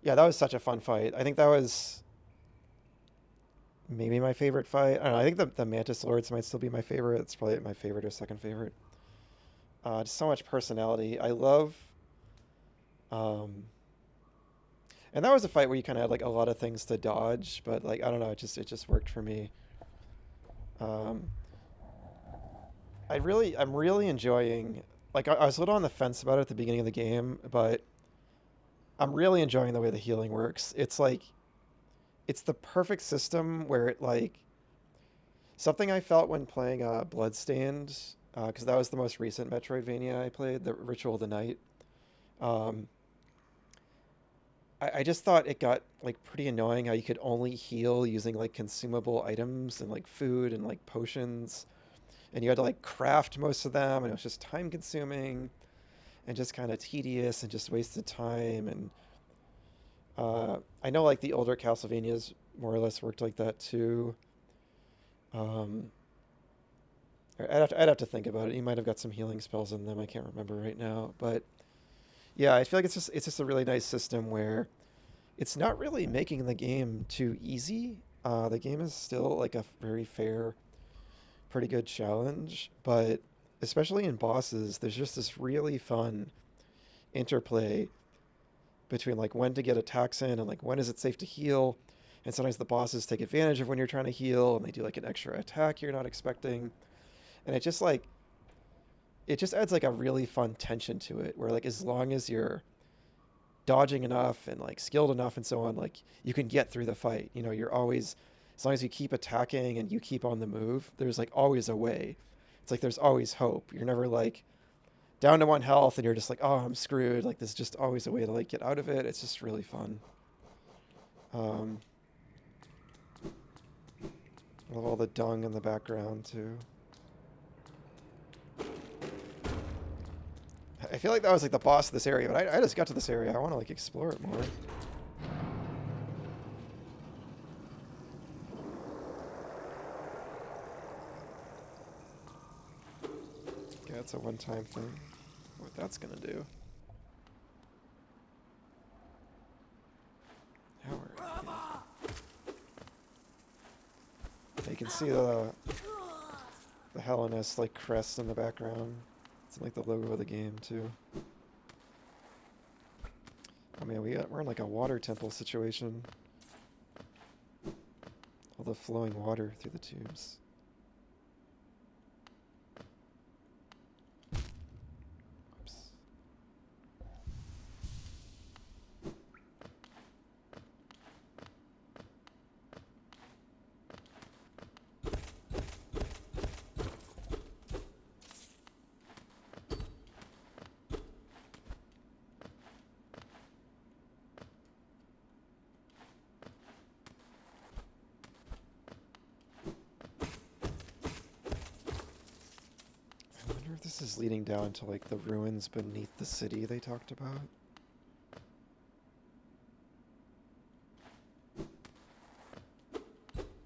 Yeah, that was such a fun fight. I think that was maybe my favorite fight. I don't know. I think the Mantis Lords might still be my favorite. It's probably my favorite or second favorite. Just so much personality. I love... and that was a fight where you kind of had like a lot of things to dodge, but like I don't know, it just worked for me. I'm really enjoying. Like I was a little on the fence about it at the beginning of the game, but I'm really enjoying the way the healing works. It's like it's the perfect system where it like something I felt when playing Bloodstained, because that was the most recent Metroidvania I played, the Ritual of the Night. I just thought it got like pretty annoying how you could only heal using like consumable items and like food and like potions, and you had to like craft most of them, and it was just time consuming and just kind of tedious and just wasted time. And I know like the older Castlevanias more or less worked like that too. Um, I'd have to think about it. You might have got some healing spells in them. I can't remember right now, but yeah, I feel like it's just a really nice system where it's not really making the game too easy. The game is still like a very fair, pretty good challenge, but especially in bosses, there's just this really fun interplay between like when to get attacks in and like when is it safe to heal. And sometimes the bosses take advantage of when you're trying to heal and they do like an extra attack you're not expecting. And it just adds like a really fun tension to it where like as long as you're dodging enough and like skilled enough and so on, like you can get through the fight. You know, you're always, as long as you keep attacking and you keep on the move, there's like always a way. It's like there's always hope. You're never like down to 1 health and you're just like, oh, I'm screwed. Like there's just always a way to like get out of it. It's just really fun. Um, I love all the dung in the background too. I feel like that was like the boss of this area, but I just got to this area. I want to like explore it more. Yeah, it's a one-time thing. What that's gonna do. Howard. Yeah, you can see the Hellenist like crest in the background. It's like the logo of the game too. Oh man, we're in like a water temple situation. All the flowing water through the tubes. Oops. I wonder if this is leading down to like the ruins beneath the city they talked about.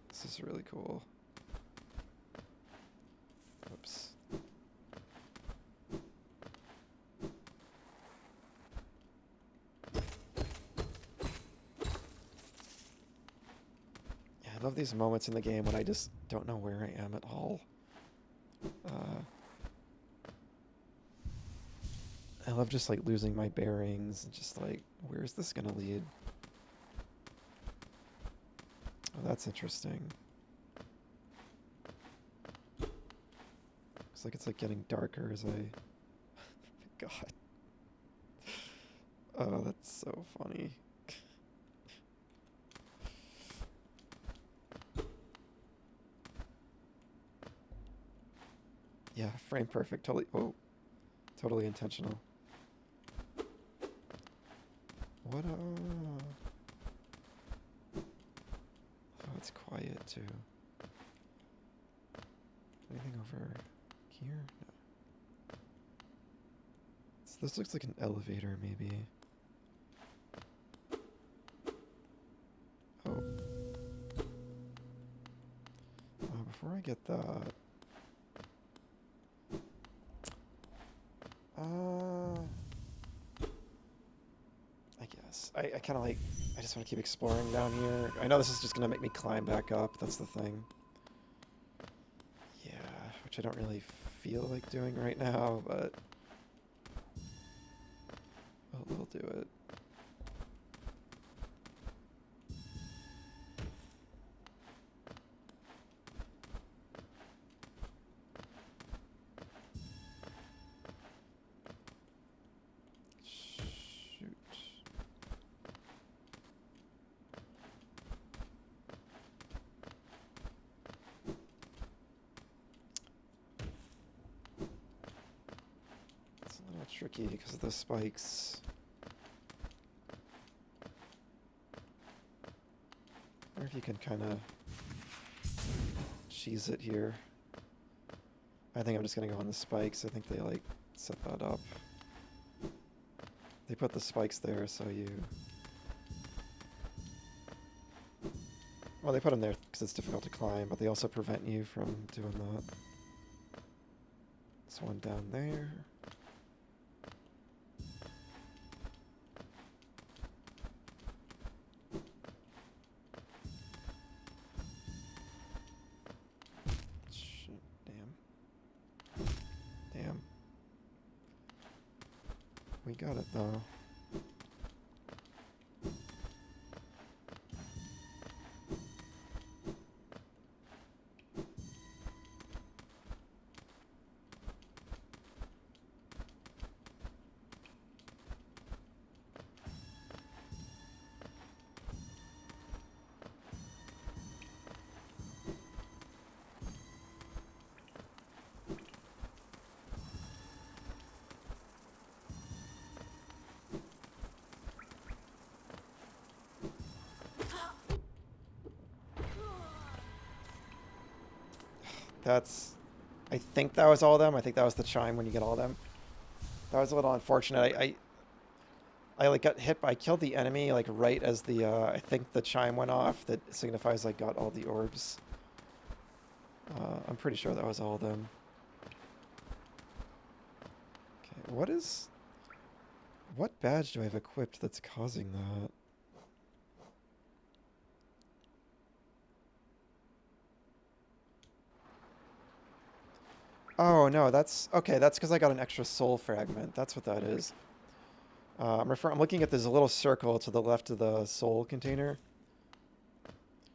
This is really cool. Oops. Yeah, I love these moments in the game when I just don't know where I am at all. I love just like losing my bearings and just like, where's this gonna lead? Oh, that's interesting. Looks like it's like getting darker as I... God. Oh, that's so funny. Yeah, frame perfect. Totally. Oh, totally intentional. What? Oh, it's quiet too. Anything over here? No. This looks like an elevator, maybe. Oh. Before I get that. I guess. I kind of like, I just want to keep exploring down here. I know this is just going to make me climb back up. That's the thing. Yeah, which I don't really feel like doing right now, but we'll do it. Tricky because of the spikes. Or if you can kind of cheese it here. I think I'm just gonna go on the spikes. I think they like set that up. They put the spikes there so you Well, they put them there because it's difficult to climb, but they also prevent you from doing that. There's one down there. Shit, damn. Damn. We got it, though. That's... I think that was all of them. I think that was the chime when you get all of them. That was a little unfortunate. I like got hit by... I killed the enemy like right as the... I think the chime went off. That signifies I got all the orbs. I'm pretty sure that was all of them. Okay, what is... What badge do I have equipped that's causing that? Oh, no, that's... Okay, that's because I got an extra soul fragment. That's what that is. I'm looking at this little circle to the left of the soul container.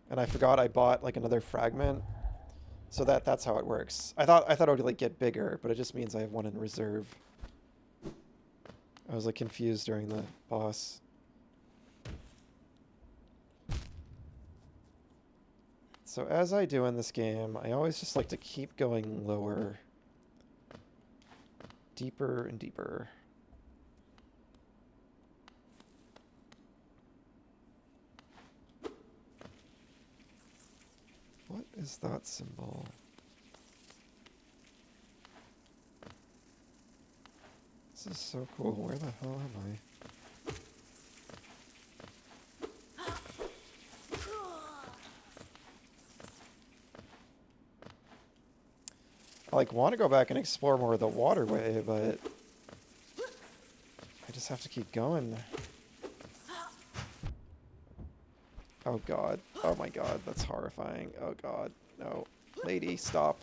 And I forgot I bought, like, another fragment. So that's how it works. I thought it would, like, get bigger, but it just means I have one in reserve. I was, like, confused during the boss. So as I do in this game, I always just like to keep going lower. Deeper and deeper. What is that symbol? This is so cool. Where the hell am I? I like want to go back and explore more of the waterway, but I just have to keep going. Oh god. Oh my god, that's horrifying. Oh god. No. Lady, stop.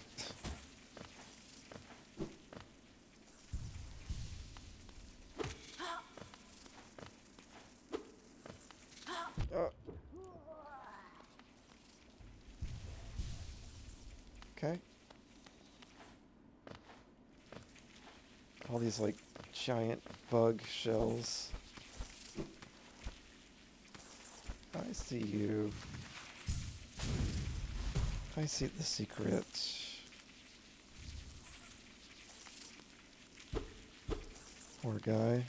Okay. All these like giant bug shells. I see you. I see the secret. Poor guy.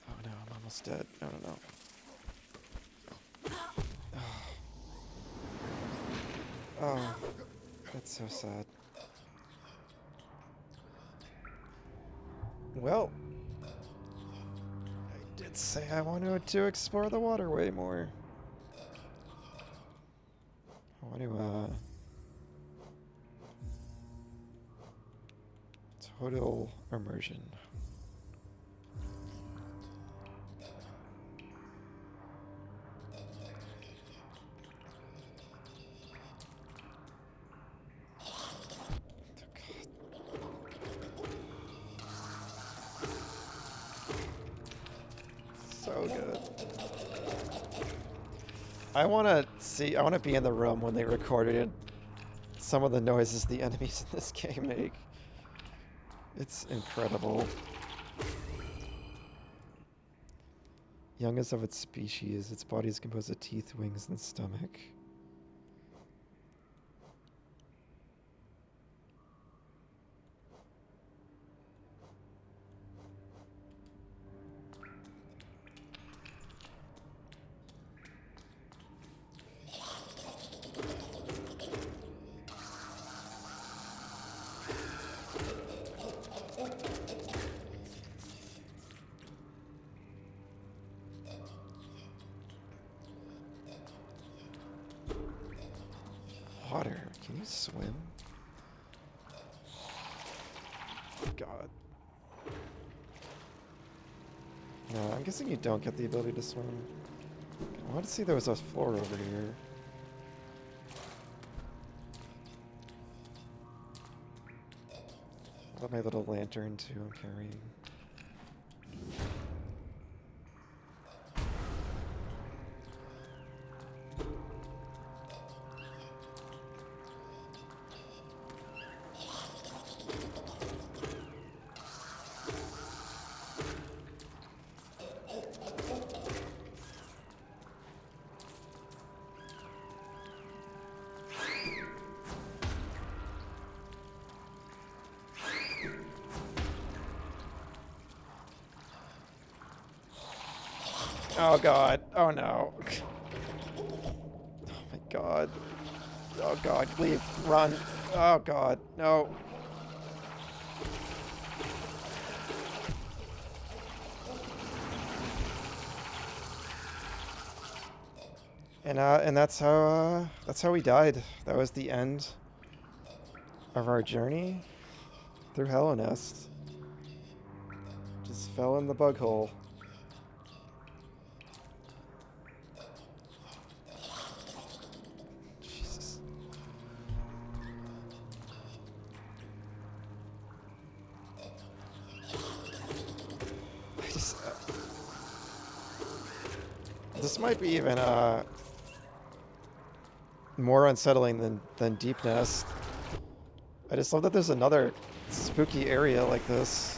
Oh no, I'm almost dead. No, no, no. Oh, that's so sad. Well, I did say I wanted to explore the waterway more. I want to, total immersion. So good. I want to be in the room when they recorded some of the noises the enemies in this game make. It's incredible. Youngest of its species, its body is composed of teeth, wings, and stomach. swim? God. No, I'm guessing you don't get the ability to swim. I want to see there was a floor over here. I love my little lantern too I'm carrying. Oh god. Oh no. Oh my god. Oh god, leave. Run. Oh god. No. And that's how we died. That was the end of our journey through Hellenest. Just fell in the bug hole. Jesus. I just this might be even more unsettling than Deep Nest. I just love that there's another spooky area like this.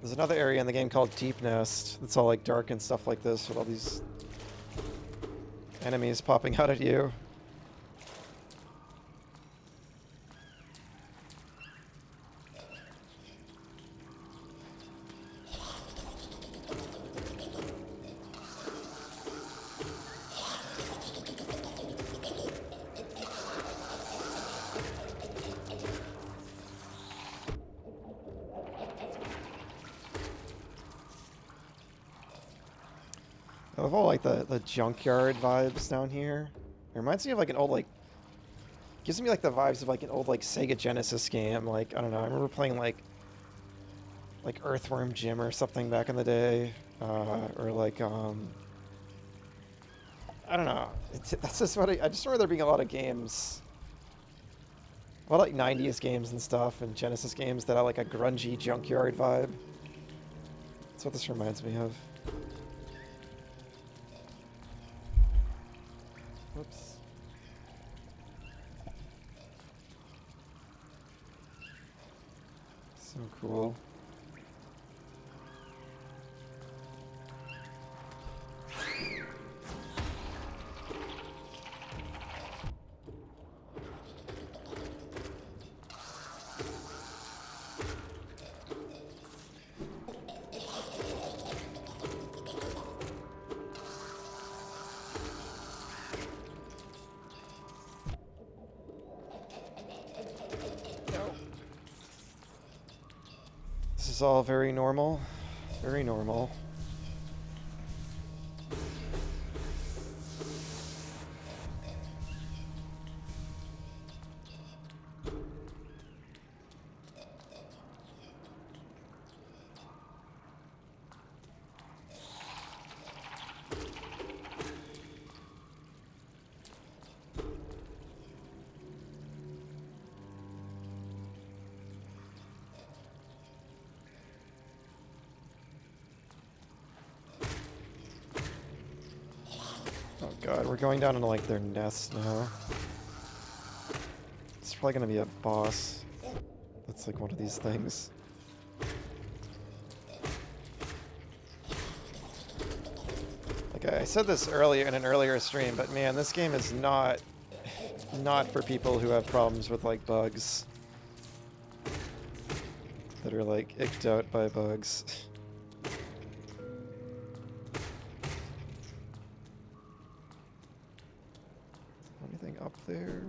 There's another area in the game called Deep Nest that's all like dark and stuff like this with all these enemies popping out at you. I love all like the junkyard vibes down here. It reminds me of like an old gives me like the vibes of like an old like Sega Genesis game. Like I don't know, I remember playing like Earthworm Jim or something back in the day, or like I don't know. That's just what I just remember there being a lot of games, a lot of like '90s games and stuff, and Genesis games that had like a grungy junkyard vibe. That's what this reminds me of. Whoops. So cool. This is all very normal. Very normal. Oh god, we're going down into like their nest now. It's probably gonna be a boss. That's like one of these things. Like I said this earlier in an earlier stream, but man, this game is not for people who have problems with like bugs. That are like icked out by bugs. Anything up there?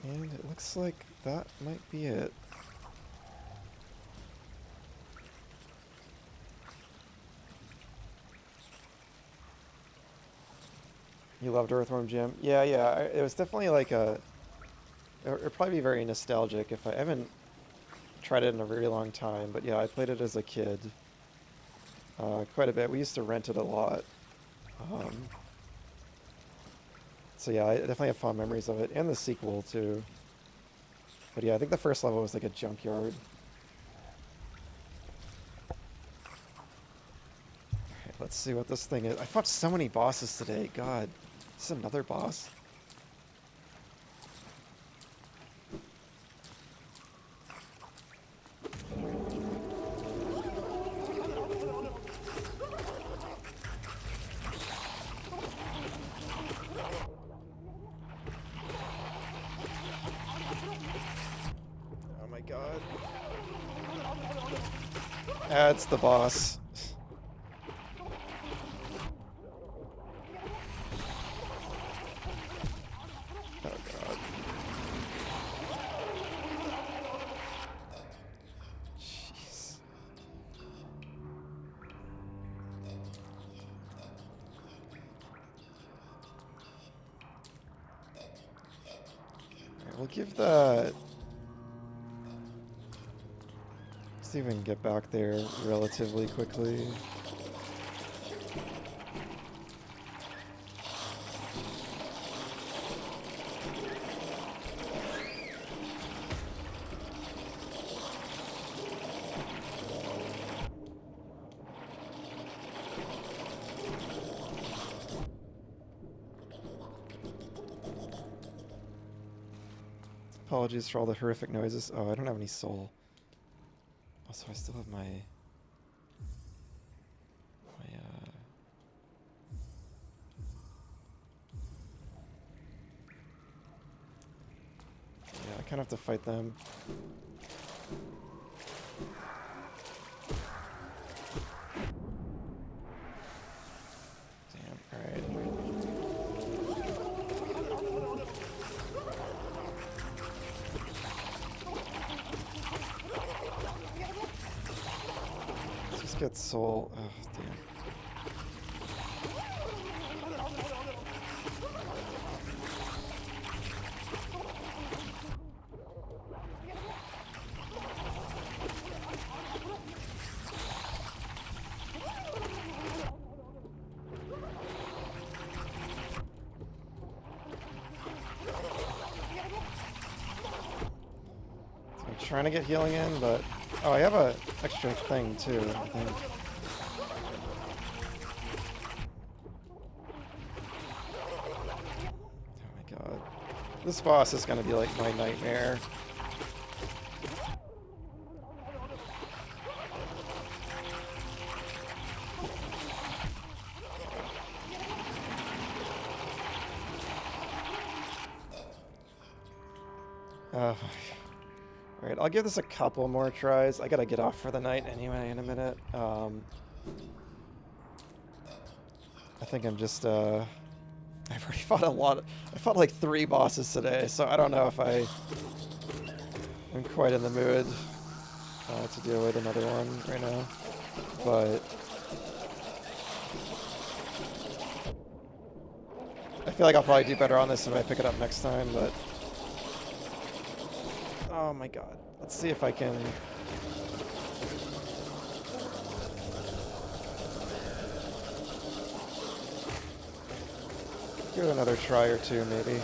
And it looks like that might be it. You loved Earthworm Jim? Yeah, it was definitely like a... It'd probably be very nostalgic if I haven't tried it in a very long time, but yeah, I played it as a kid. Quite a bit. We used to rent it a lot. Um, so yeah, I definitely have fond memories of it, and the sequel too. But yeah, I think the first level was like a junkyard. Alright, let's see what this thing is. I fought so many bosses today, god. This is another boss? Oh my god. That's the boss. Oh god. Jeez. Alright, we'll give that... See if we can get back there relatively quickly. Apologies for all the horrific noises. Oh, I don't have any soul. Also, I still have my... Yeah, I kind of have to fight them. Damn, alright. Let's just get soul. Oh, damn. Trying to get healing in, but... Oh, I have a extra thing, too, I think. Oh my god. This boss is gonna be like my nightmare. Alright, I'll give this a couple more tries. I gotta get off for the night anyway in a minute. I think I'm just, I've already fought a lot. I fought like 3 bosses today, so I don't know if I'm quite in the mood to deal with another one right now. But I feel like I'll probably do better on this if I pick it up next time, but... Oh my god. Let's see if I can... give it another try or two, maybe.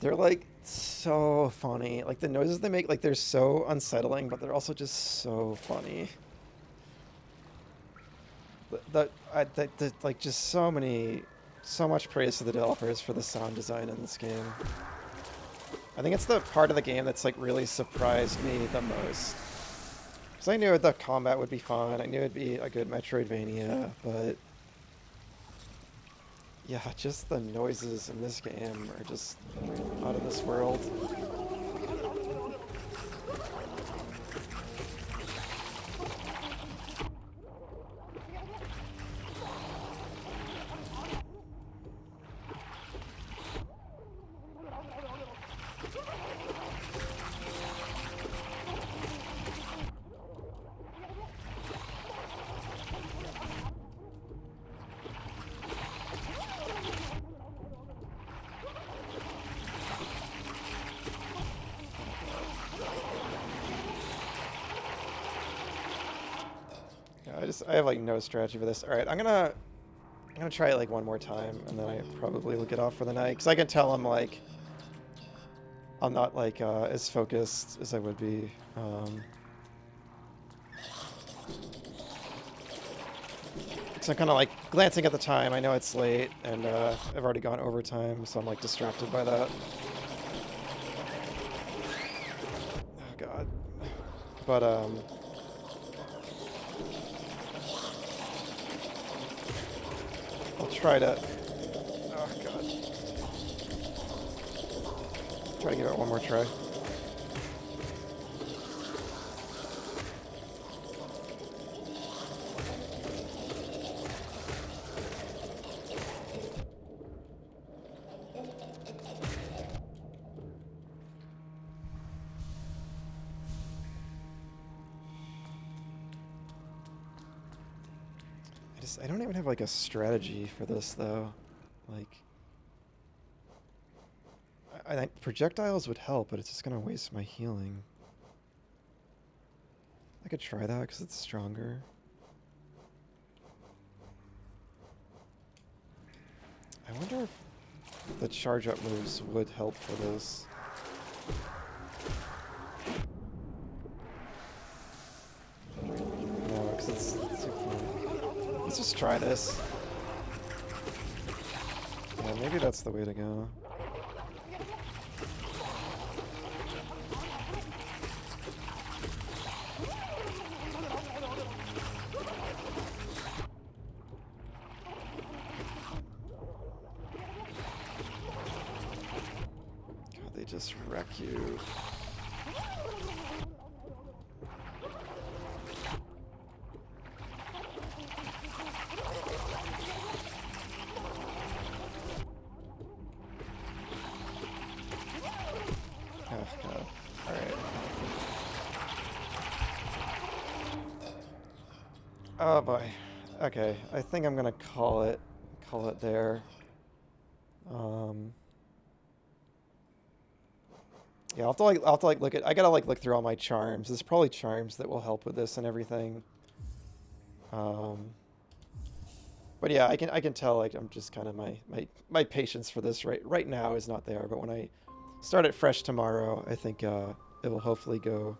They're like so funny. Like the noises they make, like they're so unsettling, but they're also just so funny. Like just so much praise to the developers for the sound design in this game. I think it's the part of the game that's like really surprised me the most. Because I knew the combat would be fun, I knew it'd be a good Metroidvania, but... yeah, just the noises in this game are just out of this world. I have like no strategy for this. All right, I'm gonna try it like one more time, and then I probably will get off for the night because I can tell I'm not like as focused as I would be. So I'm kind of like glancing at the time. I know it's late, and I've already gone overtime, so I'm like distracted by that. Oh god. But I'll try to. Oh god. Try to give it one more try. I don't even have like a strategy for this though. Like, I think projectiles would help, but it's just gonna waste my healing. I could try that because it's stronger. I wonder if the charge up moves would help for this. No, because it's too far. Let's just try this. Yeah, maybe that's the way to go. God, they just wreck you. Oh god. Alright. Oh boy. Okay, I think I'm gonna call it there. Yeah, I'll have to like look at. I gotta like look through all my charms. There's probably charms that will help with this and everything. But yeah, I can tell like I'm just kind of my patience for this right now is not there. But when I start it fresh tomorrow, I think it will hopefully go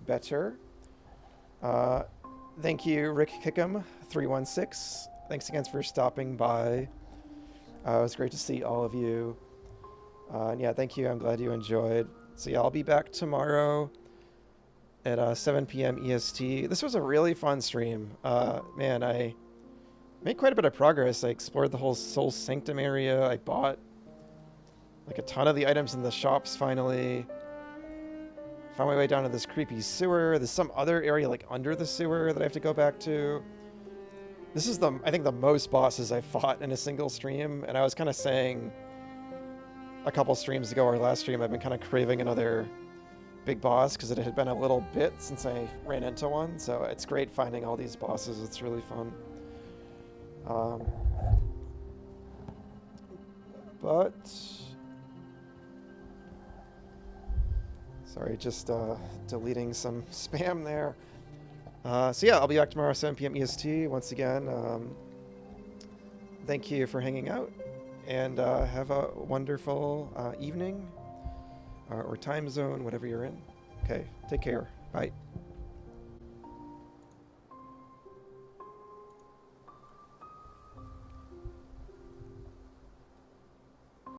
better. Thank you, Rick Kickham 316. Thanks again for stopping by. It was great to see all of you. And yeah, thank you. I'm glad you enjoyed. So yeah, I'll be back tomorrow at 7 p.m. EST. This was a really fun stream. Man, I made quite a bit of progress. I explored the whole Soul Sanctum area. I bought like a ton of the items in the shops finally. Found my way down to this creepy sewer. There's some other area like under the sewer that I have to go back to. This is I think the most bosses I've fought in a single stream, and I was kind of saying a couple streams ago, or last stream, I've been kind of craving another big boss because it had been a little bit since I ran into one, so it's great finding all these bosses. It's really fun. But sorry, just deleting some spam there. So yeah, I'll be back tomorrow 7 p.m. EST. Once again, thank you for hanging out, and have a wonderful evening or time zone, whatever you're in. Okay, take care. Bye.